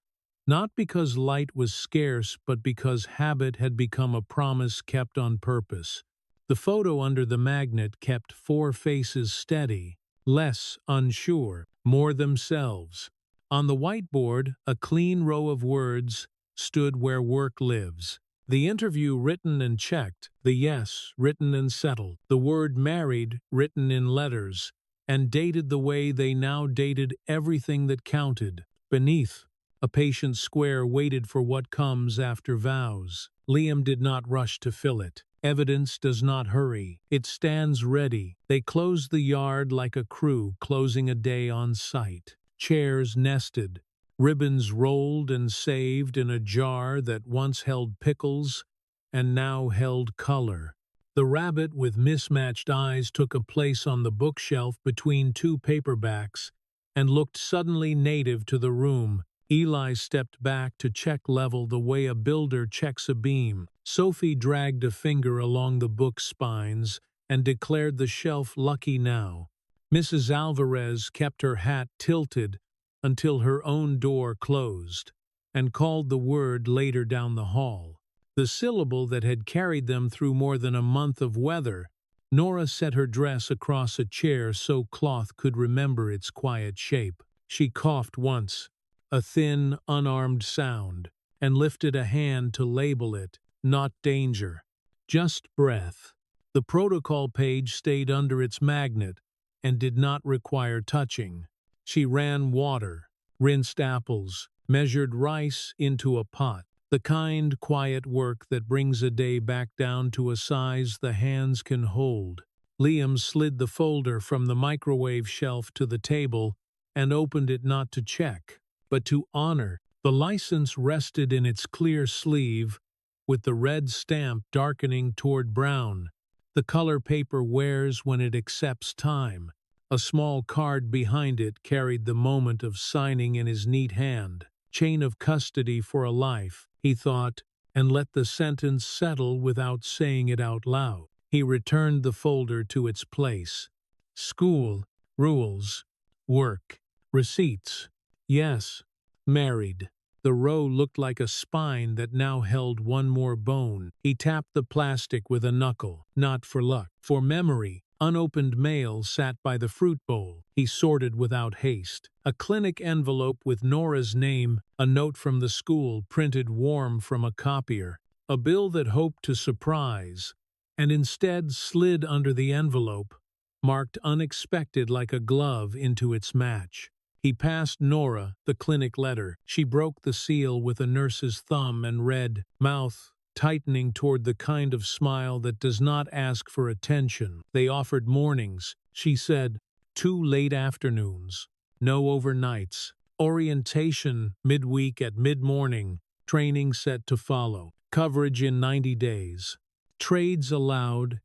not because light was scarce, but because habit had become a promise kept on purpose. The photo under the magnet kept four faces steady, less unsure, more themselves. On the whiteboard, a clean row of words stood where work lives. The interview written and checked, the yes written and settled, the word married written in letters, and dated the way they now dated everything that counted. Beneath, a patient square waited for what comes after vows. Liam did not rush to fill it. Evidence does not hurry. It stands ready. They closed the yard like a crew closing a day on site. Chairs nested, ribbons rolled and saved in a jar that once held pickles and now held color. The rabbit with mismatched eyes took a place on the bookshelf between two paperbacks and looked suddenly native to the room. Eli stepped back to check level the way a builder checks a beam. Sophie dragged a finger along the book spines and declared the shelf lucky now. Mrs. Alvarez kept her hat tilted until her own door closed, and called the word later down the hall. The syllable that had carried them through more than a month of weather. Nora set her dress across a chair so cloth could remember its quiet shape. She coughed once, a thin, unarmed sound, and lifted a hand to label it, not danger, just breath. The protocol page stayed under its magnet and did not require touching. She ran water, rinsed apples, measured rice into a pot, the kind, quiet work that brings a day back down to a size the hands can hold. Liam slid the folder from the microwave shelf to the table and opened it not to check, but to honor. The license rested in its clear sleeve, with the red stamp darkening toward brown. The color paper wears when it accepts time. A small card behind it carried the moment of signing in his neat hand. Chain of custody for a life, he thought, and let the sentence settle without saying it out loud. He returned the folder to its place. School, rules, work, receipts. Yes, married. The row looked like a spine that now held one more bone. He tapped the plastic with a knuckle, not for luck, for memory. Unopened mail sat by the fruit bowl. He sorted without haste. A clinic envelope with Nora's name, a note from the school printed warm from a copier, a bill that hoped to surprise, and instead slid under the envelope, marked unexpected like a glove into its match. He passed Nora the clinic letter. She broke the seal with a nurse's thumb and read, mouth tightening toward the kind of smile that does not ask for attention. They offered mornings, she said, 2 late afternoons, no overnights, orientation midweek at mid-morning, training set to follow, coverage in 90 days, trades allowed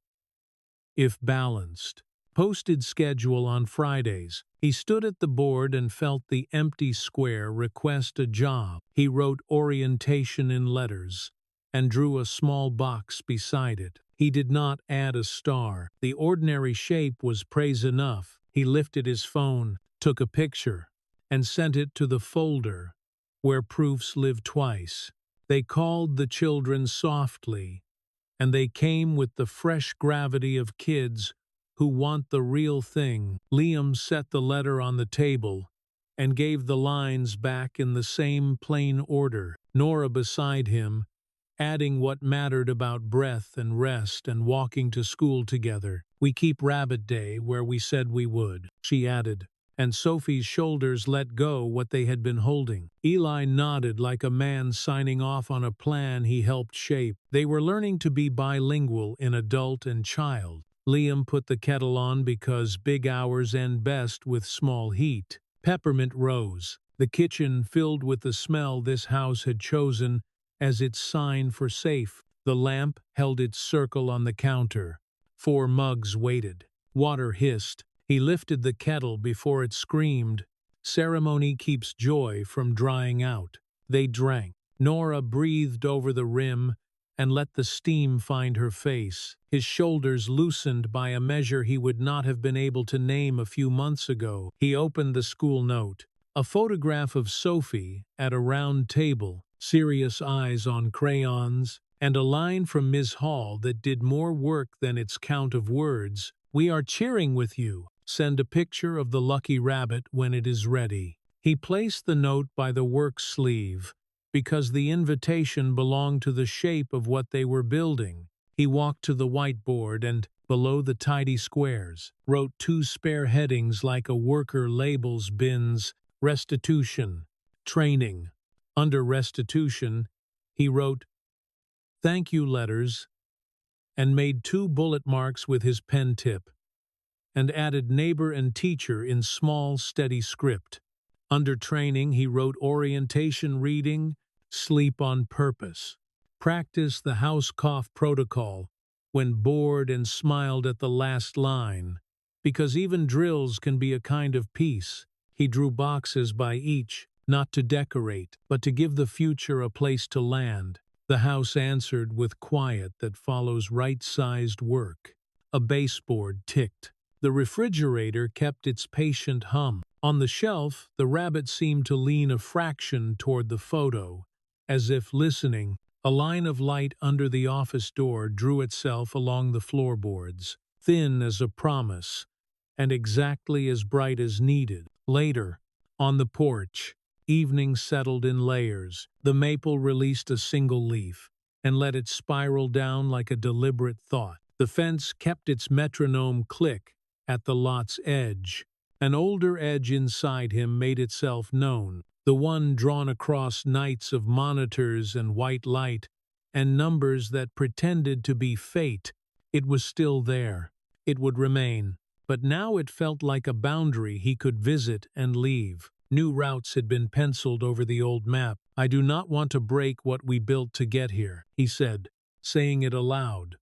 if balanced. Posted schedule on Fridays. He stood at the board and felt the empty square request a job. He wrote orientation in letters and drew a small box beside it. He did not add a star. The ordinary shape was praise enough. He lifted his phone, took a picture, and sent it to the folder where proofs live twice. They called the children softly, and they came with the fresh gravity of kids who want the real thing. Liam set the letter on the table and gave the lines back in the same plain order. Nora beside him, adding what mattered about breath and rest and walking to school together. We keep Rabbit Day where we said we would, she added, and Sophie's shoulders let go what they had been holding. Eli nodded like a man signing off on a plan he helped shape. They were learning to be bilingual in adult and child. Liam put the kettle on because big hours end best with small heat. Peppermint rose, the kitchen filled with the smell this house had chosen as its sign for safe. The lamp held its circle on the counter. 4 mugs waited. Water hissed. He lifted the kettle before it screamed. Ceremony keeps joy from drying out. They drank. Nora breathed over the rim and let the steam find her face. His shoulders loosened by a measure he would not have been able to name a few months ago. He opened the school note. A photograph of Sophie at a round table, serious eyes on crayons, and a line from Miss Hall that did more work than its count of words. "We are cheering with you. Send a picture of the lucky rabbit when it is ready." He placed the note by the work sleeve, because the invitation belonged to the shape of what they were building. He walked to the whiteboard and, below the tidy squares, wrote 2 spare headings like a worker labels bins: restitution, training. Under restitution, he wrote "thank you" letters, and made 2 bullet marks with his pen tip, and added neighbor and teacher in small, steady script. Under training, he wrote orientation reading, sleep on purpose. Practice the house cough protocol when bored, and smiled at the last line, because even drills can be a kind of peace. He drew boxes by each, not to decorate, but to give the future a place to land. The house answered with quiet that follows right-sized work. A baseboard ticked. The refrigerator kept its patient hum. On the shelf, the rabbit seemed to lean a fraction toward the photo, as if listening. A line of light under the office door drew itself along the floorboards, thin as a promise, and exactly as bright as needed. Later, on the porch, evening settled in layers. The maple released a single leaf, and let it spiral down like a deliberate thought. The fence kept its metronome click at the lot's edge. An older edge inside him made itself known, the one drawn across nights of monitors and white light, and numbers that pretended to be fate. It was still there. It would remain. But now it felt like a boundary he could visit and leave. New routes had been penciled over the old map. "I do not want to break what we built to get here," he said, saying it aloud,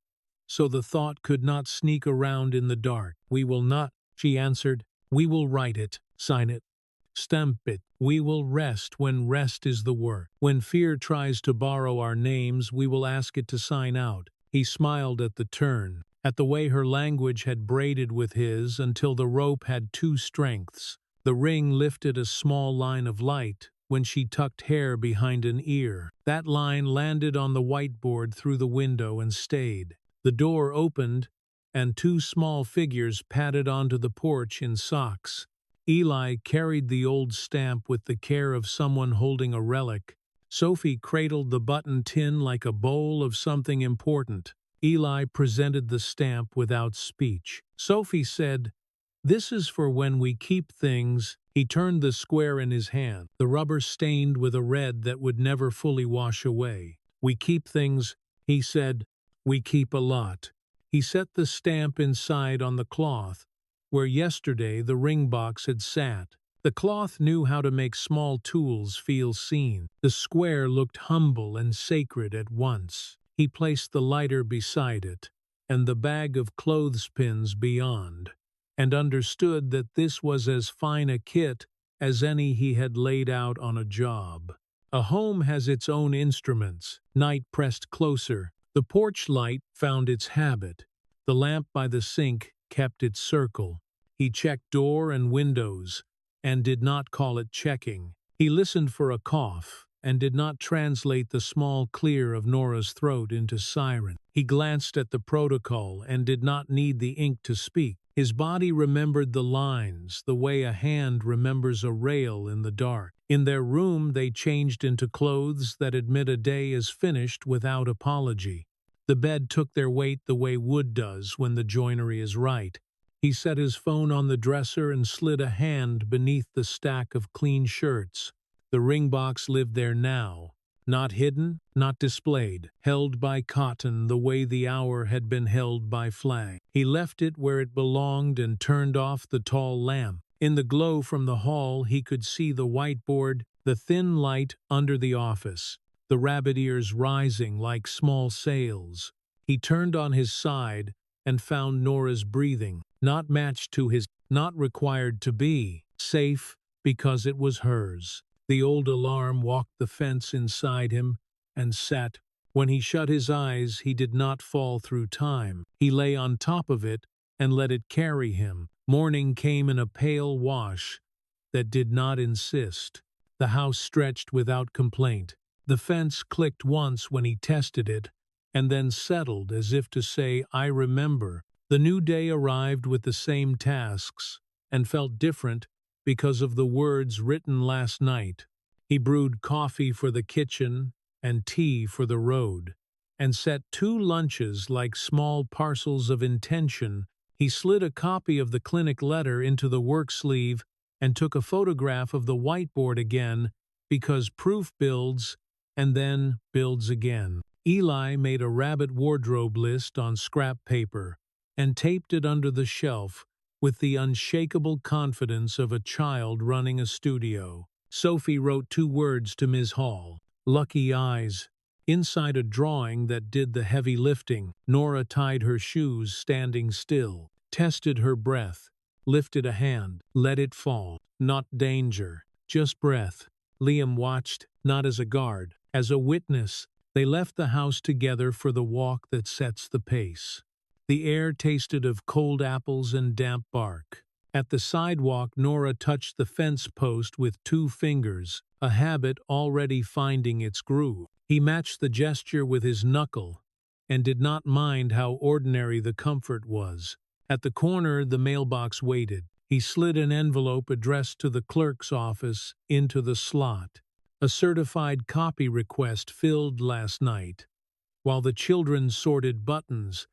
so the thought could not sneak around in the dark. "We will not," she answered. "We will write it, sign it, stamp it. We will rest when rest is the work. When fear tries to borrow our names, we will ask it to sign out." He smiled at the turn, at the way her language had braided with his until the rope had 2 strengths. The ring lifted a small line of light when she tucked hair behind an ear. That line landed on the whiteboard through the window and stayed. The door opened, and 2 small figures padded onto the porch in socks. Eli carried the old stamp with the care of someone holding a relic. Sophie cradled the button tin like a bowl of something important. Eli presented the stamp without speech. Sophie said, "This is for when we keep things." He turned the square in his hand, the rubber stained with a red that would never fully wash away. "We keep things," he said. "We keep a lot." He set the stamp inside on the cloth, where yesterday the ring box had sat. The cloth knew how to make small tools feel seen. The square looked humble and sacred at once. He placed the lighter beside it, and the bag of clothespins beyond, and understood that this was as fine a kit as any he had laid out on a job. A home has its own instruments. Night pressed closer. The porch light found its habit. The lamp by the sink kept its circle. He checked door and windows, and did not call it checking. He listened for a cough, and did not translate the small clear of Nora's throat into siren. He glanced at the protocol and did not need the ink to speak. His body remembered the lines, the way a hand remembers a rail in the dark. In their room, they changed into clothes that admit a day is finished without apology. The bed took their weight the way wood does when the joinery is right. He set his phone on the dresser and slid a hand beneath the stack of clean shirts. The ring box lived there now, not hidden, not displayed, held by cotton the way the hour had been held by flag. He left it where it belonged and turned off the tall lamp. In the glow from the hall he could see the whiteboard, the thin light under the office. the rabbit ears rising like small sails. He turned on his side and found Nora's breathing, not matched to his, not required to be, safe because it was hers. The old alarm walked the fence inside him and sat. When he shut his eyes, he did not fall through time. He lay on top of it and let it carry him. Morning came in a pale wash that did not insist. The house stretched without complaint. The fence clicked once when he tested it, and then settled as if to say, "I remember." The new day arrived with the same tasks, and felt different because of the words written last night. He brewed coffee for the kitchen and tea for the road, and set 2 lunches like small parcels of intention. He slid a copy of the clinic letter into the work sleeve and took a photograph of the whiteboard again, because proof builds and then builds again. Eli made a rabbit wardrobe list on scrap paper and taped it under the shelf with the unshakable confidence of a child running a studio. Sophie wrote 2 words to Ms. Hall, "Lucky eyes," inside a drawing that did the heavy lifting. Nora tied her shoes standing still, tested her breath, lifted a hand, let it fall. Not danger, just breath. Liam watched, not as a guard, as a witness. They left the house together for the walk that sets the pace. The air tasted of cold apples and damp bark. At the sidewalk, Nora touched the fence post with 2 fingers, a habit already finding its groove. He matched the gesture with his knuckle, and did not mind how ordinary the comfort was. At the corner, the mailbox waited. He slid an envelope addressed to the clerk's office into the slot. A certified copy request filled last night, while the children sorted buttons,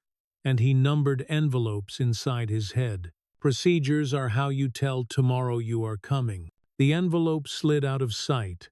and he numbered envelopes inside his head. Procedures are how you tell tomorrow you are coming. The envelope slid out of sight,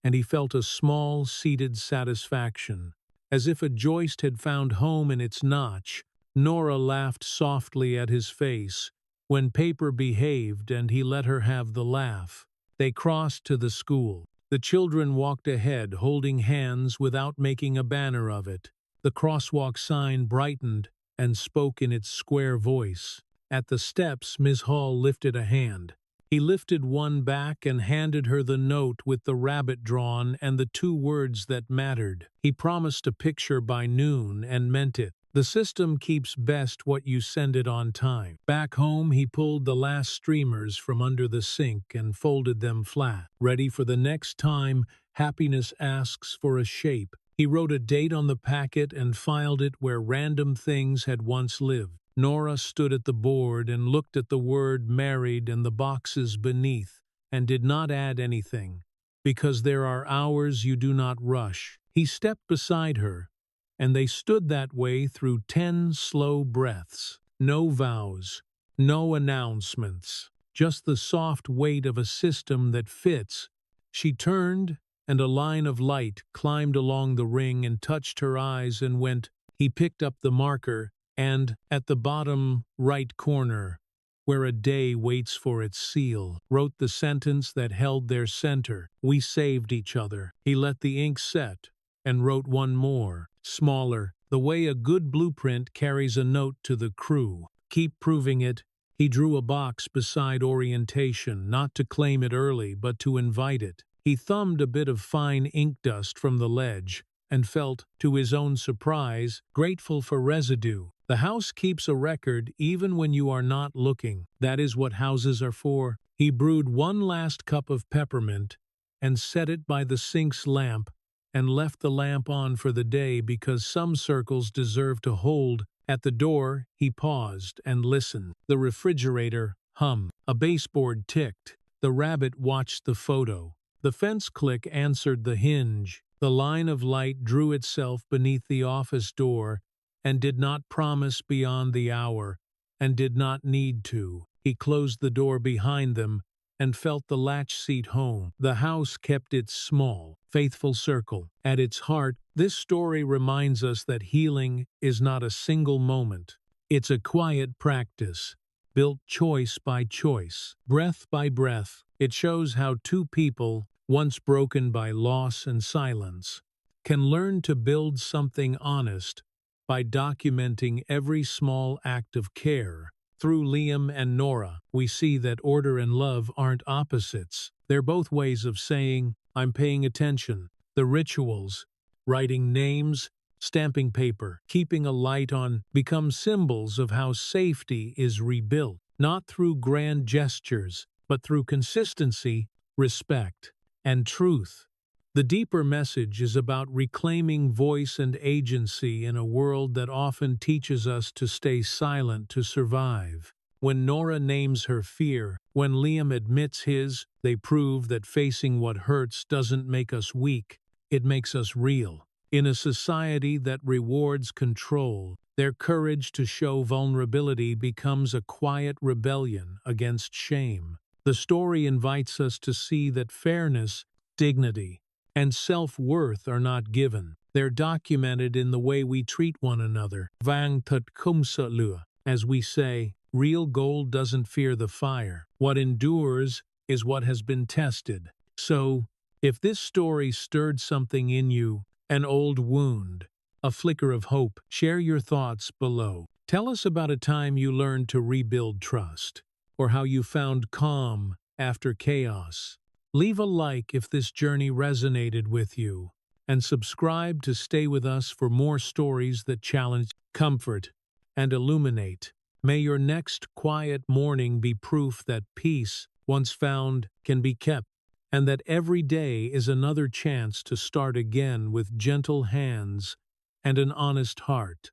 and he felt a small, seated satisfaction, as if a joist had found home in its notch. Nora laughed softly at his face when paper behaved, and he let her have the laugh. They crossed to the school. The children walked ahead, holding hands without making a banner of it. The crosswalk sign brightened and spoke in its square voice. At the steps, Ms. Hall lifted a hand. He lifted one back and handed her the note with the rabbit drawn and the 2 words that mattered. He promised a picture by noon and meant it. The system keeps best what you send it on time. Back home, he pulled the last streamers from under the sink and folded them flat, ready for the next time happiness asks for a shape. He wrote a date on the packet and filed it where random things had once lived. Nora stood at the board and looked at the word married and the boxes beneath, and did not add anything, because there are hours you do not rush. He stepped beside her, and they stood that way through 10 slow breaths. No vows, no announcements, just the soft weight of a system that fits. She turned, and a line of light climbed along the ring and touched her eyes and went. He picked up the marker, and, at the bottom right corner, where a day waits for its seal, wrote the sentence that held their center. We saved each other. He let the ink set, and wrote one more, smaller, the way a good blueprint carries a note to the crew. Keep proving it. He drew a box beside orientation, not to claim it early, but to invite it. He thumbed a bit of fine ink dust from the ledge, and felt, to his own surprise, grateful for residue. The house keeps a record even when you are not looking. That is what houses are for. He brewed one last cup of peppermint, and set it by the sink's lamp, and left the lamp on for the day because some circles deserve to hold. At the door, he paused and listened. The refrigerator hummed. A baseboard ticked. The rabbit watched the photo. The fence click answered the hinge. The line of light drew itself beneath the office door and did not promise beyond the hour, and did not need to. He closed the door behind them and felt the latch seat home. The house kept its small, faithful circle. At its heart, this story reminds us that healing is not a single moment. It's a quiet practice, built choice by choice, breath by breath. It shows how 2 people, once broken by loss and silence, can learn to build something honest by documenting every small act of care. Through Liam and Nora, we see that order and love aren't opposites. They're both ways of saying, I'm paying attention. The rituals, writing names, stamping paper, keeping a light on, become symbols of how safety is rebuilt, not through grand gestures, but through consistency, respect, and truth. The deeper message is about reclaiming voice and agency in a world that often teaches us to stay silent to survive. When Nora names her fear, when Liam admits his, they prove that facing what hurts doesn't make us weak, it makes us real. In a society that rewards control, their courage to show vulnerability becomes a quiet rebellion against shame. The story invites us to see that fairness, dignity, and self-worth are not given. They're documented in the way we treat one another. Vang tut kum sa lua. As we say, real gold doesn't fear the fire. What endures is what has been tested. So, if this story stirred something in you, an old wound, a flicker of hope, share your thoughts below. Tell us about a time you learned to rebuild trust, or how you found calm after chaos. Leave a like if this journey resonated with you, and subscribe to stay with us for more stories that challenge, comfort, and illuminate. May your next quiet morning be proof that peace, once found, can be kept, and that every day is another chance to start again with gentle hands and an honest heart.